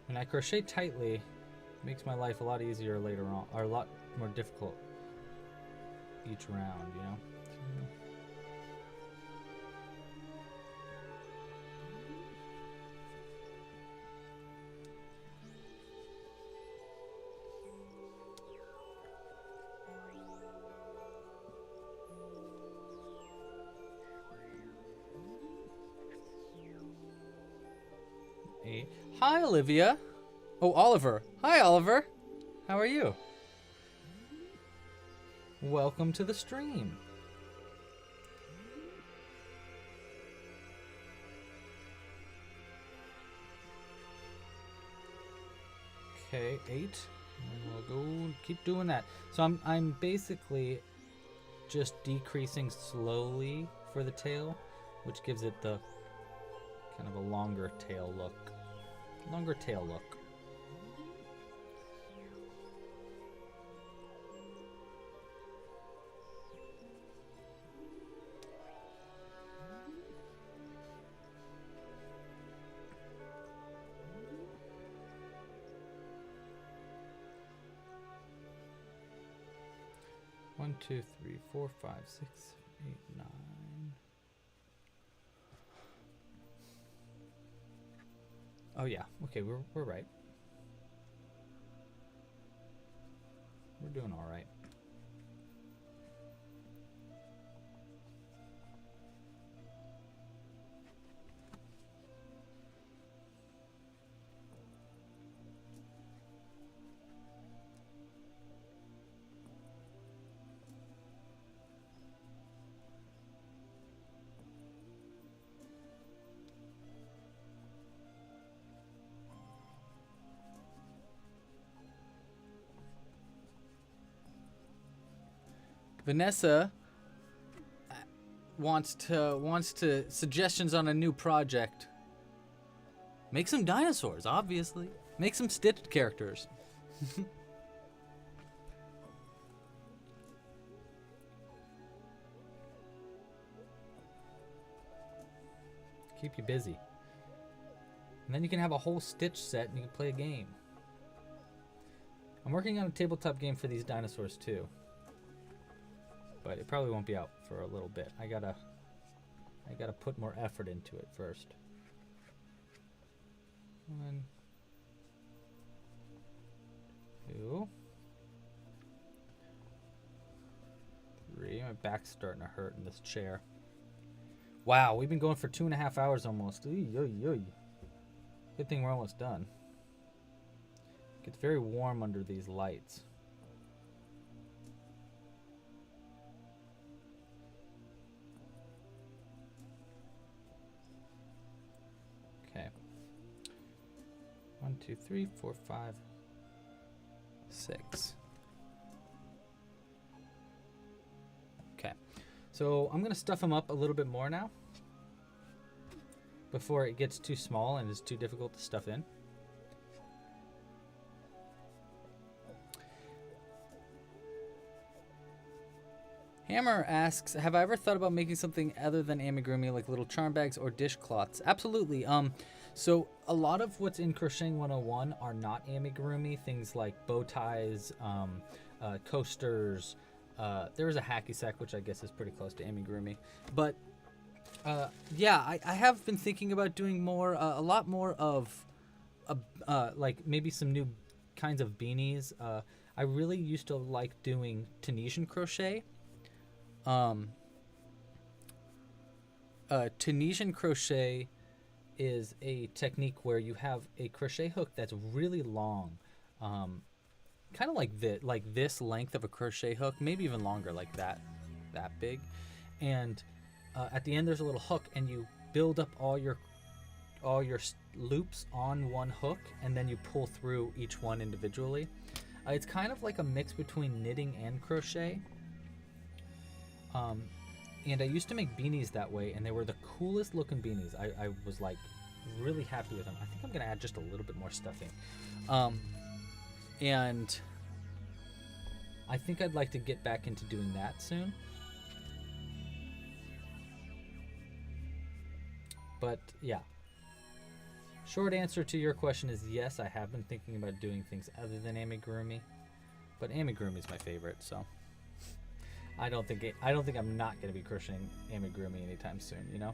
Speaker 1: When I crochet tightly, it makes my life a lot easier later on, or a lot more difficult each round, you know? Hi, Olivia. Oh, Oliver. Hi, Oliver. How are you? Welcome to the stream. Okay, 8. And we'll go keep doing that. So I'm basically just decreasing slowly for the tail, which gives it the kind of a longer tail look. Longer tail look. One, 2, 3, 4, 5, 6, 8, 9. Oh yeah, okay, we're right. We're doing all right. Vanessa wants to suggestions on a new project. Make some dinosaurs, obviously. Make some stitched characters. Keep you busy. And then you can have a whole Stitch set and you can play a game. I'm working on a tabletop game for these dinosaurs too. But it probably won't be out for a little bit. I gotta put more effort into it first. 1, 2, 3. My back's starting to hurt in this chair. Wow, we've been going for 2.5 hours almost. Good thing we're almost done. It gets very warm under these lights. Okay. 1, 2, 3, 4, 5, 6. Okay. So I'm going to stuff them up a little bit more now. before it gets too small and is too difficult to stuff in. Hammer asks, have I ever thought about making something other than amigurumi, like little charm bags or dishcloths? Absolutely. So a lot of what's in Crocheting 101 are not amigurumi, things like bow ties, coasters. There is a hacky sack, which I guess is pretty close to amigurumi. But yeah, I have been thinking about doing more, a lot more of, like maybe some new kinds of beanies. I really used to like doing Tunisian crochet. Tunisian crochet is a technique where you have a crochet hook that's really long, kind of like this length of a crochet hook, maybe even longer, like that big, and at the end there's a little hook, and you build up all your loops on one hook, and then you pull through each one individually. It's kind of like a mix between knitting and crochet. And I used to make beanies that way, and they were the coolest looking beanies. I was like really happy with them. I think I'm gonna add just a little bit more stuffing. And I think I'd like to get back into doing that soon. But yeah, short answer to your question is yes, I have been thinking about doing things other than amigurumi, but amigurumi is my favorite, so I don't think I'm not going to be crocheting amigurumi anytime soon, you know?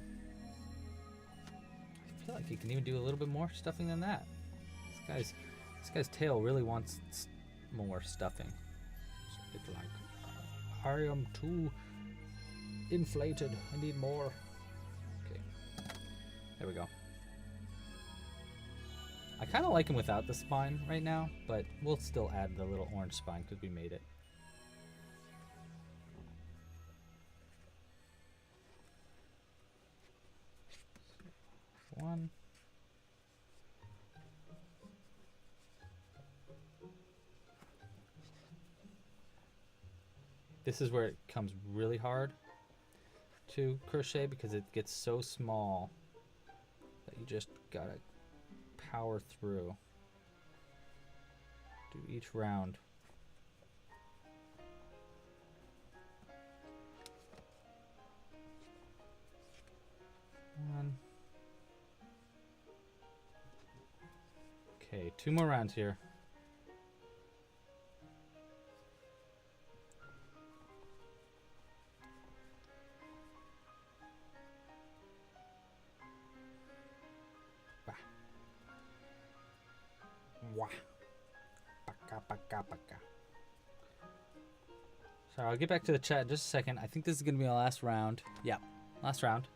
Speaker 1: I feel like you can even do a little bit more stuffing than that. This guy's tail really wants more stuffing. So it's like, I am too inflated. I need more. Okay. There we go. I kind of like him without the spine right now, but we'll still add the little orange spine because we made it. One. This is where it comes really hard to crochet because it gets so small that you just gotta power through. Do each round. One. Okay, 2 more rounds here. Wah. Paka, paka, paka. Sorry, I'll get back to the chat in just a second. I think this is going to be my last round. Yeah, last round.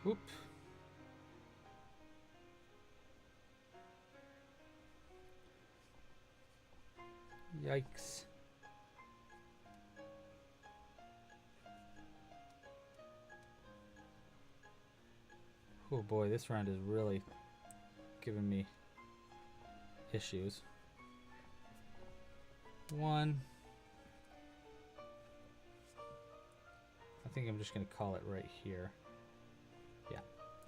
Speaker 1: Whoop. Yikes. Oh boy, this round is really giving me issues. 1. I think I'm just going to call it right here. Yeah.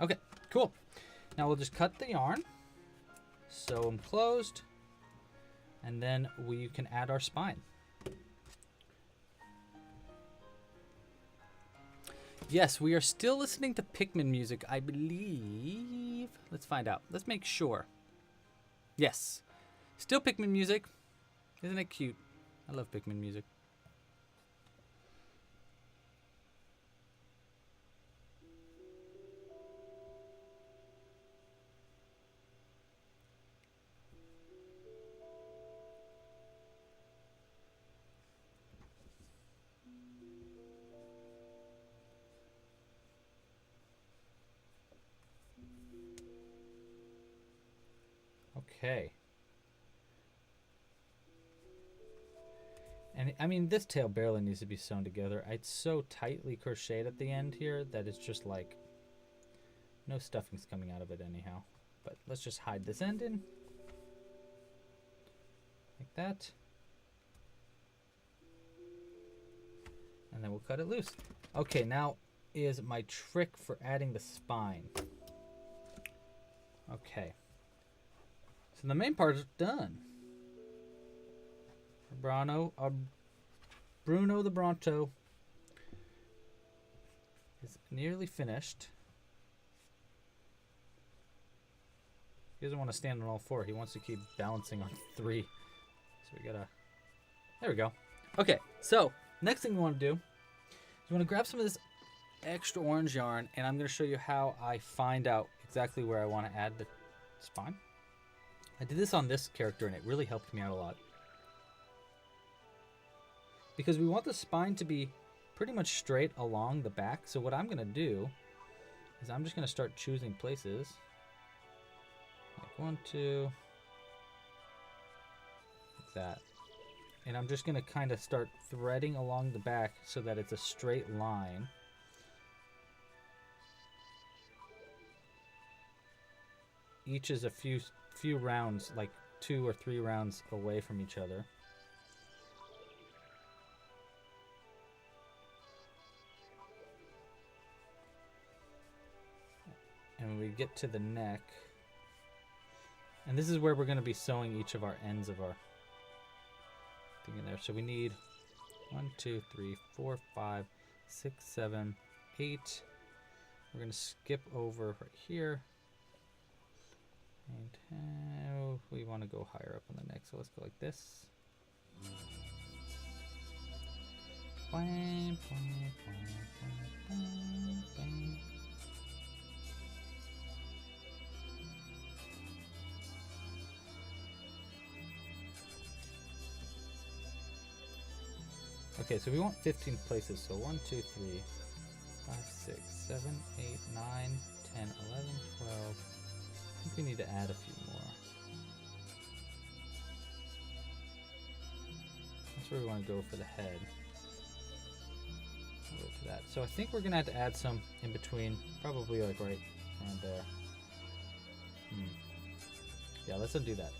Speaker 1: Okay, cool. Now we'll just cut the yarn, sew them closed, and then we can add our spine. Yes, we are still listening to Pikmin music, I believe. Let's find out. Let's make sure. Yes, still Pikmin music. Isn't it cute? I love Pikmin music. Okay. And I mean, this tail barely needs to be sewn together. It's so tightly crocheted at the end here that it's just like no stuffing's coming out of it anyhow. But let's just hide this end in. Like that. And then we'll we'll cut it loose. Okay, now is my trick for adding the spine. Okay. So the main part is done. Bruno the Bronto is nearly finished. He doesn't want to stand on all four. He wants to keep balancing on three. So we gotta... There we go. Okay, so next thing we want to do is we want to grab some of this extra orange yarn, and I'm going to show you how I find out exactly where I want to add the spine. I did this on this character, and it really helped me out a lot. Because we want the spine to be pretty much straight along the back. So what I'm going to do is I'm just going to start choosing places. Like 1, 2, like that. And I'm just going to kind of start threading along the back so that it's a straight line. Each is a few rounds, like 2 or 3 rounds away from each other. And when we get to the neck, and this is where we're going to be sewing each of our ends of our thing in there. So we need 1, 2, 3, 4, 5, 6, 7, 8. We're going to skip over right here. And we want to go higher up on the neck, so let's go like this. Bam, bam, bam, bam, bam. Okay, so we want 15 places. So 1, 2, 3, 5, 6, 7, 8, 9, 10, 11, 12. I think we need to add a few more. That's where we want to go for the head. I'll go to that. So I think we're going to have to add some in between, probably like right around there. Yeah, let's undo that.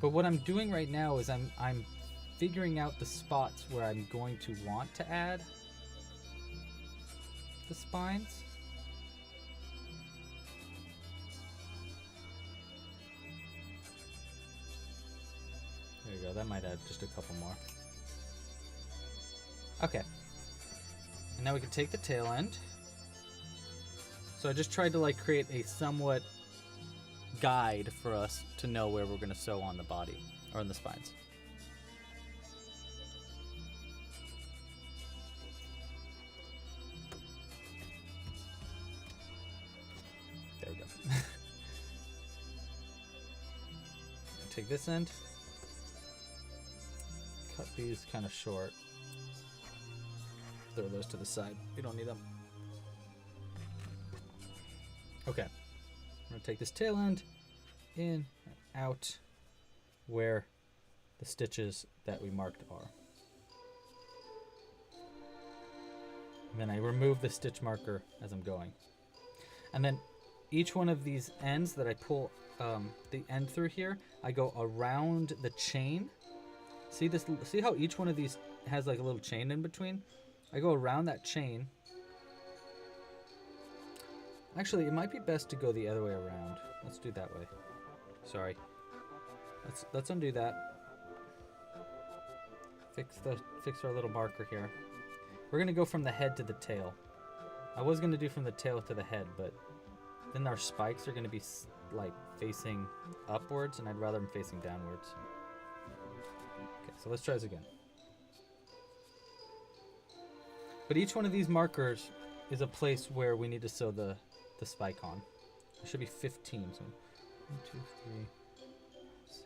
Speaker 1: But what I'm doing right now is I'm figuring out the spots where I'm going to want to add the spines. There you go, that might add just a couple more. Okay. And now we can take the tail end. So I just tried to like create a somewhat guide for us to know where we're going to sew on the body or on the spines. There we go. Take this end, cut these kind of short, throw those to the side, we don't need them. Okay, I'm going to take this tail end in and out where the stitches that we marked are. And then I remove the stitch marker as I'm going. And then each one of these ends that I pull the end through here, I go around the chain. See this? See how each one of these has like a little chain in between? I go around that chain. Actually, it might be best to go the other way around. Let's do it that way. Sorry. Let's undo that. Fix our little marker here. We're gonna go from the head to the tail. I was gonna do from the tail to the head, but then our spikes are gonna be like facing upwards, and I'd rather them facing downwards. Okay, so let's try this again. But each one of these markers is a place where we need to sew the spike on. There should be 15. So 1, 2, 3, 6.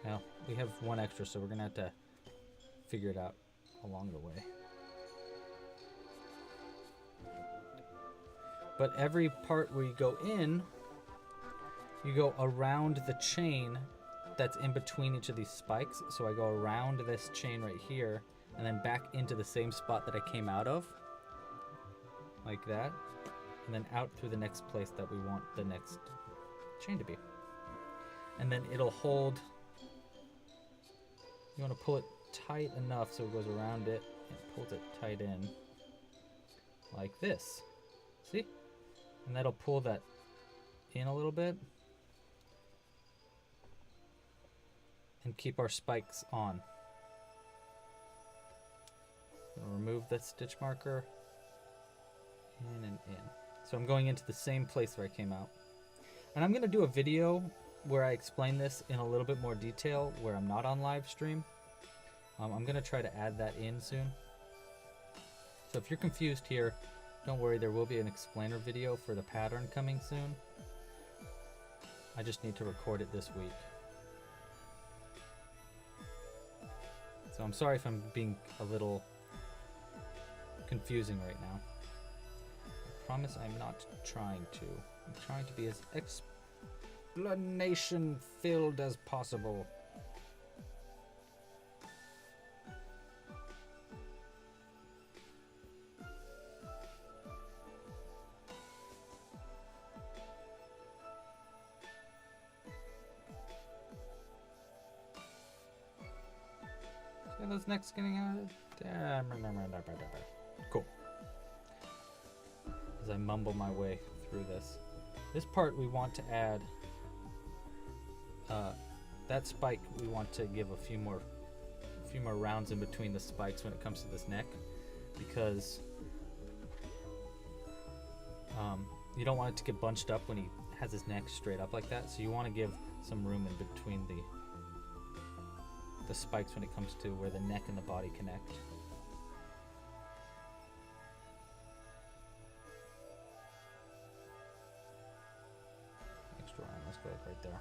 Speaker 1: Now we have one extra, so we're gonna have to figure it out along the way. But every part where you go in, you go around the chain that's in between each of these spikes. So I go around this chain right here and then back into the same spot that I came out of. like that, and then out through the next place that we want the next chain to be. And then it'll hold. You want to pull it tight enough so it goes around it and pulls it tight in like this. See? And that'll pull that in a little bit and keep our spikes on. We'll remove the stitch marker, in and in. So I'm going into the same place where I came out. And I'm going to do a video where I explain this in a little bit more detail where I'm not on live stream. I'm going to try to add that in soon. So if you're confused here, don't worry, there will be an explainer video for the pattern coming soon. I just need to record it this week. So I'm sorry if I'm being a little confusing right now. I promise I'm not trying to. I'm trying to be as explanation filled as possible. See those necks getting out? Cool. As I mumble my way through this. This part we want to add, that spike we want to give a few more rounds in between the spikes when it comes to this neck, because you don't want it to get bunched up when he has his neck straight up like that. So you want to give some room in between the spikes when it comes to where the neck and the body connect. Extra line, let's go right there.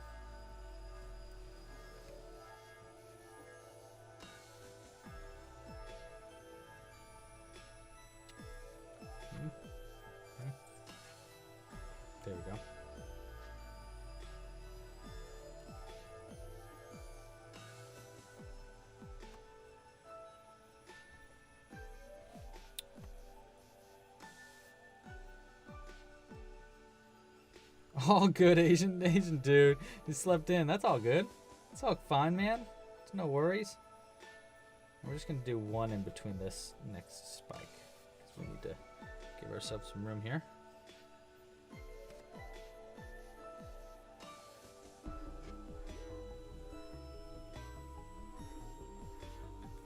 Speaker 1: There we go. All good, Asian dude. You slept in. That's all good. It's all fine, man. It's no worries. We're just gonna do one in between this next spike, because we need to give ourselves some room here.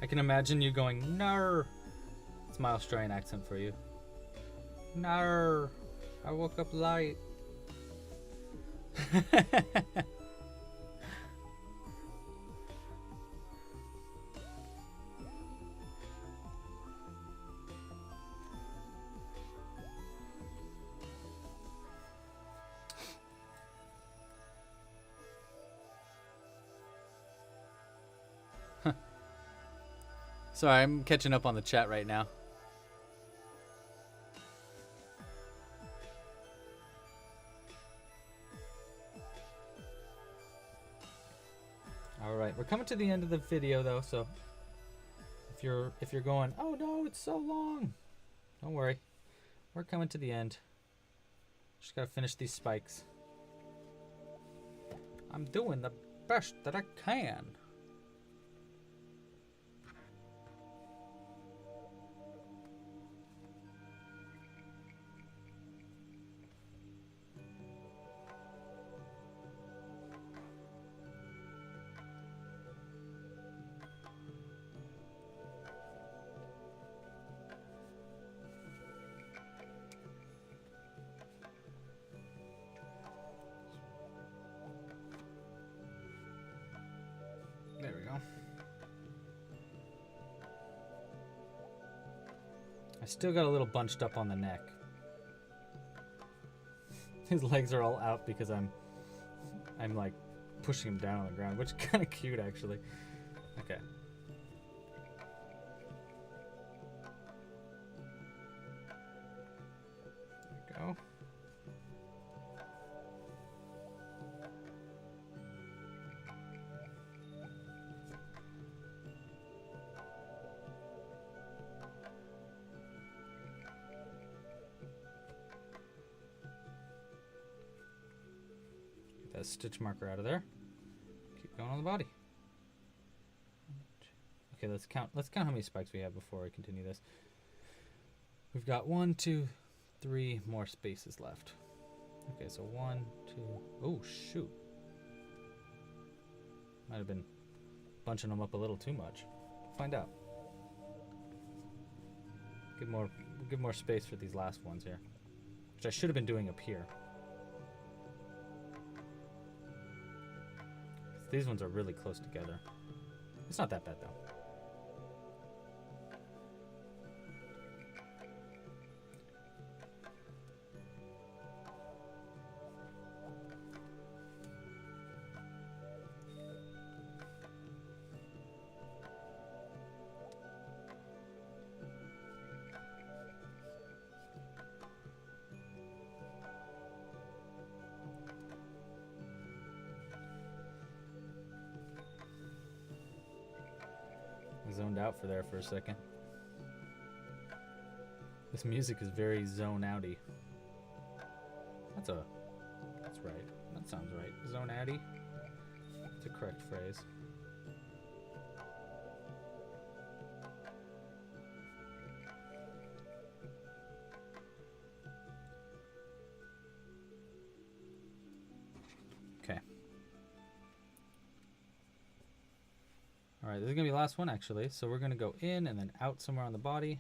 Speaker 1: I can imagine you going, "No." It's my Australian accent for you. "No, I woke up late." Sorry, I'm catching up on the chat right now. Alright, we're coming to the end of the video though, so if you're going, "Oh no, it's so long," don't worry. We're coming to the end. Just gotta finish these spikes. I'm doing the best that I can. There we go. I still got a little bunched up on the neck. His legs are all out because I'm like pushing him down on the ground, which is kind of cute actually. Okay. There we go. stitch marker out of there. Keep going on the body. Okay, let's count how many spikes we have before I continue this. We've got 1, 2, 3 more spaces left. Okay, so 1, 2. Oh shoot! Might have been bunching them up a little too much. Find out. Give more space for these last ones here, which I should have been doing up here. These ones are really close together. It's not that bad though. Zoned out for there for a second. This music is very zone outy. That's right. That sounds right. Zone outy. That's a correct phrase. Okay. All right, this is going to be the last one, actually. So we're going to go in and then out somewhere on the body.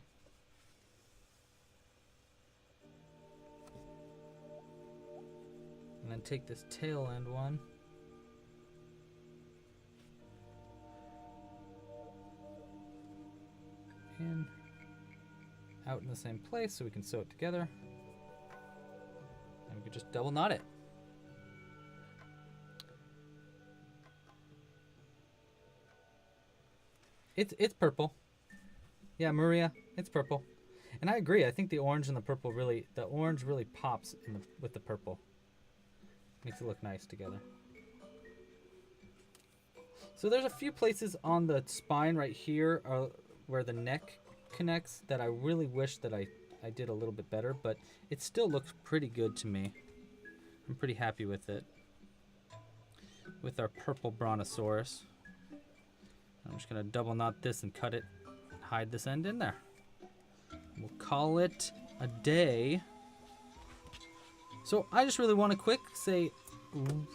Speaker 1: And then take this tail end one. In. Out in the same place so we can sew it together. And we can just double knot it. It's purple. Yeah, Maria, it's purple. And I agree. I think the orange and the purple really pops with the purple. Makes it look nice together. So there's a few places on the spine right here where the neck connects that I really wish that I did a little bit better, but it still looks pretty good to me. I'm pretty happy with it. With our purple Brontosaurus. I'm just going to double knot this and cut it, hide this end in there. We'll call it a day. So I just really want to quick say,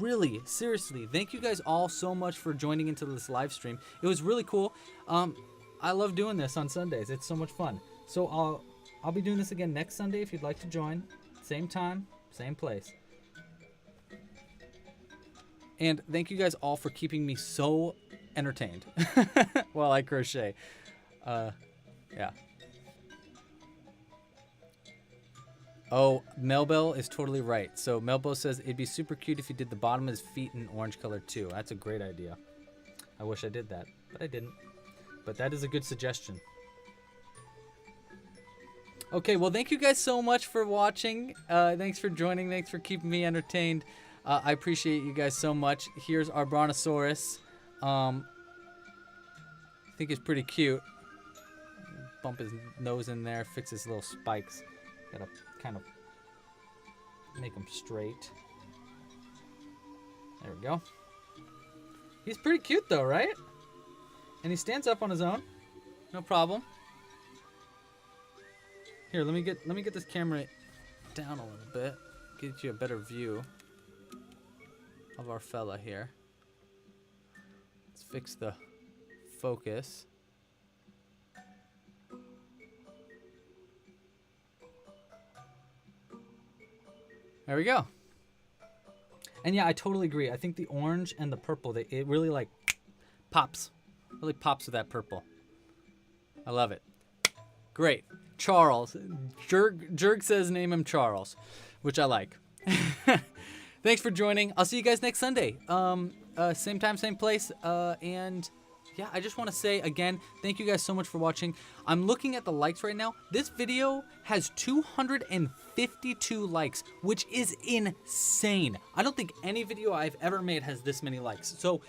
Speaker 1: really, seriously, thank you guys all so much for joining into this live stream. It was really cool. I love doing this on Sundays. It's so much fun. So I'll be doing this again next Sunday if you'd like to join. Same time, same place. And thank you guys all for keeping me so entertained while I crochet. Yeah. Oh, Melbell is totally right. So Melbo says it'd be super cute if you did the bottom of his feet in orange color too. That's a great idea. I wish I did that, but I didn't. But that is a good suggestion. Okay, well, thank you guys so much for watching. Thanks for joining. Thanks for keeping me entertained. I appreciate you guys so much. Here's our Brontosaurus. I think it's pretty cute. Bump his nose in there, fix his little spikes. Gotta kind of make them straight. There we go. He's pretty cute though, right? And he stands up on his own. No problem. Here, let me get this camera down a little bit. Get you a better view of our fella here. Let's fix the focus. There we go. And yeah, I totally agree. I think the orange and the purple, it really like pops. Really pops with that purple. I love it. Great. Charles. Jerg says name him Charles, which I like. Thanks for joining. I'll see you guys next Sunday. Same time, same place. And yeah, I just want to say again, thank you guys so much for watching. I'm looking at the likes right now. This video has 252 likes, which is insane. I don't think any video I've ever made has this many likes. So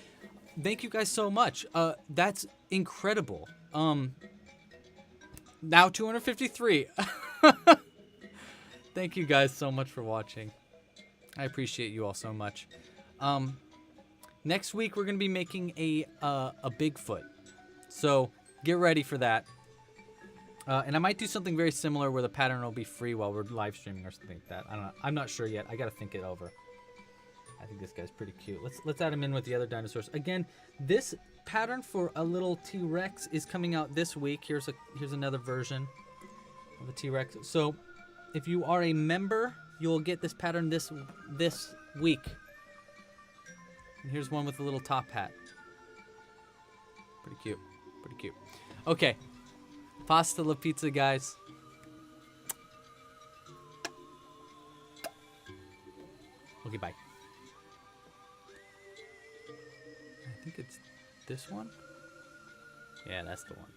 Speaker 1: thank you guys so much. That's incredible. Now 253. Thank you guys so much for watching. I appreciate you all so much. Next week we're gonna be making a Bigfoot, so get ready for that. And I might do something very similar where the pattern will be free while we're live streaming or something like that. I don't know. I'm not sure yet. I gotta think it over. I think this guy's pretty cute. Let's add him in with the other dinosaurs. Again, this pattern for a little T-Rex is coming out this week. Here's another version of a T-Rex. So if you are a member, you'll get this pattern this week. And here's one with a little top hat. Pretty cute. Pretty cute. Okay. Pasta la pizza, guys. Okay, bye. I think it's this one. Yeah, that's the one.